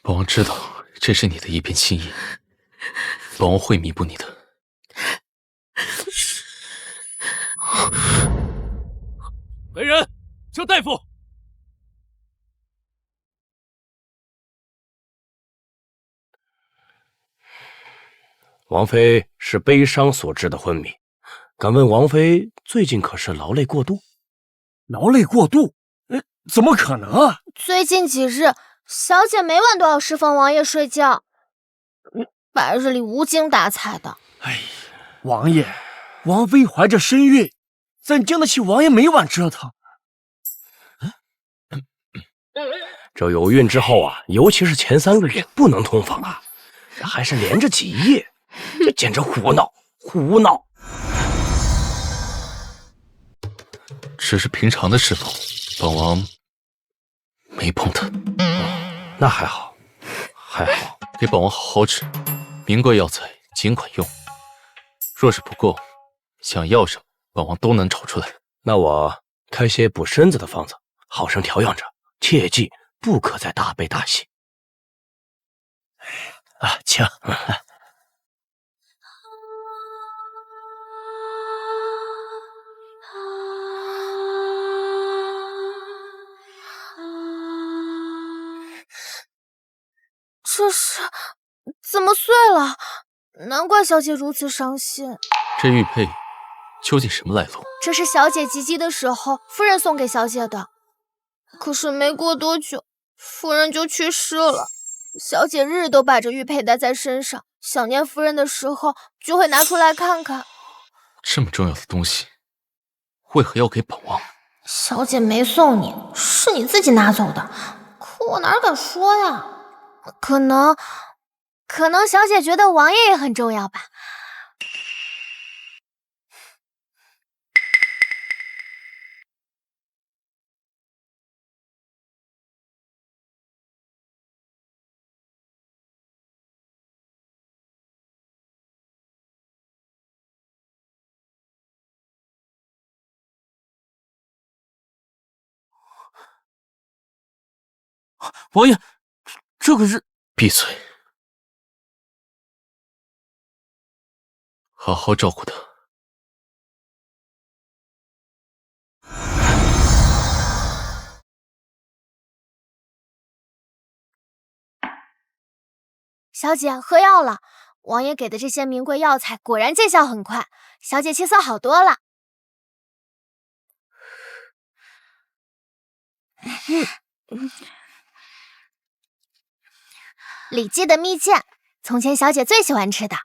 本王知道这是你的一片心意，本王会弥补你的。来人，叫大夫！王妃是悲伤所致的昏迷，敢问王妃最近可是劳累过度？劳累过度？怎么可能啊？最近几日，小姐每晚都要侍奉王爷睡觉，白日里无精打采的。哎，王爷，王妃怀着身孕，怎经得起王爷每晚折腾？这有孕之后啊，尤其是前3个月不能同房啊，这还是连着几夜，这简直胡闹！只是平常的侍奉，本王没碰他。那还好，给本王好好治，名贵药材尽管用。若是不够，想要什么，本王都能找出来。那我开些补身子的方子，好生调养着，切记不可再大悲大喜。请。这是怎么碎了？难怪小姐如此伤心。这玉佩究竟什么来路？这是小姐及笄的时候夫人送给小姐的，可是没过多久，夫人就去世了。小姐日日都把这玉佩戴在身上，想念夫人的时候就会拿出来看看。这么重要的东西，为何要给本王？小姐没送你，是你自己拿走的，可我哪敢说呀？可能小姐觉得王爷也很重要吧。王爷，这可是……闭嘴！好好照顾他。小姐喝药了，王爷给的这些名贵药材果然见效很快，小姐气色好多了。李记的蜜饯，从前小姐最喜欢吃的。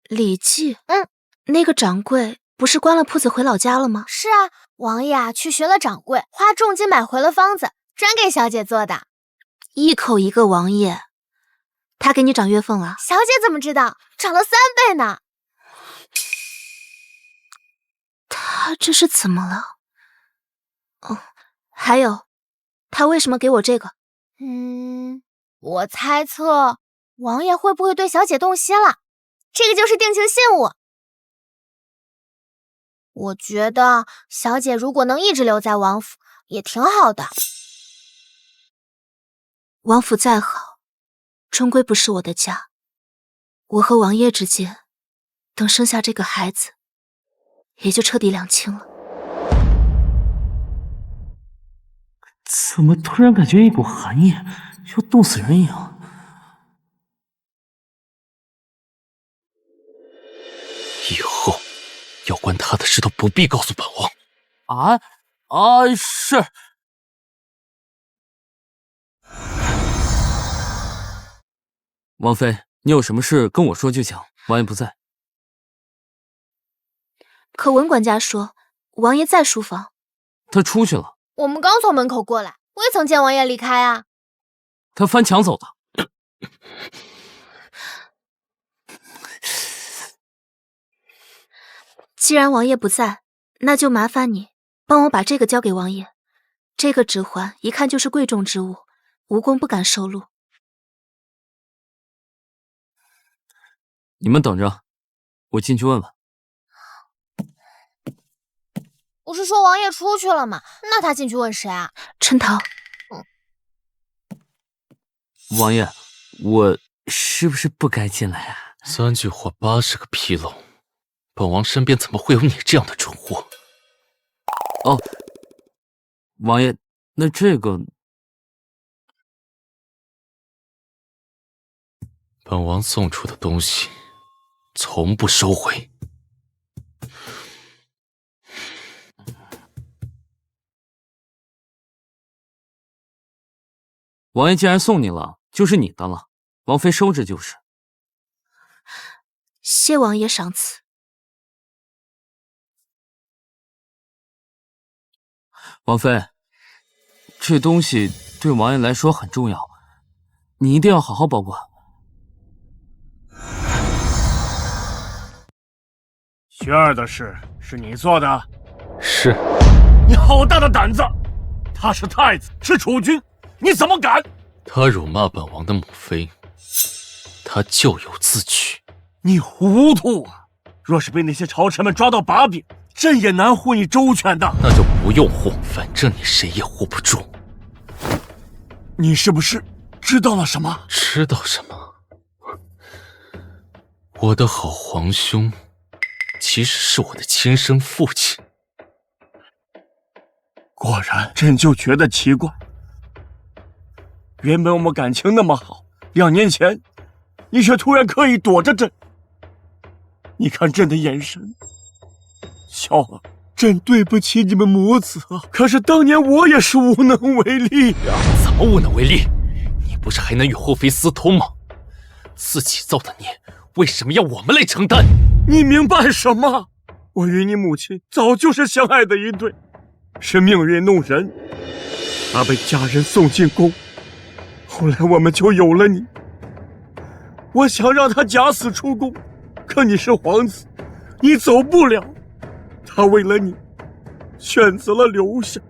李记，那个掌柜不是关了铺子回老家了吗？是啊，王爷去寻了掌柜，花重金买回了方子，专给小姐做的。一口一个王爷，他给你涨月俸了？小姐怎么知道？涨了3倍呢。他这是怎么了？还有，他为什么给我这个？我猜测王爷会不会对小姐动心了？这个就是定情信物。我觉得小姐如果能一直留在王府，也挺好的。王府再好，终归不是我的家。我和王爷之间，等生下这个孩子，也就彻底两清了。怎么突然感觉一股寒意，要冻死人一样？以后要关他的事都不必告诉本王。是。王妃，你有什么事跟我说就行，王爷不在。可文管家说王爷在书房。他出去了。我们刚从门口过来，未曾见王爷离开啊。他翻墙走的。既然王爷不在，那就麻烦你帮我把这个交给王爷。这个指环一看就是贵重之物，蜈蚣不敢收录。你们等着，我进去问问。不是说王爷出去了吗？那他进去问谁啊？春桃。王爷，我是不是不该进来啊？3句话80个纰漏，本王身边怎么会有你这样的蠢货？哦，王爷，那这个……本王送出的东西，从不收回。王爷既然送你了，就是你的了，王妃收着就是。谢王爷赏赐。王妃，这东西对王爷来说很重要，你一定要好好保管。轩儿的事是你做的？是。你好大的胆子！他是太子，是储君，你怎么敢？他辱骂本王的母妃，他咎由自取。你糊涂啊！若是被那些朝臣们抓到把柄，朕也难护你周全的。那就不用护，反正你谁也护不住。你是不是知道了什么？知道什么？我的好皇兄，其实是我的亲生父亲。果然，朕就觉得奇怪。原本我们感情那么好，2年前，你却突然刻意躲着朕。你看朕的眼神，小儿，朕对不起你们母子啊！可是当年我也是无能为力呀。怎么无能为力？你不是还能与后妃私通吗？自己造的孽，为什么要我们来承担？你明白什么？我与你母亲早就是相爱的一对，是命运弄人，她被家人送进宫，后来我们就有了你。我想让她假死出宫，可你是皇子，你走不了。她为了你，选择了留下。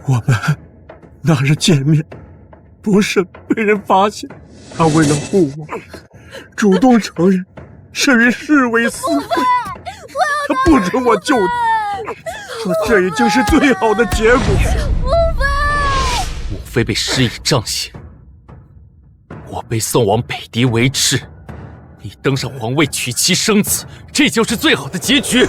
我们那日见面，不慎被人发现，她为了护我，主动承认是与侍卫私会，她不准我救你，说这已经是最好的结果。母妃被施以杖刑，我被送往北狄为质，你登上皇位娶妻生子，这就是最好的结局。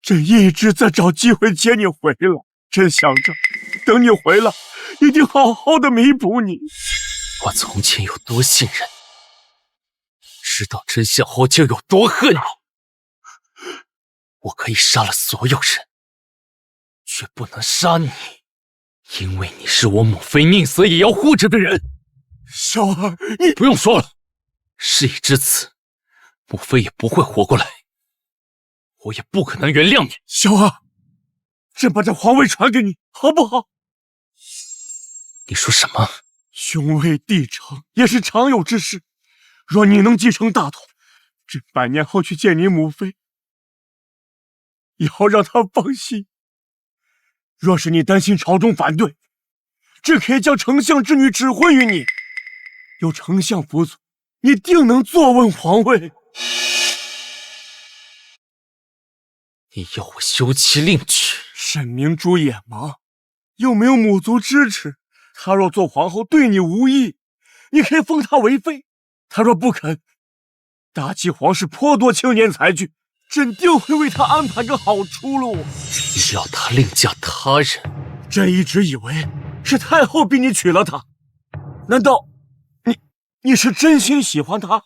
朕一直在找机会接你回来，朕想着等你回来，一定好好的弥补你。我从前有多信任你，知道真相后就有多恨你。我可以杀了所有人，却不能杀你，因为你是我母妃宁死也要护着的人。小儿，你不用说了，事已至此，母妃也不会活过来，我也不可能原谅你。小儿，朕把这皇位传给你，好不好？你说什么？兄位弟承也是常有之事，若你能继承大统，朕100年后去见你母妃，也要让她放心。若是你担心朝中反对，朕可以将丞相之女指婚于你，有丞相辅佐，你定能坐稳皇位。你要我休妻另娶？沈明珠眼盲，又没有母族支持，她若做皇后对你无益，你可以封她为妃。她若不肯，大齐皇室颇多青年才俊，朕定会为她安排个好出路。只要她另嫁他人，朕一直以为是太后逼你娶了她，难道你是真心喜欢她？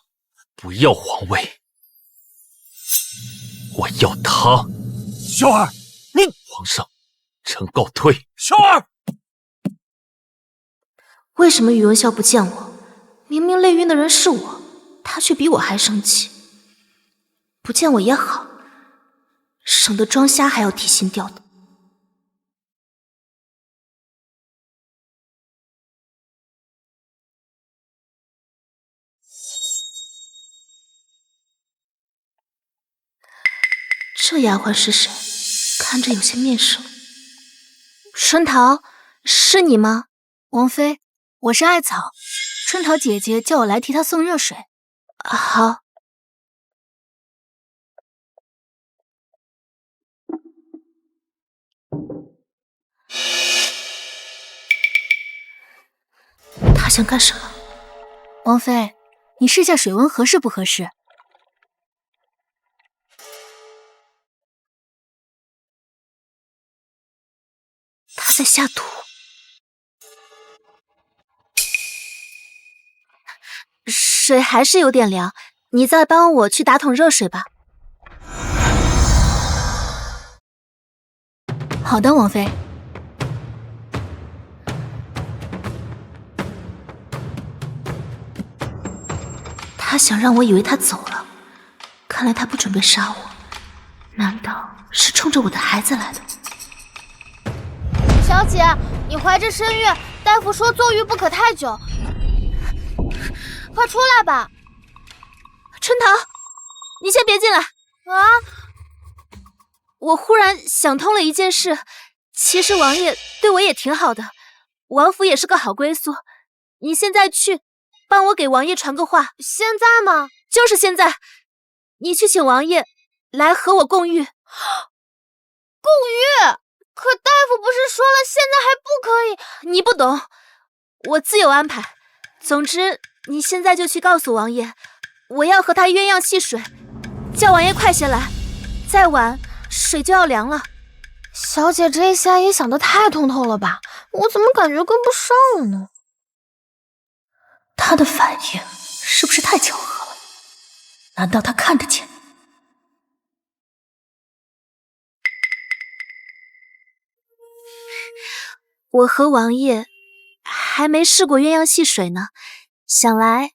不要皇位，我要她。小儿，你皇上，臣告退。小儿，为什么宇文啸不见我？明明累晕的人是我，他却比我还生气。不见我也好，省得装瞎还要提心吊胆。这丫鬟是谁？看着有些面熟。春桃，是你吗？王妃，我是艾草，春桃姐姐叫我来替她送热水。好。他想干什么？王妃，你试下水温合适不合适？他在下毒。水还是有点凉，你再帮我去打桶热水吧。好的，王妃。他想让我以为他走了，看来他不准备杀我，难道是冲着我的孩子来的？小姐，你怀着身孕，大夫说坐浴不可太久，快出来吧。春桃，你先别进来啊！我忽然想通了一件事，其实王爷对我也挺好的，王府也是个好归宿。你现在去帮我给王爷传个话。现在吗？就是现在。你去请王爷来和我共浴。共浴？可大夫不是说了现在还不可以？你不懂，我自有安排。总之你现在就去告诉王爷，我要和他鸳鸯戏水，叫王爷快些来，再晚水就要凉了。小姐这下也想得太通透了吧，我怎么感觉跟不上了呢？他的反应是不是太巧合了？难道他看得见？我和王爷还没试过鸳鸯戏水呢，想来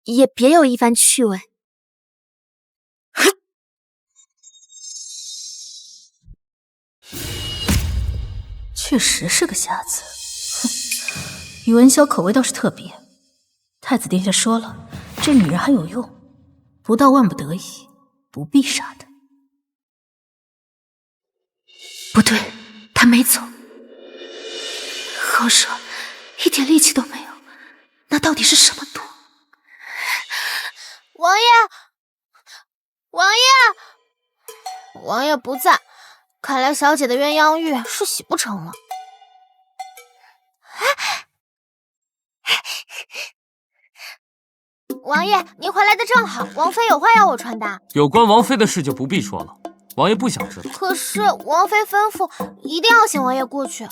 也别有一番趣味。确实是个瞎子。哼，宇文潇口味倒是特别。太子殿下说了，这女人很有用，不到万不得已，不必杀她。不对，她没走。好手，一点力气都没有，那到底是什么毒？王爷，王爷，王爷不在，看来小姐的鸳鸯浴是洗不成了。王爷，您回来的正好，王妃有话要我传达。有关王妃的事就不必说了，王爷不想知道。可是王妃吩咐，一定要请王爷过去。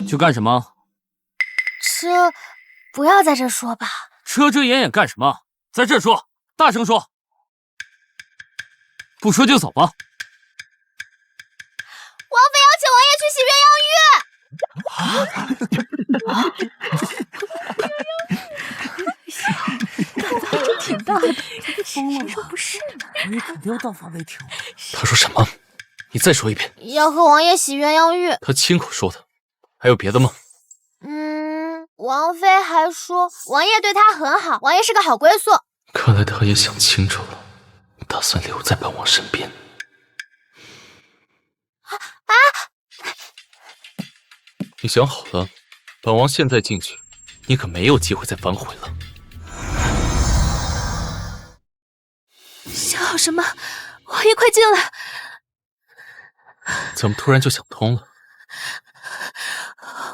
去干什么？这不要在这说吧。遮遮掩掩干什么？在这说，大声说。不说就走吧。王妃要请王爷去洗鸳鸯浴。胆子挺大的，谁说不是呢？你肯定大发雷霆。他说什么？你再说一遍。要和王爷洗鸳鸯浴。他亲口说的，还有别的吗？王妃还说王爷对她很好，王爷是个好归宿。看来他也想清楚了，打算留在本王身边。你想好了，本王现在进去，你可没有机会再反悔了。想好什么？王爷快进来！怎么突然就想通了？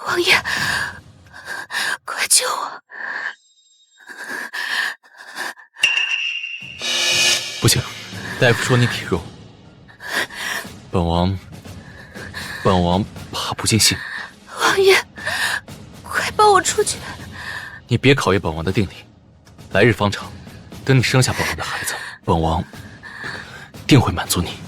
王爷，快救我！不行，大夫说你体弱，本王怕不尽兴。王爷，快帮我出去！你别考验本王的定力，来日方长，等你生下本王的孩子，本王定会满足你。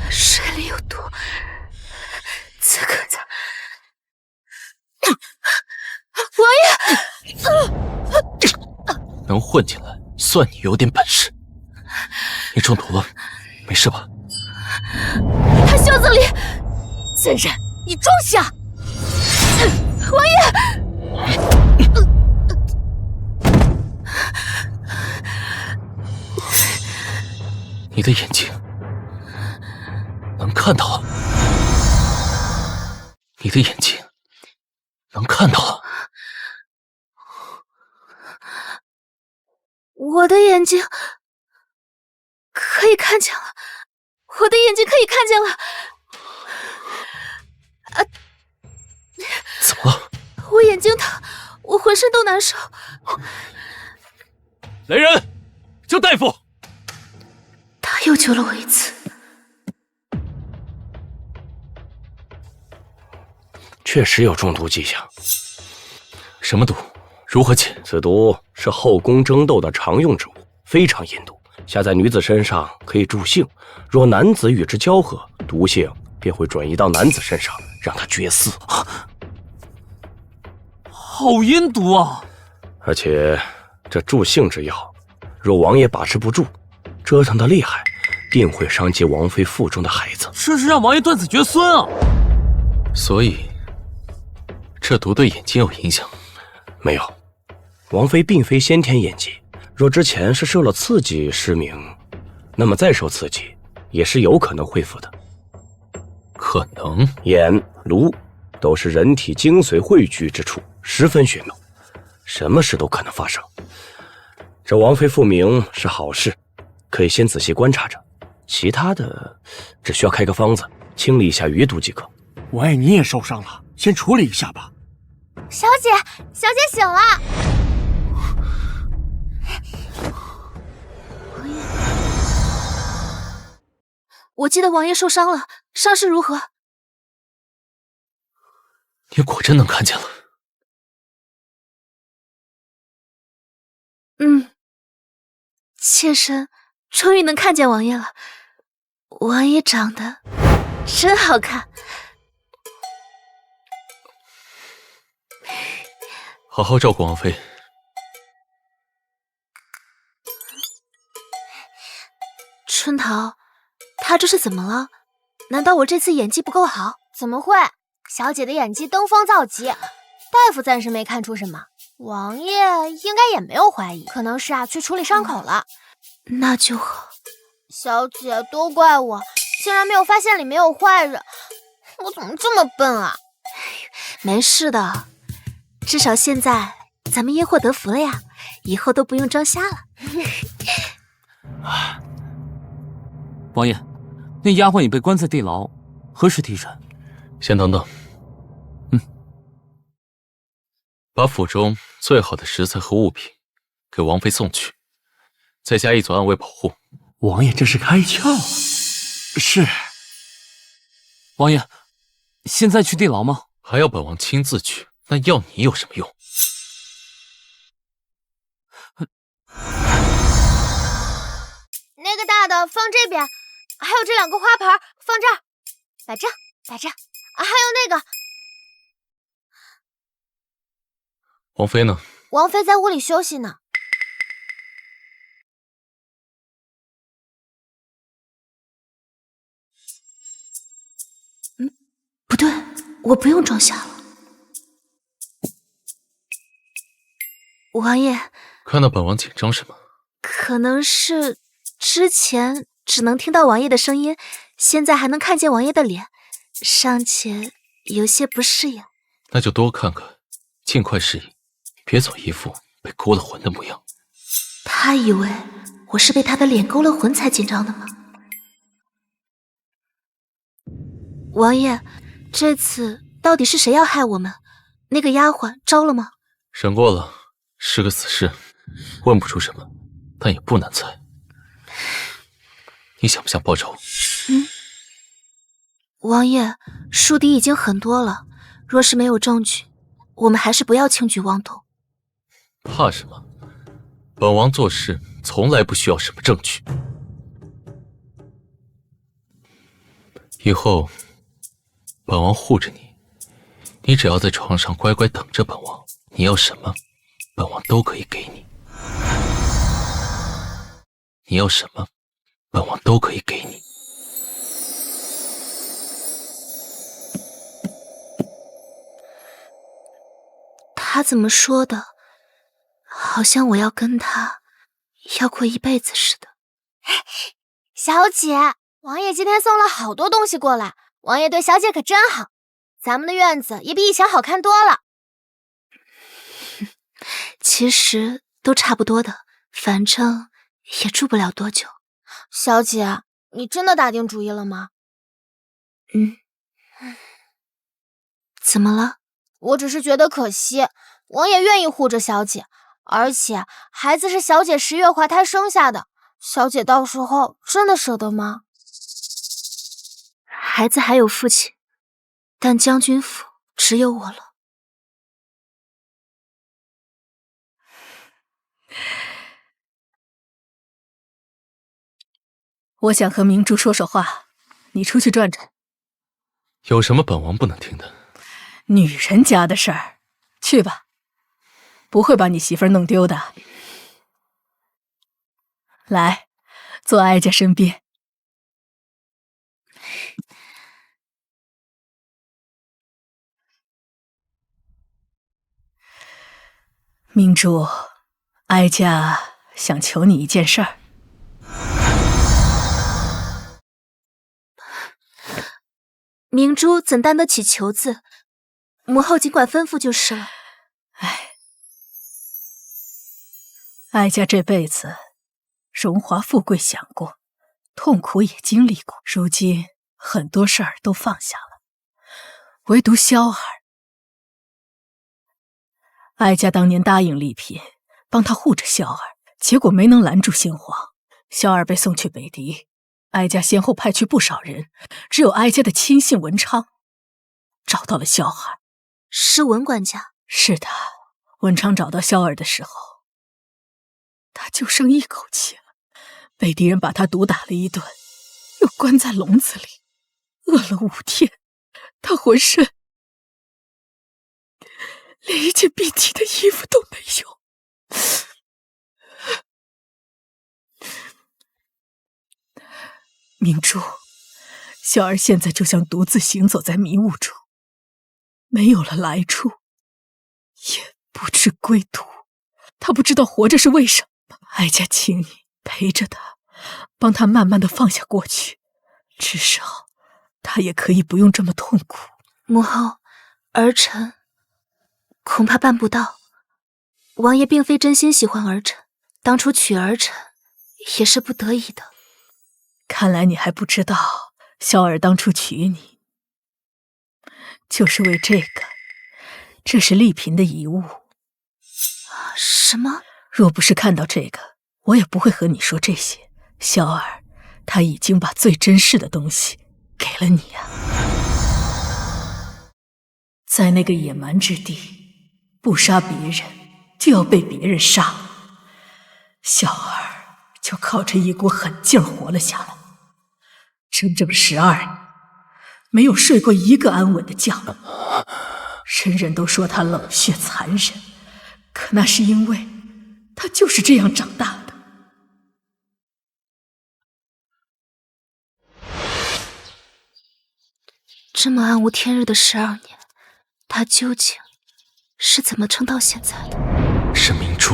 水里有毒，此刻能混进来，算你有点本事。你中毒了，没事吧？他袖子里，贱人，你装下！王爷，你的眼睛能看到了，你的眼睛能看到了。我的眼睛可以看见了，我的眼睛可以看见了。怎么了？我眼睛疼，我浑身都难受。来人，叫大夫！他又救了我一次。确实有中毒迹象。什么毒？如何解？此毒是后宫争斗的常用之物，非常阴毒，下在女子身上可以助兴，若男子与之交合，毒性便会转移到男子身上，让他绝嗣。好阴毒啊！而且这助兴之药，若王爷把持不住，折腾的厉害，定会伤及王妃腹中的孩子。这是让王爷断子绝孙啊！所以，这毒对眼睛有影响？没有，王妃并非先天眼疾，若之前是受了刺激失明，那么再受刺激也是有可能恢复的。可能？眼、颅都是人体精髓汇聚之处，十分玄妙，什么事都可能发生。这王妃复明是好事，可以先仔细观察着，其他的只需要开个方子，清理一下余毒即可。王爷你也受伤了，先处理一下吧。小姐，小姐醒了。王爷，我记得王爷受伤了，伤势如何？你果真能看见了？妾身终于能看见王爷了。王爷长得真好看。好好照顾王妃。春桃，她这是怎么了？难道我这次演技不够好？怎么会？小姐的演技登峰造极，大夫暂时没看出什么，王爷应该也没有怀疑，可能是去处理伤口了。那就好。小姐，都怪我，竟然没有发现里面有坏人，我怎么这么笨啊？没事的，至少现在咱们因祸得福了呀，以后都不用装瞎了。王爷，那丫鬟已被关在地牢，何时提审？先等等。把府中最好的食材和物品给王妃送去，再加一组暗卫保护。王爷这是开窍。是。王爷，现在去地牢吗？还要本王亲自去，那要你有什么用？那个大的放这边，还有这两个花盆放这儿，摆这，摆这，还有那个。王妃呢？王妃在屋里休息呢。不对，我不用装瞎了。王爷，看到本王紧张什么？可能是之前只能听到王爷的声音，现在还能看见王爷的脸，尚且有些不适应。那就多看看，尽快适应，别总一副被勾了魂的模样。他以为我是被他的脸勾了魂才紧张的吗？王爷，这次到底是谁要害我们？那个丫鬟招了吗？审过了，是个死士，问不出什么，但也不难猜。你想不想报仇？王爷，树敌已经很多了，若是没有证据，我们还是不要轻举妄动。怕什么？本王做事从来不需要什么证据。以后本王护着你，你只要在床上乖乖等着本王，你要什么，本王都可以给你。你要什么，本王都可以给你。他怎么说的？好像我要跟他要过一辈子似的。小姐，王爷今天送了好多东西过来，王爷对小姐可真好，咱们的院子也比以前好看多了。其实都差不多的，反正也住不了多久。小姐，你真的打定主意了吗？怎么了？我只是觉得可惜，王爷愿意护着小姐，而且孩子是小姐10月怀胎生下的，小姐到时候真的舍得吗？孩子还有父亲，但将军府只有我了。我想和明珠说说话，你出去转转。有什么本王不能听的？女人家的事儿，去吧，不会把你媳妇儿弄丢的。来，坐哀家身边。明珠，哀家想求你一件事儿。明珠怎担得起求字？母后尽管吩咐就是了。哀家这辈子荣华富贵享过，痛苦也经历过，如今很多事儿都放下了，唯独萧儿。哀家当年答应丽嫔，帮她护着萧儿，结果没能拦住先皇，萧儿被送去北狄。哀家先后派去不少人，只有哀家的亲信文昌找到了萧儿。是文管家？是的，文昌找到萧儿的时候，他就剩一口气了。北狄人把他毒打了一顿，又关在笼子里，饿了5天，他浑身连一件蔽体的衣服都没有。明珠，萧儿现在就像独自行走在迷雾中，没有了来处，也不知归途。他不知道活着是为什么。哀家请你陪着他，帮他慢慢的放下过去，至少他也可以不用这么痛苦。母后，儿臣恐怕办不到。王爷并非真心喜欢儿臣，当初娶儿臣也是不得已的。看来你还不知道，萧儿当初娶你就是为这个。这是丽嫔的遗物。什么？若不是看到这个，我也不会和你说这些。萧儿，她已经把最珍视的东西给了你啊。在那个野蛮之地，不杀别人就要被别人杀，萧儿就靠着一股狠劲活了下来。整整12年，没有睡过一个安稳的觉。人人都说他冷血残忍，可那是因为他就是这样长大的。这么暗无天日的12年，他究竟是怎么撑到现在的？沈明珠，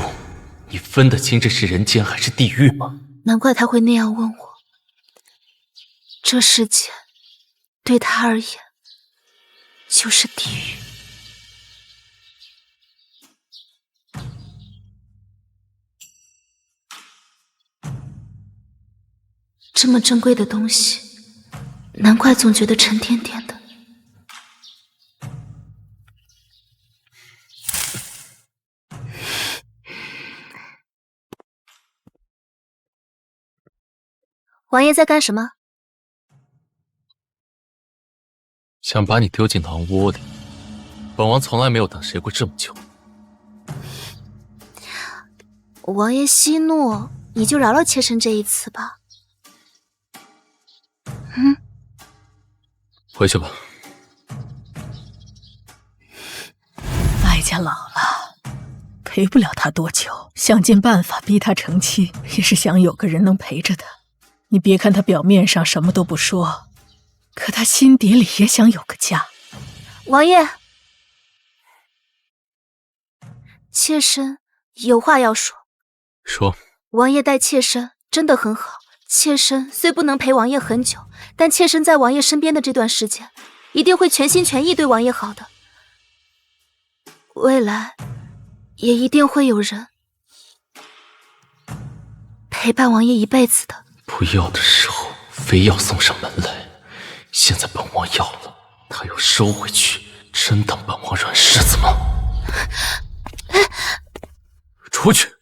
你分得清这是人间还是地狱吗？难怪他会那样问我。这世界对他而言就是地狱。这么珍贵的东西，难怪总觉得沉甸甸的。王爷在干什么？想把你丢进狼窝里，本王从来没有等谁过这么久。王爷息怒，你就饶了妾身这一次吧。回去吧。哀家老了，可陪不了他多久，想尽办法逼他成亲，也是想有个人能陪着他。你别看他表面上什么都不说，可他心底里也想有个家。王爷，妾身有话要说。说。王爷待妾身真的很好，妾身虽不能陪王爷很久，但妾身在王爷身边的这段时间，一定会全心全意对王爷好的。未来也一定会有人陪伴王爷一辈子的。不要的时候非要送上门来，现在本王要了，他又收回去，真当本王软柿子吗？出去！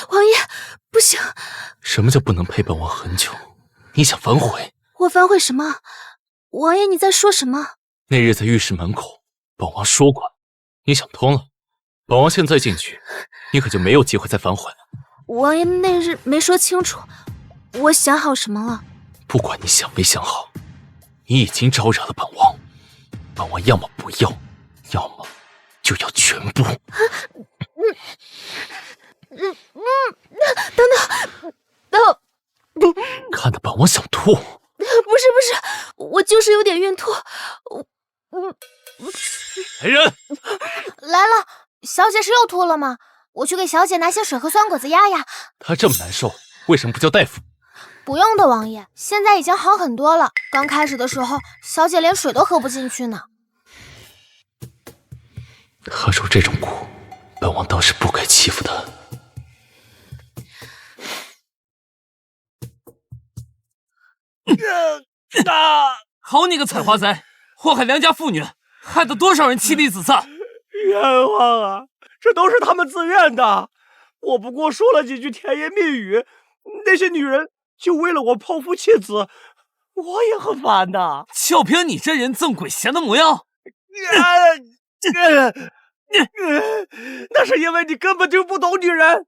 王爷，不行！什么叫不能陪本王很久？你想反悔？我反悔什么？王爷，你在说什么？那日在浴室门口，本王说过，你想通了，本王现在进去，你可就没有机会再反悔了。王爷那日没说清楚，我想好什么了？不管你想没想好，你已经招惹了本王，本王要么不要，要么就要全部。等，看得本王想吐。不是，我就是有点孕吐。来人！来了，小姐是又吐了吗？我去给小姐拿些水和酸果子压压。她这么难受，为什么不叫大夫？不用的，王爷，现在已经好很多了。刚开始的时候，小姐连水都喝不进去呢。她受这种苦，本王倒是不该欺负她。好你个采花贼，祸害良家妇女，害得多少人妻离子散。冤枉啊！这都是他们自愿的，我不过说了几句甜言蜜语，那些女人就为了我剖腹弃子，我也很烦呐。就凭你这人憎鬼嫌的模样，那是因为你根本就不懂女人。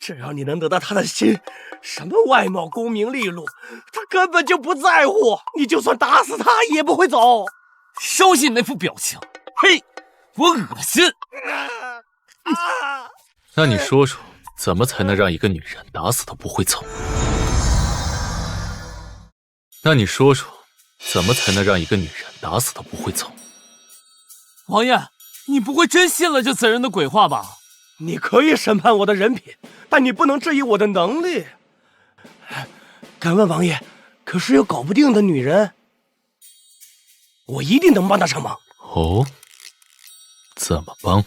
只要你能得到她的心，什么外貌、功名利禄，她根本就不在乎。你就算打死她，也不会走。收起你那副表情，呸！我恶心。那你说说，怎么才能让一个女人打死都不会走？那你说说，怎么才能让一个女人打死都不会走？王爷，你不会真信了这贼人的鬼话吧？你可以审判我的人品，但你不能质疑我的能力。敢问王爷，可是有搞不定的女人，我一定能帮得上忙。哦，怎么帮？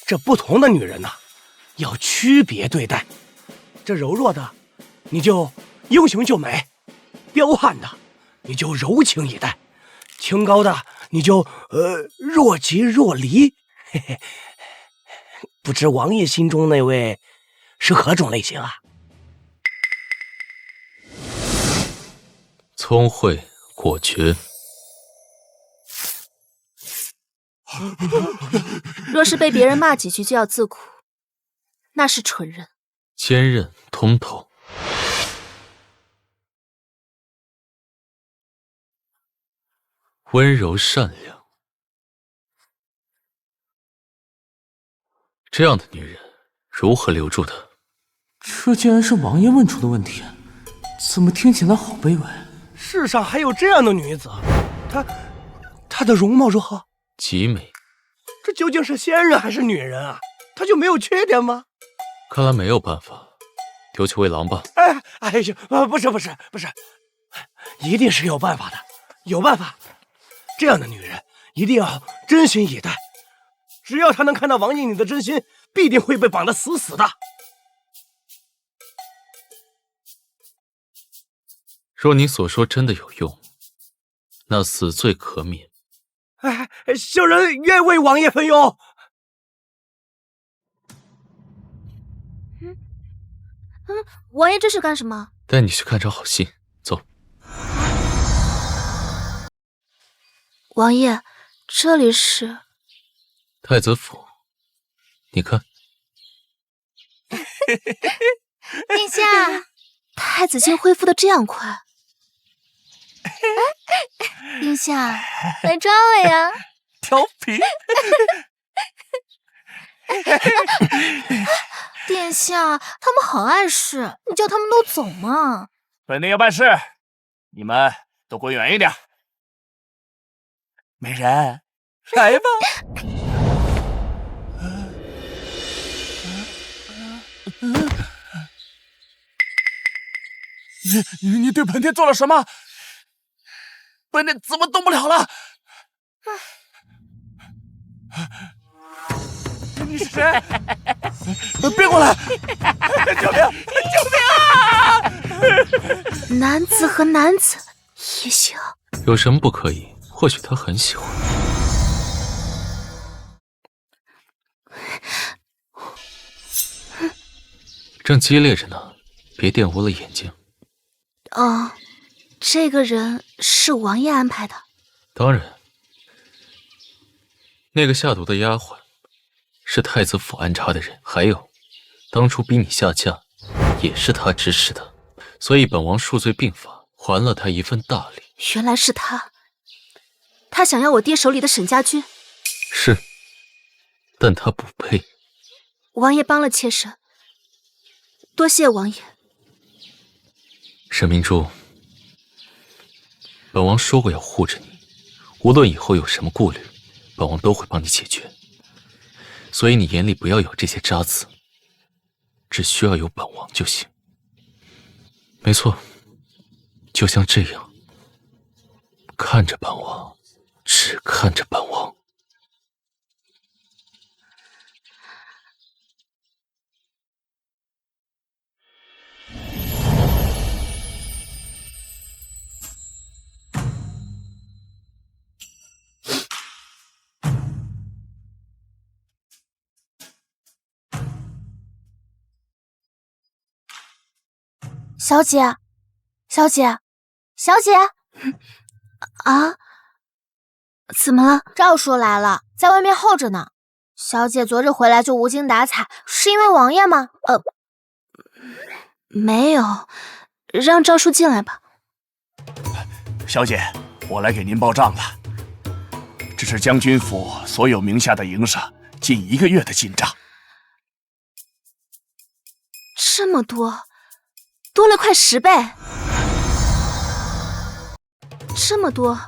这不同的女人呐，要区别对待。这柔弱的，你就英雄救美；彪悍的，你就柔情以待；清高的，你就若即若离。嘿嘿，不知王爷心中那位是何种类型啊？聪慧果决。若是被别人骂几句就要自苦，那是蠢人。坚韧通透。温柔善良。这样的女人如何留住她？这竟然是王爷问出的问题，怎么听起来好卑微？世上还有这样的女子，她的容貌如何？极美。这究竟是仙人还是女人啊？她就没有缺点吗？看来没有办法，丢去喂狼吧。哎呦，不是，一定是有办法的，有办法。这样的女人一定要真心以待，只要她能看到王爷你的真心，必定会被绑得死死的。若你所说真的有用，那死罪可免。小人愿为王爷分忧。王爷这是干什么？带你去看场好戏，走。王爷，这里是太子府，你看。殿下，太子竟恢复的这样快。殿下，来抓我呀！调皮。殿下，他们好碍事，你叫他们都走嘛。本殿要办事，你们都滚远一点。美人，来吧。你对本殿做了什么？本殿怎么动不了了？你是谁？别过来！救命！救命啊！男子和男子也行，有什么不可以？或许他很喜欢。正激烈着呢，别玷污了眼睛。哦，这个人是王爷安排的。当然，那个下毒的丫鬟是太子府安插的人，还有当初逼你下嫁也是他指使的，所以本王恕罪并罚，还了他一份大礼。原来是他，他想要我爹手里的沈家军。是，但他不配。王爷帮了妾身，多谢王爷。沈明珠，本王说过要护着你，无论以后有什么顾虑，本王都会帮你解决。所以你眼里不要有这些渣子，只需要有本王就行。没错，就像这样，看着本王，只看着本王。小姐，小姐，小姐，啊，怎么了？赵叔来了，在外面候着呢。小姐昨日回来就无精打采，是因为王爷吗？没有，让赵叔进来吧。小姐，我来给您报账了。这是将军府所有名下的营生近1个月的进账。这么多，多了快10倍。这么多，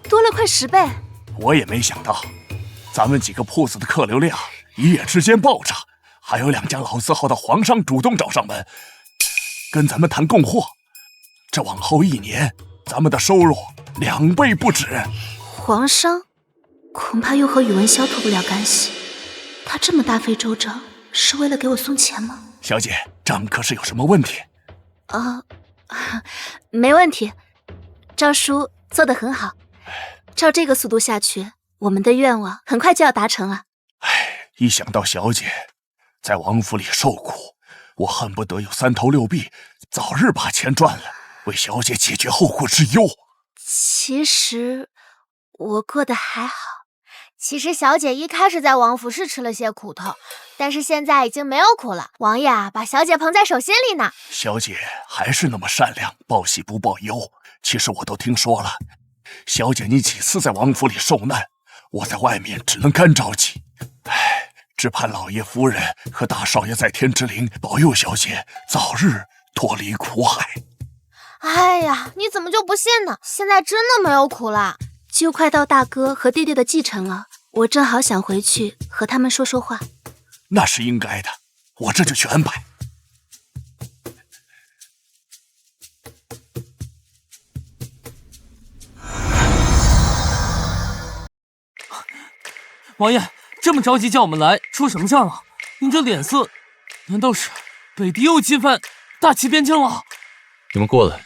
多了快10倍。我也没想到，咱们几个铺子的客流量一夜之间暴涨，还有2家老字号的皇商主动找上门，跟咱们谈供货。这往后1年，咱们的收入2倍不止。皇商恐怕又和宇文潇脱不了干系。他这么大费周章，是为了给我送钱吗？小姐，账可是有什么问题？没问题，赵叔做得很好。照这个速度下去，我们的愿望很快就要达成了。一想到小姐在王府里受苦，我恨不得有3头6臂，早日把钱赚了，为小姐解决后顾之忧。其实我过得还好。其实小姐一开始在王府是吃了些苦头，但是现在已经没有苦了。王爷把小姐捧在手心里呢。小姐还是那么善良，报喜不报忧。其实我都听说了，小姐你几次在王府里受难，我在外面只能干着急。只盼老爷夫人和大少爷在天之灵保佑小姐早日脱离苦海。哎呀，你怎么就不信呢？现在真的没有苦了。就快到大哥和爹爹的继承了，我正好想回去和他们说说话。那是应该的，我这就去安排。王爷这么着急叫我们来，出什么事了？您这脸色，难道是北狄又进犯大齐边境了？你们过来，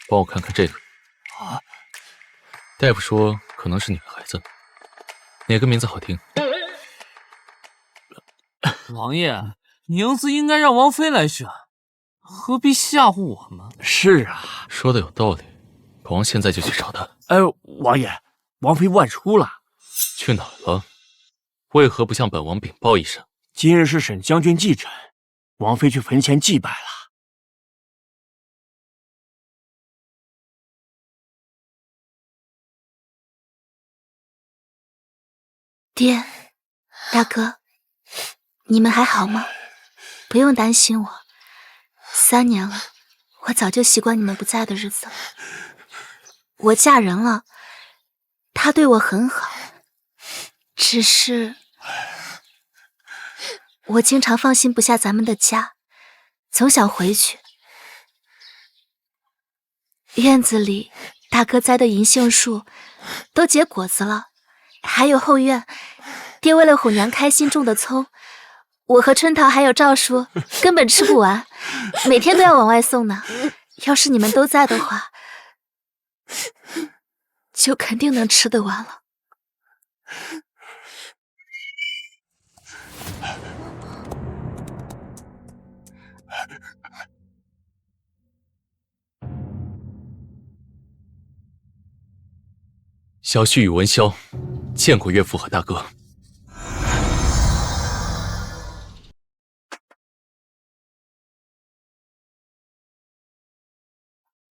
帮我看看这个。大夫说可能是女孩子，哪个名字好听？王爷，名字应该让王妃来选，何必吓唬我们？是啊，说的有道理，本王现在就去找她。王爷，王妃外出了。去哪儿了？为何不向本王禀报一声？今日是沈将军忌诊，王妃去坟前祭拜了。爹，大哥，你们还好吗？不用担心我，3年了，我早就习惯你们不在的日子了。我嫁人了，他对我很好，只是我经常放心不下咱们的家，总想回去。院子里大哥栽的银杏树都结果子了，还有后院，爹为了哄娘开心种的葱，我和春桃还有赵叔根本吃不完，每天都要往外送呢。要是你们都在的话，就肯定能吃得完了。小婿宇文潇见过岳父和大哥。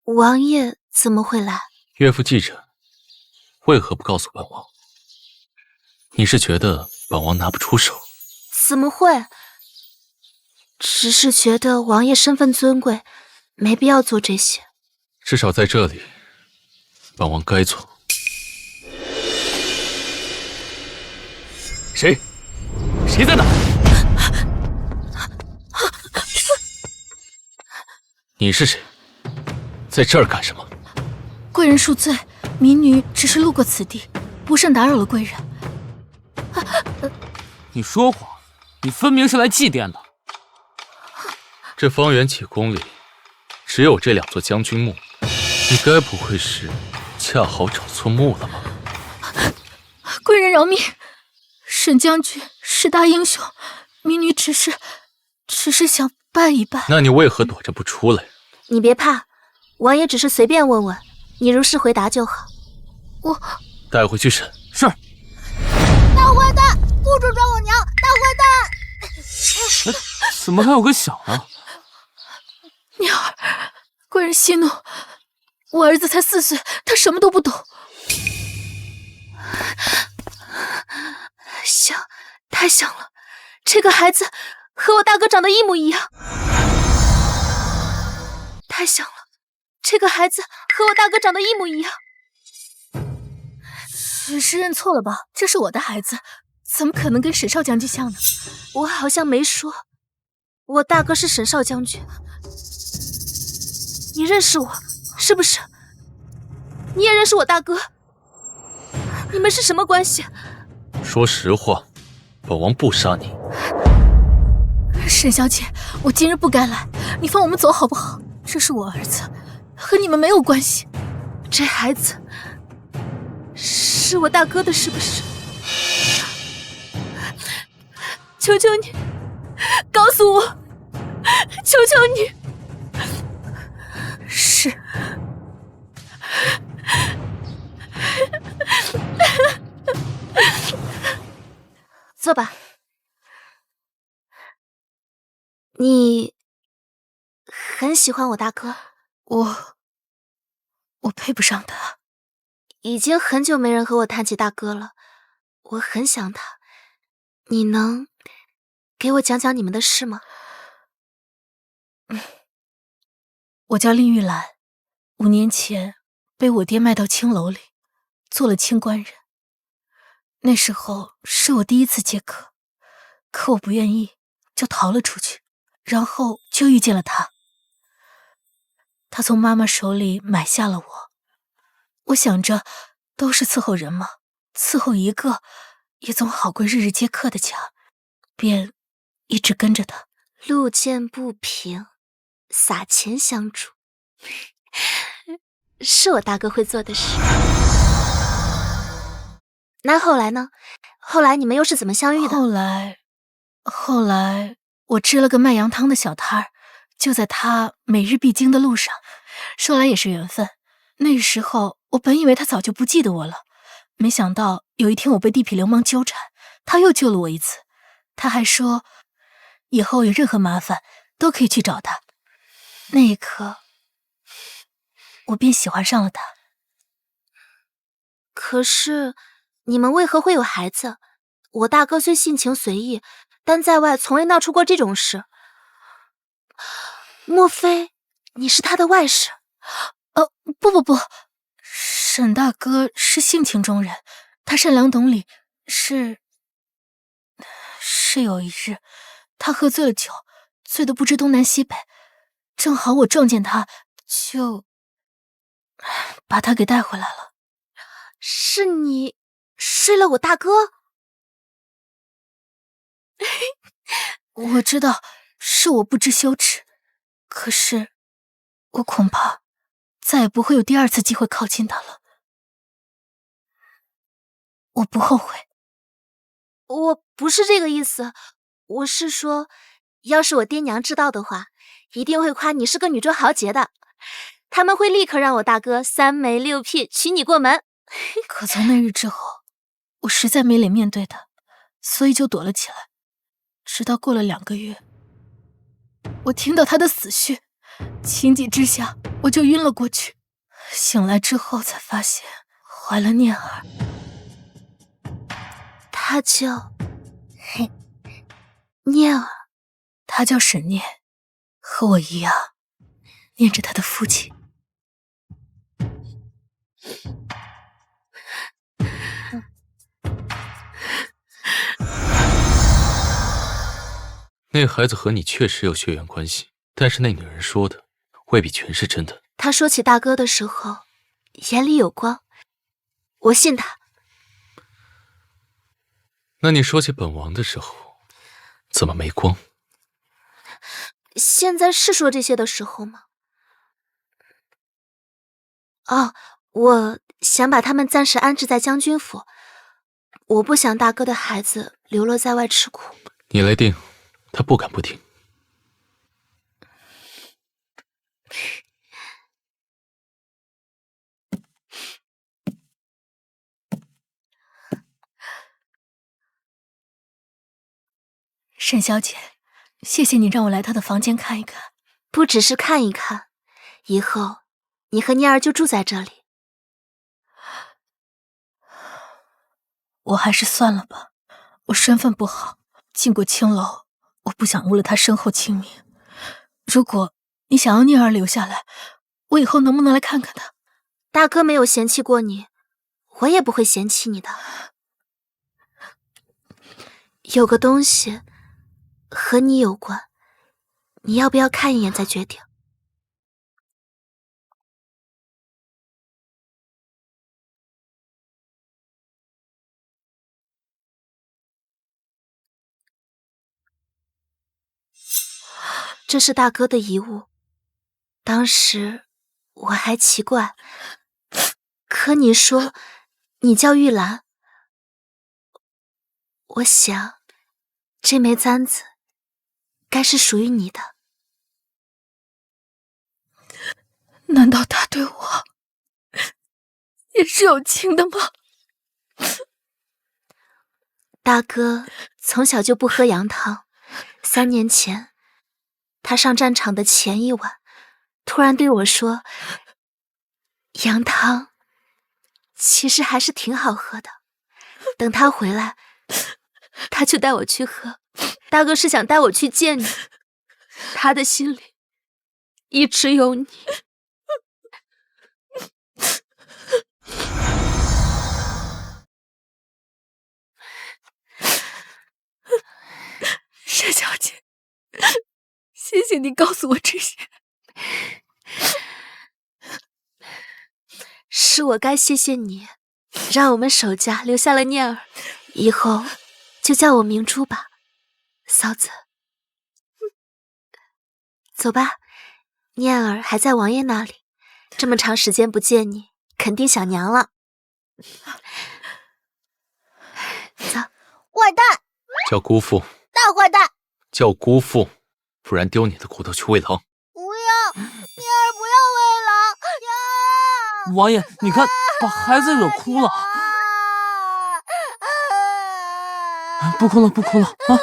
王爷怎么会来？岳父忌诊，为何不告诉本王？你是觉得本王拿不出手？怎么会？只是觉得王爷身份尊贵，没必要做这些。至少在这里，本王该做。谁？谁在哪？你是谁？在这儿干什么？贵人恕罪，民女只是路过此地，不慎打扰了贵人。你说谎，你分明是来祭奠的。这方圆几公里，只有这2座将军墓，你该不会是恰好找错墓了吧？贵人饶命，沈将军是大英雄，民女只是想拜一拜。那你为何躲着不出来？你别怕，王爷只是随便问问，你如实回答就好。我带回去审。是。大坏蛋，不准抓我娘！大坏蛋！怎么还有个小呢？娘儿，贵人息怒，我儿子才4岁，他什么都不懂。香，太香了！这个孩子和我大哥长得一模一样。太香了！这个孩子和我大哥长得一模一样。只是认错了吧？这是我的孩子，怎么可能跟沈少将军像呢？我好像没说，我大哥是沈少将军。你认识我是不是？你也认识我大哥？你们是什么关系？说实话，本王不杀你。沈小姐，我今日不该来，你放我们走好不好？这是我儿子，和你们没有关系。这孩子是我大哥的，是不是？求求你，告诉我！求求你！是。坐吧。你很喜欢我大哥？我配不上他。已经很久没人和我谈起大哥了，我很想他。你能给我讲讲你们的事吗？我叫令玉兰，5年前被我爹卖到青楼里，做了清官人。那时候是我第一次接客，可我不愿意，就逃了出去，然后就遇见了他。他从妈妈手里买下了我，我想着都是伺候人嘛，伺候一个也总好过日日接客的强，便一直跟着他。路见不平，撒钱相助，是我大哥会做的事。那后来呢？后来你们又是怎么相遇的？后来我支了个卖羊汤的小摊儿，就在他每日必经的路上。说来也是缘分，那时候我本以为他早就不记得我了，没想到有一天我被地痞流氓纠缠，他又救了我一次。他还说，以后有任何麻烦都可以去找他。那一刻，我便喜欢上了他。可是，你们为何会有孩子？我大哥虽性情随意，但在外从未闹出过这种事。莫非你是他的外甥？不，沈大哥是性情中人，他善良懂礼。是有一日，他喝醉了酒，醉得不知东南西北，正好我撞见他，就把他给带回来了。是你睡了我大哥？我知道是我不知羞耻，可是我恐怕再也不会有第二次机会靠近他了。我不后悔。我不是这个意思，我是说，要是我爹娘知道的话，一定会夸你是个女中豪杰的，他们会立刻让我大哥3媒6聘娶你过门。可从那日之后，我实在没脸面对他，所以就躲了起来。直到过了2个月，我听到他的死讯，情急之下我就晕了过去。醒来之后才发现怀了念儿。他叫念儿，他叫沈念，和我一样，念着他的父亲。那孩子和你确实有血缘关系，但是那女人说的未必全是真的。他说起大哥的时候，眼里有光，我信他。那你说起本王的时候，怎么没光？现在是说这些的时候吗？我想把他们暂时安置在将军府，我不想大哥的孩子流落在外吃苦。你来定，他不敢不听。沈小姐，谢谢你让我来她的房间看一看。不只是看一看，以后你和念儿就住在这里。我还是算了吧，我身份不好，进过青楼，我不想误了她身后清名。如果你想要念儿留下来，我以后能不能来看看她？大哥没有嫌弃过你，我也不会嫌弃你的。有个东西和你有关，你要不要看一眼再决定？这是大哥的遗物，当时我还奇怪，可你说你叫玉兰，我想这枚簪子该是属于你的。难道他对我也是有情的吗？大哥从小就不喝羊汤，3年前他上战场的前一晚，突然对我说，羊汤其实还是挺好喝的，等他回来他就带我去喝。大哥是想带我去见你，他的心里一直有你。沈小姐，谢谢你告诉我这些。是我该谢谢你，让我们守家留下了念儿，以后就叫我明珠吧，嫂子。走吧，念儿还在王爷那里，这么长时间不见你，肯定想娘了。走。坏蛋！叫姑父。大坏蛋！叫姑父，不然丢你的骨头去喂狼。不要，念儿不要喂狼呀！王爷，你看，把孩子惹哭了。不哭了，不哭了啊！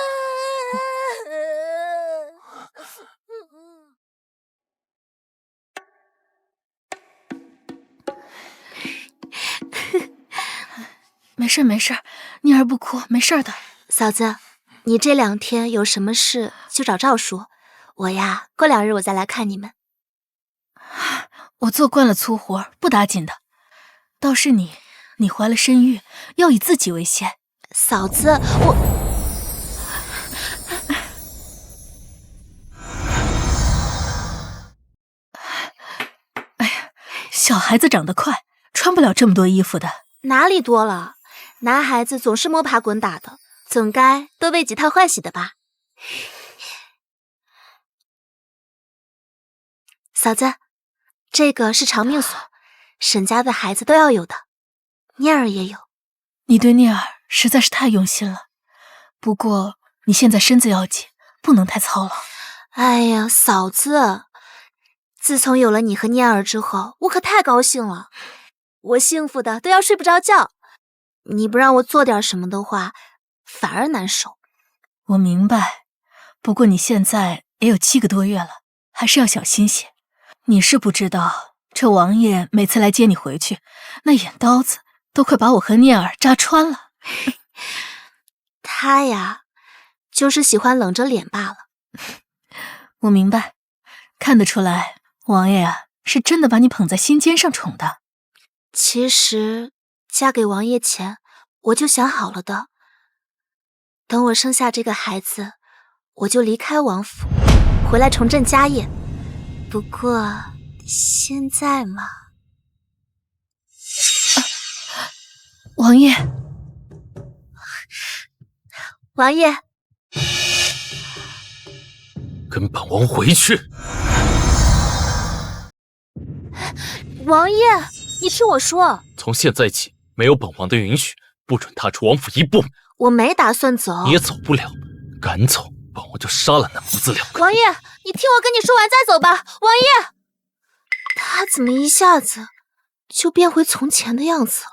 事没事，妮儿不哭，没事的。嫂子，你这2天有什么事就找赵叔，我呀过2日我再来看你们。我做惯了粗活，不打紧的。倒是你怀了身孕，要以自己为先。嫂子，我……哎呀，小孩子长得快，穿不了这么多衣服的。哪里多了？男孩子总是摸爬滚打的，总该多备几套换洗的吧？嫂子，这个是长命锁，沈家的孩子都要有的，念儿也有。你对念儿实在是太用心了，不过你现在身子要紧，不能太操劳。哎呀，嫂子，自从有了你和念儿之后，我可太高兴了，我幸福的都要睡不着觉。你不让我做点什么的话，反而难受。我明白，不过你现在也有7个多月了，还是要小心些。你是不知道，这王爷每次来接你回去，那眼刀子都快把我和念儿扎穿了。他呀，就是喜欢冷着脸罢了。我明白，看得出来，王爷啊，是真的把你捧在心尖上宠的。其实嫁给王爷前，我就想好了的。等我生下这个孩子，我就离开王府，回来重振家业。不过现在嘛，王爷，王爷，跟本王回去！王爷，你听我说，从现在起，没有本王的允许，不准踏出王府1步。我没打算走。你也走不了，敢走，本王就杀了那母子2个。王爷，你听我跟你说完再走吧。王爷，他怎么一下子就变回从前的样子了？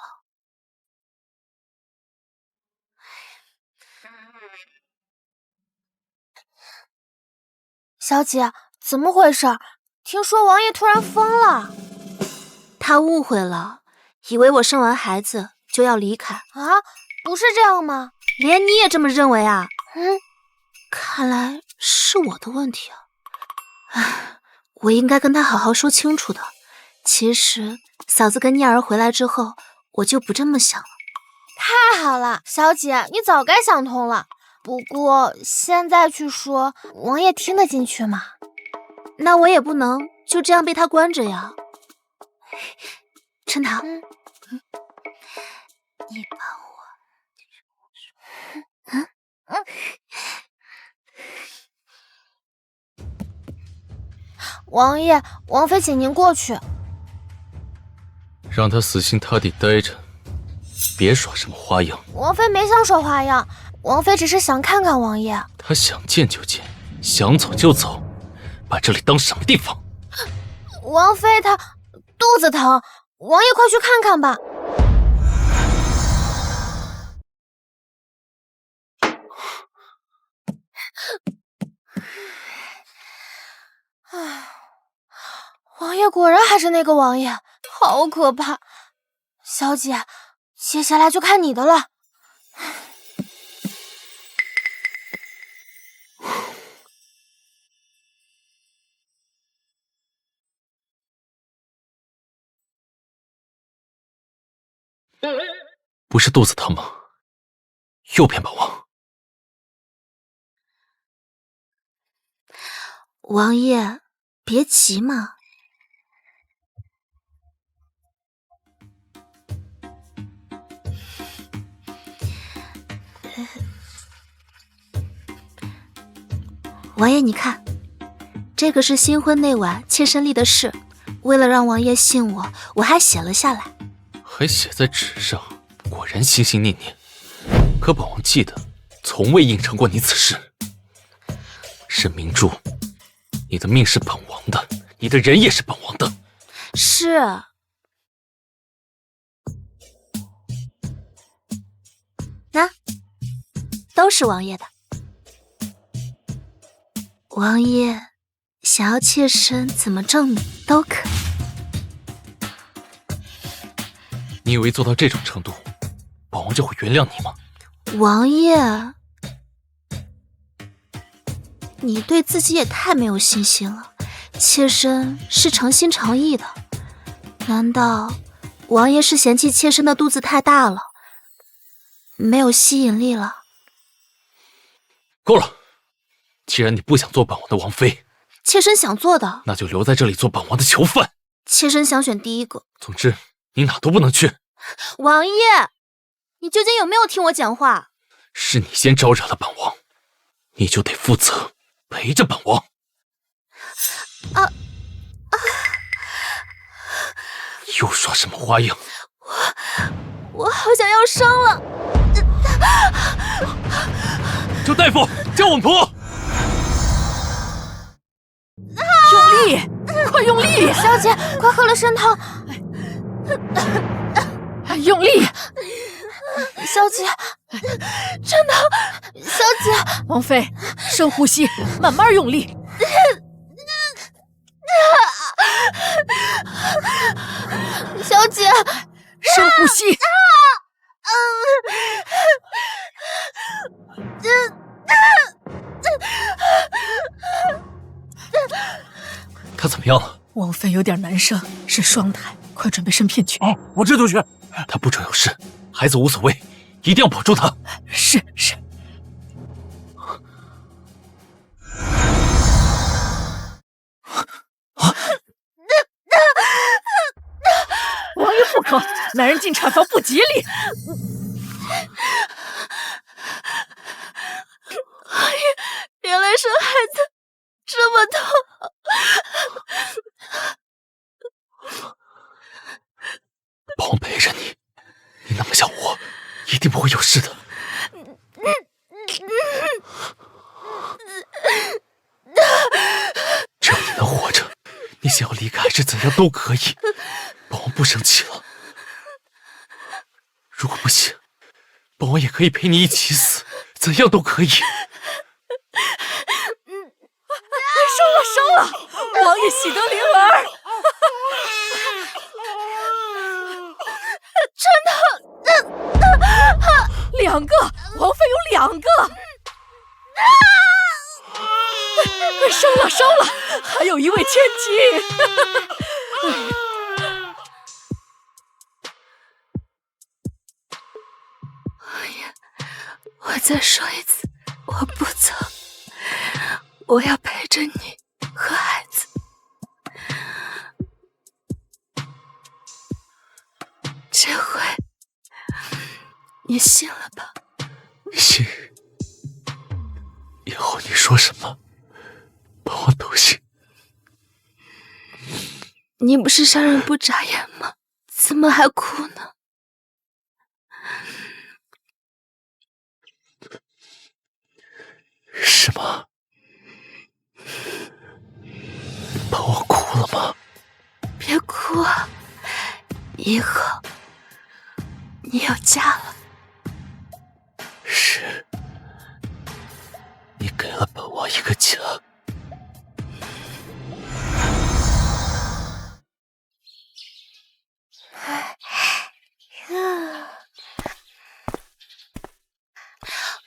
小姐，怎么回事？听说王爷突然疯了。他误会了，以为我生完孩子就要离开啊？不是这样吗？连你也这么认为啊？看来是我的问题啊。唉，我应该跟他好好说清楚的。其实嫂子跟念儿回来之后，我就不这么想了。太好了，小姐，你早该想通了。不过现在去说，王爷听得进去吗？那我也不能就这样被他关着呀。陈塘，你帮我，王爷，王妃请您过去。让他死心塌地待着，别耍什么花样。王妃没想耍花样，王妃只是想看看王爷。他想见就见，想走就走，把这里当什么地方？王妃她肚子疼，王爷快去看看吧。王爷果然还是那个王爷，好可怕！小姐，接下来就看你的了。不是肚子疼吗？诱骗本王。王爷，别急嘛。王爷，你看，这个是新婚那晚妾身立的誓，为了让王爷信我，我还写了下来。还写在纸上，果然心心念念。可本王记得，从未应承过你此事。沈明珠，你的命是本王的，你的人也是本王的。是。那，都是王爷的。王爷想要妾身怎么证明都可以。你以为做到这种程度，本王就会原谅你吗？王爷，你对自己也太没有信心了。妾身是诚心诚意的，难道王爷是嫌弃妾身的肚子太大了，没有吸引力了？够了！既然你不想做本王的王妃，妾身想做的，那就留在这里做本王的囚犯。妾身想选第一个。总之，你哪都不能去。王爷，你究竟有没有听我讲话？是你先招惹了本王，你就得负责陪着本王。又耍什么花样？我好想要生了！周大夫，叫稳婆！用力，快用力！小姐，快喝了参汤。用力！小姐，真的，小姐。王妃，深呼吸，慢慢用力。小姐，深呼吸。他怎么样了？王妃有点难生，是双胎，快准备生片去。哦，我这就去。他不准有事，孩子无所谓，一定要保住他。是。王爷不可，男人进产房不吉利。王爷，原来生孩子这么痛。本王陪着你，你那么想我，一定不会有事的。只要你能活着，你想要离开还是怎样都可以，本王不生气了。如果不行，本王也可以陪你一起死，怎样都可以。生了，王爷喜得灵儿。真的，2个，王妃有2个。生了，还有一位千金。王爷，我再说一次，我不走，我要陪着你和孩子。这回你信了吧？信。以后你说什么，本王都信。你不是杀人不眨眼吗？怎么还哭呢？是吗？本王哭了吗？别哭啊，以后你要嫁了。是，你给了本王一个家。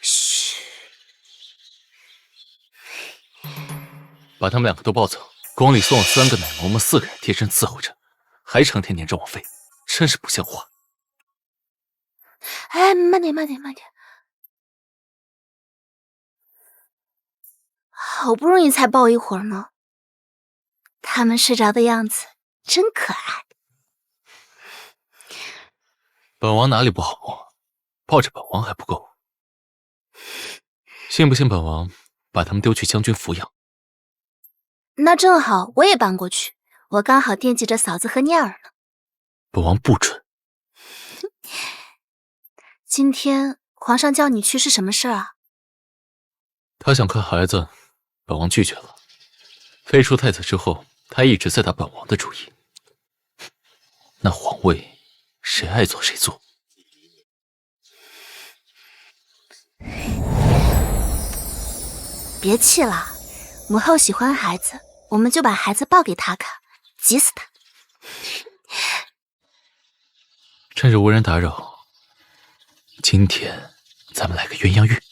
嘘，把他们2个都抱走。宫里送了3个奶嬷嬷4个人贴身伺候着，还成天黏着王妃，真是不像话。哎，慢点，好不容易才抱一会儿呢，他们睡着的样子真可爱。本王哪里不好摸？抱着本王还不够？信不信本王把他们丢去将军府养？那正好，我也搬过去，我刚好惦记着嫂子和念儿呢。本王不准。今天皇上叫你去是什么事儿啊？他想看孩子，本王拒绝了。废除太子之后，他一直在打本王的主意。那皇位，谁爱做谁做。别气了，母后喜欢孩子，我们就把孩子抱给她看，急死她。趁着无人打扰，今天咱们来个鸳鸯浴。